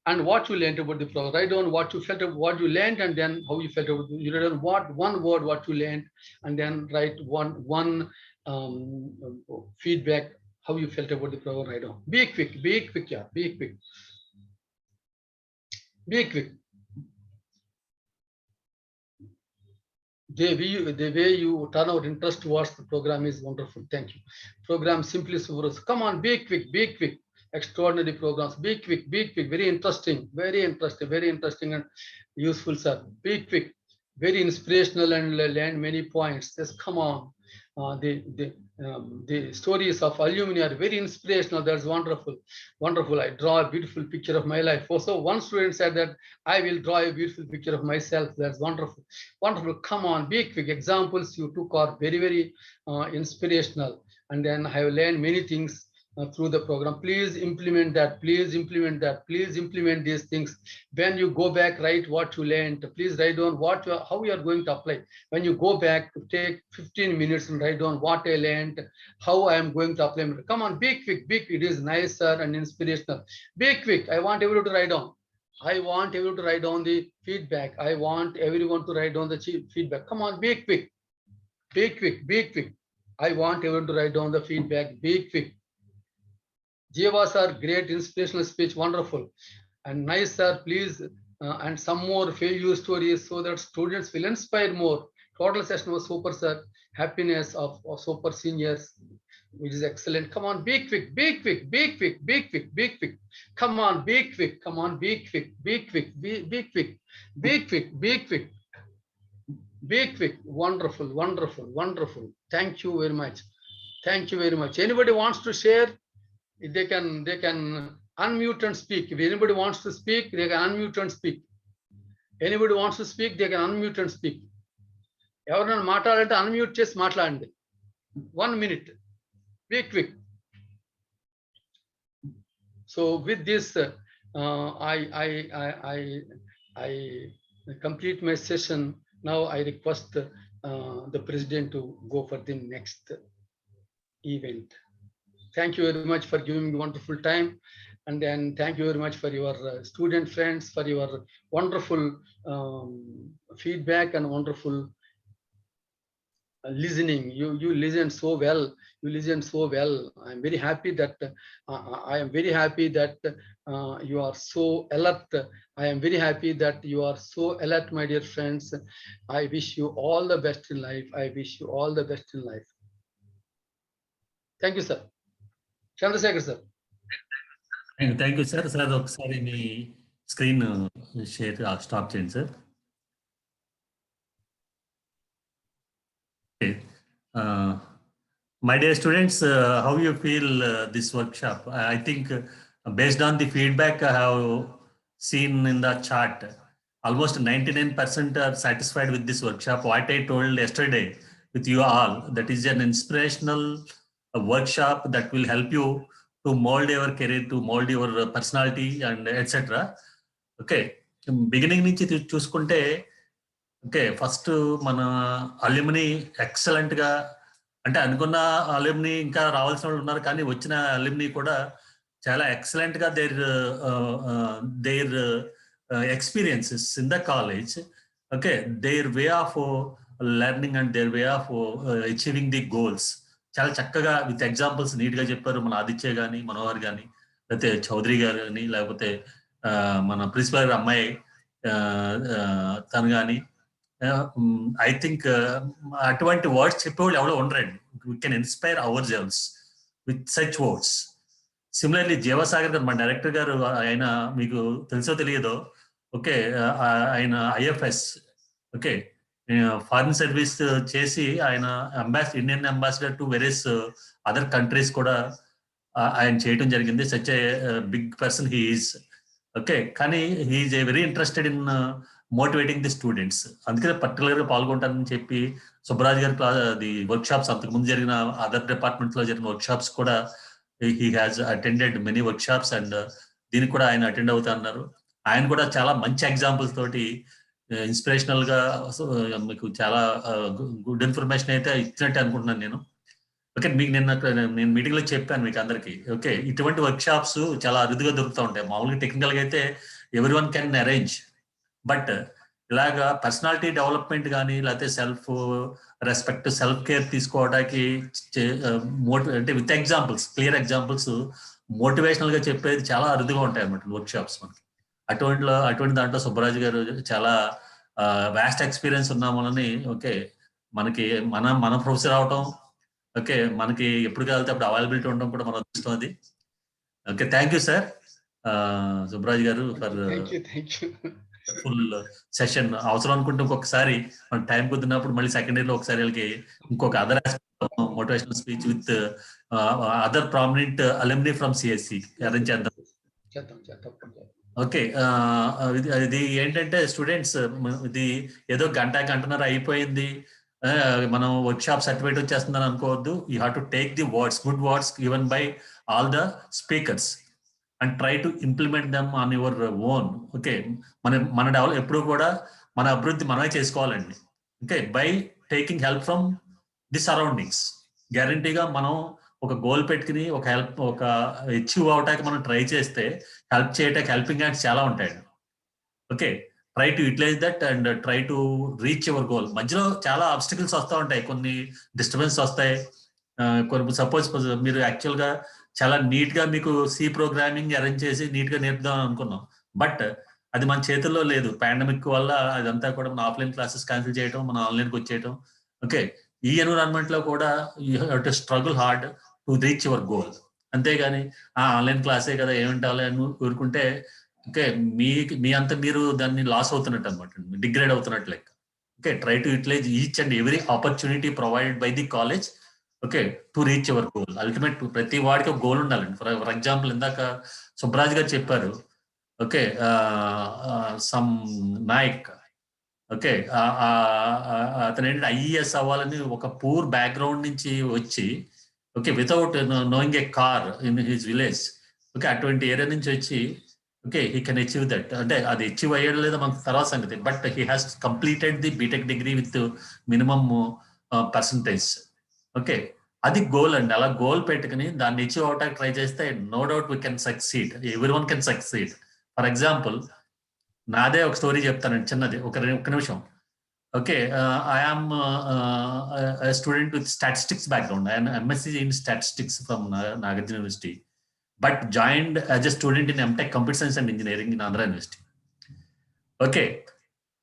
Speaker 9: and what you learned about the program. Write down what you felt, what you learned, and then how you felt about it. You write down one word, what you learned, and then write one feedback, how you felt about the program. Write down. Be quick, yeah, be quick. Be quick. The way you turn out interest towards the program is wonderful. Thank you. Program simply super. Come on, be quick. Extraordinary programs. Be quick. Very interesting and useful, sir. Be quick. Very inspirational and learn many points. Just come on. the stories of alumni are very inspirational. That's wonderful. Wonderful. I draw a beautiful picture of my life. Also, one student said that I will draw a beautiful picture of myself. That's wonderful. Wonderful. Come on, be quick. Examples you took are very, very inspirational. And then I have learned many things through the program. Please implement that. Please implement that. Please implement these things. When you go back, write what you learned. Please write down how you are going to apply. When you go back, take 15 minutes and write down what I learned, how I am going to apply. Come on, be quick, be quick. It is nicer and inspirational. Be quick. I want everyone to write down. I want everyone to write down the feedback. I want everyone to write down the feedback. Come on, be quick. Be quick, be quick. I want everyone to write down the feedback. Be quick. Jiva sir, great inspirational speech, wonderful. And nice sir, please, and some more failure stories so that students will inspire more. Total session was super sir. Happiness of super seniors, which is excellent. Come on, be quick, be quick, be quick, be quick, be quick. Come on, be quick, come on, be quick, be quick, be quick, be quick, be quick. Be quick. Wonderful, wonderful, wonderful. Thank you very much. Thank you very much. Anybody wants to share? They can unmute and speak. If anybody wants to speak, they can unmute and speak. Anybody wants to speak, they can unmute and speak. Everyone maatladante unmute chesi maatladandi. 1 minute. Be quick. So with this, I complete my session. Now I request the president to go for the next event. Thank you very much for giving me wonderful time. And then thank you very much for your student friends, for your wonderful feedback and wonderful listening. You listen so well. You listen so well. I'm very happy that I am very happy that you are so alert. I am very happy that you are so alert, my dear friends. I wish you all the best in life. I wish you all the best in life. Thank you, sir. Chandrasekhar, sir.
Speaker 7: Thank you, sir. Sir, ఒకసారి మీ screen share stop చేయండి sir. My dear students, how you feel this workshop? I think based on the feedback I have seen in the chart, almost 99% are satisfied with this workshop. What I told yesterday with you all, that is an inspirational workshop that will help you to mold your career, to mold your personality and etc. Okay, beginning నుంచి చూసుకుంటే okay first మన alumni excellent గా అంటే అనుకున్న alumni ఇంకా రావాల్సిన వాళ్ళు ఉన్నారు కానీ వచ్చిన అల్యూమిని కూడా చాలా ఎక్సలెంట్ గా there experiences in the college, okay, their way of learning and their way of achieving the goals చాలా చక్కగా విత్ ఎగ్జాంపుల్స్ నీట్ గా చెప్పారు. మన ఆదిత్య గాని మనోహర్ గాని లేకపోతే చౌదరి గారు కానీ లేకపోతే మన ప్రిన్సిపల్ గారి అమ్మాయి తను కానీ ఐ థింక్ అటువంటి వర్డ్స్ చెప్పేవాళ్ళు ఎవరో ఉండరండి. We can inspire ourselves with such words. Similarly Jeevasagar గారు మన డైరెక్టర్ గారు, ఆయన మీకు తెలుసో తెలియదో, ఓకే, ఆయన ఐఎఫ్ఎస్, ఓకే, ఫారిన్ సర్వీస్ చేసి ఆయన Indian ambassador to various other countries కూడా ఆయన చేయటం జరిగింది. Such a big person he is, okay. కానీ he's a very interested in motivating the students. అందుకనే పర్టికులర్ గా పాల్గొంటానని చెప్పి సుబ్బరాజ్ గారి ది వర్క్ షాప్స్, అంతకుముందు జరిగిన అదర్ డిపార్ట్మెంట్ లో జరిగిన వర్క్ షాప్స్ కూడా he has attended many workshops and దీనికి కూడా ఆయన అటెండ్ అవుతా అన్నారు. ఆయన కూడా చాలా మంచి ఎగ్జాంపుల్స్ తోటి ఇన్స్పిరేషనల్ గా మీకు చాలా గుడ్ ఇన్ఫర్మేషన్ అయితే ఇచ్చినట్టే అనుకుంటున్నాను నేను. ఓకే, మీకు నేను మీటింగ్ లో చెప్పాను మీకు అందరికి, ఓకే, ఇటువంటి వర్క్ షాప్స్ చాలా అరుదుగా దొరుకుతూ ఉంటాయి. మామూలుగా టెక్నికల్ గా అయితే every one can arrange, but ఇలాగా పర్సనాలిటీ డెవలప్మెంట్ కానీ లేకపోతే సెల్ఫ్ రెస్పెక్ట్, సెల్ఫ్ కేర్ తీసుకోవడానికి అంటే with examples, clear examples, motivational గా చెప్పేది చాలా అరుదుగా ఉంటాయి అన్నమాట వర్క్ షాప్స్ మనకి. అటువంటి దాంట్లో సుబ్బరాజు గారు చాలా వాస్ట్ ఎక్స్పీరియన్స్ ఉన్నామని, ఓకే, మనకి మన ప్రొఫెసర్ అవటం, ఓకే, మనకి ఎప్పుడు కలిగితే అప్పుడు అవైలబిలిటీ ఉండడం కూడా మన అదృష్టం అది. Okay, thank you sir Subbaraju గారు ఫర్ ఫుల్ సెషన్ అవసరం అనుకుంటే ఇంకొకసారి మన టైం కుదిరినప్పుడు మళ్ళీ సెకండ్ ఇయర్ లో ఒకసారి వాళ్ళకి ఇంకొక other motivational speech with other prominent alumni from CSE arrange చేద్దాం. ఓకే, ఇది ఏంటంటే స్టూడెంట్స్, ఇది ఏదో గంటన్నర అయిపోయింది, మనం వర్క్ షాప్ సర్టిఫికేట్ వచ్చేస్తుందని అనుకోవద్దు. You have to take the words, good words given by all the speakers and try to implement them on your own. Okay, మన డెవలప్ ఎప్పుడు కూడా మన అభివృద్ధి మనమే చేసుకోవాలండి. Okay, by taking help from the surroundings. గ్యారంటీగా మనం ఒక గోల్ పెట్టుకుని ఒక అచీవ్ అవటానికి మనం ట్రై చేస్తే హెల్ప్ చేయటానికి హెల్పింగ్ హ్యాండ్స్ చాలా ఉంటాయండి. Okay, try to utilize that and try to reach your goal. మధ్యలో చాలా ఆబ్స్టికల్స్ వస్తూ ఉంటాయి, కొన్ని డిస్టర్బెన్స్ వస్తాయి. కొన్ని సపోజ్ మీరు యాక్చువల్గా చాలా నీట్ గా మీకు సి ప్రోగ్రామింగ్ అరేంజ్ చేసి నీట్ గా నేర్పుదాం అనుకున్నాం, బట్ అది మన చేతుల్లో లేదు. పాండమిక్ వల్ల అదంతా కూడా మన ఆఫ్లైన్ క్లాసెస్ క్యాన్సిల్ చేయడం, మన ఆన్లైన్కి వచ్చేయడం. ఓకే, ఈ ఎన్విరాన్మెంట్ లో కూడా you have to struggle hard to reach your goal. అంతేగాని ఆన్లైన్ క్లాసే కదా ఏమింటాలి అని కోరుకుంటే ఓకే, మీ అంతా మీరు దాన్ని లాస్ అవుతున్నట్టు అనమాట, డిగ్రేడ్ అవుతున్నట్టు లెక్క. Okay, try to utilize each and every opportunity provided by the college. Okay, to reach your goal. Ultimate ప్రతి వాడికి ఒక గోల్ ఉండాలండి. ఫర్ ఎగ్జాంపుల్ ఇందాక సుబ్రాజ్ గారు చెప్పారు, ఓకే, సమ్ నాయక్, ఓకే, అతను ఏంటంటే IAS అవ్వాలని ఒక పూర్ బ్యాక్గ్రౌండ్ నుంచి వచ్చి, okay, without knowing a car in his village, okay, అటువంటి ఏరియా నుంచి వచ్చి, okay, he can achieve that. అంటే అది అచీవ్ అయ్యాడు లేదా మనకు తర్వాత సంగతి, but he has completed the BTech degree with minimum percentage. Okay, అది గోల్ అండి. అలా గోల్ పెట్టుకుని దాన్ని అచీవ్ అవటానికి ట్రై చేస్తే no doubt we can succeed. Everyone can succeed. For example నాదే ఒక స్టోరీ చెప్తానండి, చిన్నది, ఒక నిమిషం. Okay, I am student with statistics background. I'm MSc in statistics from Nagarjuna university, but joined as a student in MTech computer science and engineering in Andhra university. Okay,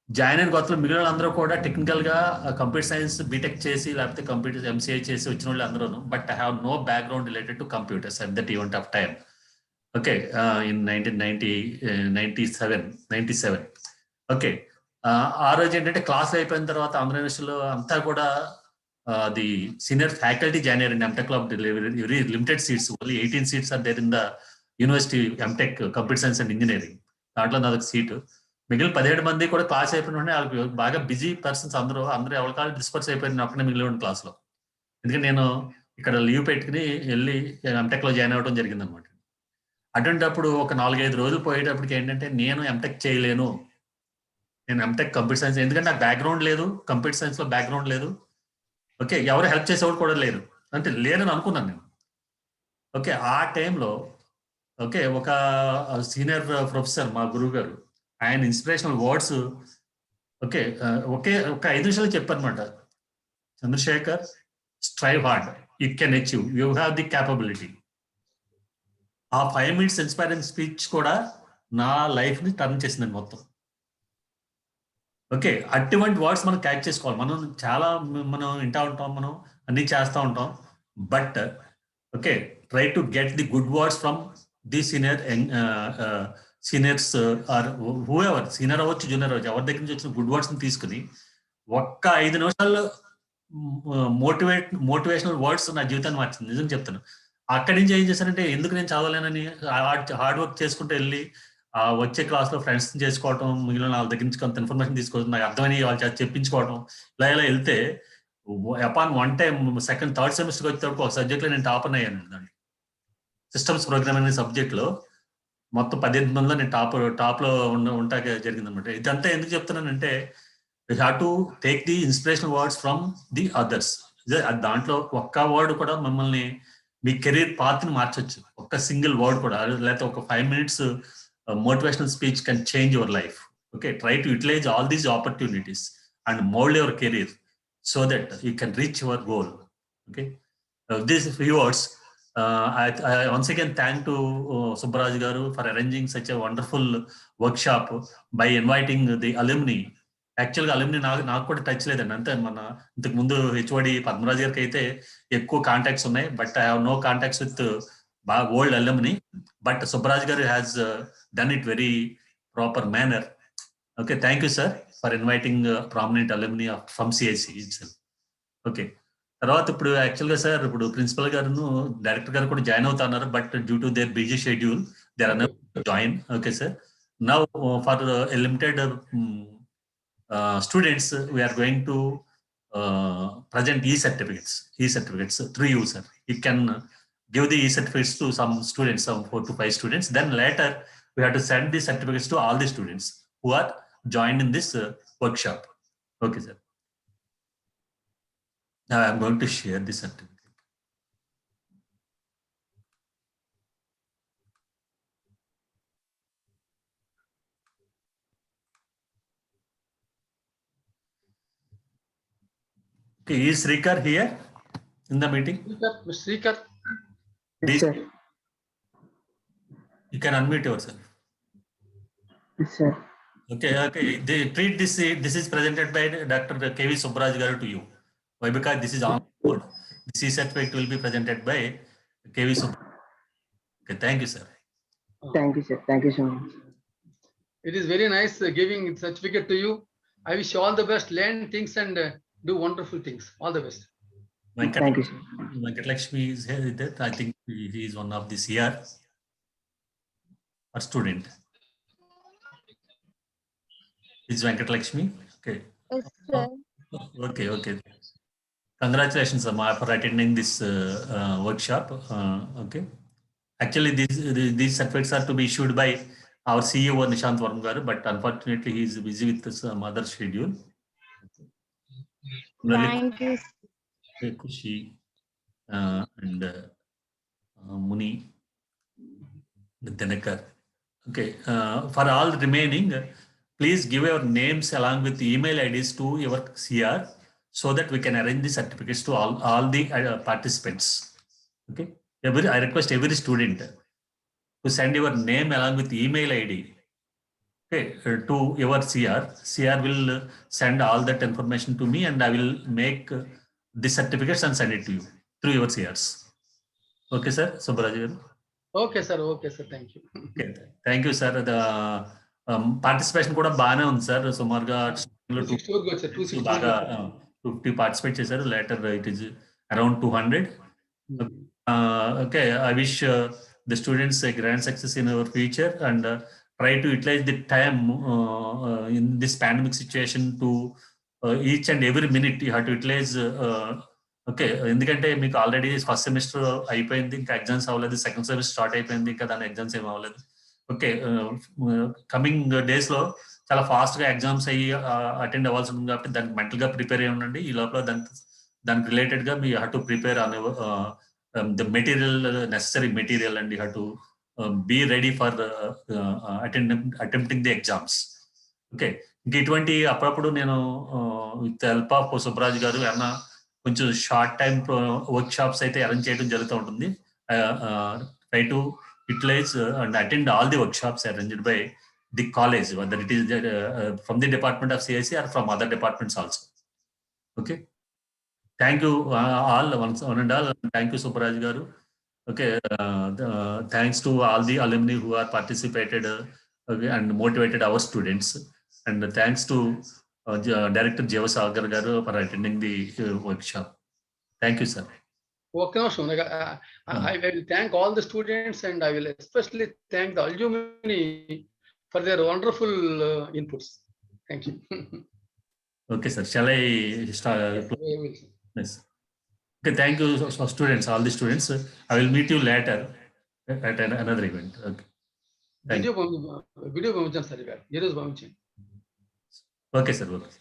Speaker 7: join అయిన కొత్తలో మిగిలిన అందరూ కూడా టెక్నికల్ గా కంప్యూటర్ సైన్స్ బీటెక్ చేసి లేకపోతే computer MCA చేసి వచ్చిన వాళ్ళు అందరూ, but I have no background related to computers at that event of time. Okay, in 1997. Okay, ఆ రోజు ఏంటంటే క్లాస్ అయిపోయిన తర్వాత ఆంధ్ర యూనివర్సిటీలో అంతా కూడా ది సీనియర్ ఫ్యాకల్టీ జాయిన్ అయ్యారండి. MTech లో very limited seats, only 18 seats are there in the university MTech computer science and engineering. దాంట్లో నాదొక సీటు. మిగిలిన 17 మంది కూడా క్లాస్ అయిపోయిన వాళ్ళకి బాగా బిజీ పర్సన్స్, అందరూ ఎవరికాలు డిస్పర్స్ అయిపోయిన అక్కడే మిగిలిన క్లాస్ లో. ఎందుకంటే నేను ఇక్కడ లీవ్ పెట్టుకుని వెళ్ళి MTech లో జాయిన్ అవ్వడం జరిగింది అనమాట. అటువంటిప్పుడు ఒక 4-5 రోజులు పోయేటప్పటికి ఏంటంటే నేను MTech చేయలేను, నేను MTech కంప్యూటర్ సైన్స్, ఎందుకంటే నాకు బ్యాక్గ్రౌండ్ లేదు, కంప్యూటర్ సైన్స్ లో బ్యాక్గ్రౌండ్ లేదు. ఓకే, ఎవరు హెల్ప్ చేసేవాడు కూడా లేరు, అంటే లేదని అనుకున్నాను నేను. ఓకే, ఆ టైంలో ఓకే, ఒక సీనియర్ ప్రొఫెసర్ మా గురువు గారు, ఆయన ఇన్స్పిరేషనల్ వర్డ్స్ ఓకే ఒక 5 నిమిషాలు చెప్పారనమాట. Chandrasekhar, strive hard, it can achieve, you have the capability. ఆ 5 minutes ఇన్స్పైరింగ్ స్పీచ్ కూడా నా లైఫ్ ని టర్న్ చేసిందండి మొత్తం. ఓకే, అటువంటి వర్డ్స్ మనం క్యాచ్ చేసుకోవాలి. మనం వింటా ఉంటాం, మనం అన్ని చేస్తూ ఉంటాం, but okay, try to get the good words from the seniors or whoever, senior అవ్వచ్చు, జూనియర్ అవ్వచ్చు, ఎవరి దగ్గర నుంచి వచ్చిన గుడ్ వర్డ్స్ ని తీసుకుని ఒక్క 5 నిమిషాల్లో మోటివేషనల్ వర్డ్స్ నా జీవితాన్ని మార్చింది, నిజం చెప్తాను. అక్కడి నుంచి ఏం చేశానంటే, ఎందుకు నేను చదవలేనని హార్డ్ వర్క్ చేసుకుంటూ వెళ్ళి వచ్చే క్లాస్ లో ఫ్రెండ్స్ చేసుకోవటం, మిగిలిన వాళ్ళ దగ్గర నుంచి కొంత ఇన్ఫర్మేషన్ తీసుకోవడం, నాకు అర్థమని వాళ్ళు చెప్పించుకోవడం, ఇలా వెళ్తే upon one time second third సెమిస్టర్కి వచ్చేటప్పుడు ఒక సబ్జెక్ట్ లో నేను టాపర్ అయ్యాను. దాన్ని సిస్టమ్స్ ప్రోగ్రామింగ్ అనే సబ్జెక్ట్ లో మొత్తం 18 మందిలో నేను టాప్ లో ఉంటాక జరిగింది అనమాట. ఇదంతా ఎందుకు చెప్తున్నానంటే, you have to take the inspirational words from the others. దాంట్లో ఒక్క వర్డ్ కూడా మిమ్మల్ని మీ కెరీర్ పాత్ ని మార్చొచ్చు. ఒక్క సింగిల్ వర్డ్ కూడా, లేకపోతే ఒక 5 minutes motivational speech can change your life. Okay, try to utilize all these opportunities and mold your career so that you can reach your goal. Okay, these few words, I once again thank to Subbaraj garu for arranging such a wonderful workshop by inviting the alumni. యాక్చువల్గా alumni నాకు కూడా touch లేదండి. అంతే, మన ఇంతకు ముందు HOD Padmaraju గారికి అయితే ఎక్కువ కాంటాక్ట్స్ ఉన్నాయి, but I have no contacts with old alumni. But Subbaraj గారు has done it very proper manner. Okay, thank you, sir, for inviting prominent alumni from CSE itself. Okay. తర్వాత ఇప్పుడు యాక్చువల్గా సార్ ఇప్పుడు ప్రిన్సిపల్ గారు డైరెక్టర్ గారు కూడా join అవుతున్నారు, but due to their busy schedule they are unable to join. Okay, sir. Now for a limited students, we are going to present e-certificates through you, sir. You can give the e-certificates to some students, some 4 to 5 students. Then later we have to send the certificates to all the students who are joined in this workshop. Okay, sir. Now I am going to share the certificate. Okay, is Srikar here in the meeting?
Speaker 9: Srikar.
Speaker 10: Yes, sir.
Speaker 7: You can unmute yourself.
Speaker 10: Yes, sir.
Speaker 7: Okay. They treat this. This is presented by Dr. KV Subbaraj Garu to you. Why? Because this is on board. This e-certificate will be presented by KV Subbaraj. Okay, thank you, sir.
Speaker 10: Thank you, sir. Thank you so much.
Speaker 9: It is very nice giving certificate to you. I wish you all the best. Learn things and do wonderful things. All the best.
Speaker 10: Thank you, sir.
Speaker 7: Lakshmi is here with that. I think he is one of this year. A student. Is Lakshmi? Okay.
Speaker 11: Yes, sir.
Speaker 7: Okay. Congratulations, Amma, for attending this workshop. Okay. Actually, these certificates are to be issued by our CEO Nishant Varma garu, but unfortunately he is busy with some other schedule.
Speaker 11: Thank you.
Speaker 7: Kushi and Muni Denekar. Okay. For all remaining, please give your names along with email IDs to your CR so that we can arrange the certificates to all the participants. Okay. I request every student to send your name along with email ID, okay, to your CR. CR will send all that information to me and I will make the certificates and send it to you through your CRs. Okay, sir. Subbaraj.
Speaker 9: Okay, sir. Thank you.
Speaker 7: Okay. Thank you, sir. The participation kuda baane undi, sir. Sumarga 250 participate chesaru. Later it is around 200. Okay, I wish the students a grand success in our future and try to utilize the time in this pandemic situation to each and every minute you have to utilize. Okay, ఎందుకంటే మీకు already first semester అయిపోయింది, ఇంకా exams అవ్వలేదు, second semester start అయిపోయింది, ఇంకా దాని exams ఏమి అవ్వలేదు. ఓకే, కమింగ్ డేస్ లో చాలా ఫాస్ట్ గా ఎగ్జామ్స్ అయ్యి అటెండ్ అవ్వాల్సి ఉంది కాబట్టి దానికి మెంటల్ గా ప్రిపేర్ అయ్యి ఉండండి. ఈ లోపల దానికి రిలేటెడ్ గా మీ హ్యావ్ టు ప్రిపేర్ అనే the material, necessary material, and you have to be ready for attempting the exams. Okay, ఇటువంటి అప్పుడప్పుడు నేను విత్ హెల్ప్ ఆఫ్ సుబ్రాజ్ గారు ఏమన్నా కొంచెం షార్ట్ టైం వర్క్ షాప్స్ అయితే అరేంజ్ చేయడం జరుగుతూ ఉంటుంది. Try to utilize and attend all the workshops arranged by the college, whether it is from the department of CSE or from other departments also. Okay. Thank you all, one and all. Thank you, Subbaraj Garu. Okay, thanks to all the alumni who are participated and motivated our students. And thanks to Director Shiva Garu for attending the workshop. Thank you, sir.
Speaker 9: Okay, I will thank all the students and I will especially thank the alumni for their wonderful inputs. Thank you.
Speaker 7: Okay, sir. Shall I start? Yes. Okay, thank you, students, all the students. I will meet you later at another event. Okay.
Speaker 9: Video, sir.
Speaker 7: Okay, sir. Okay.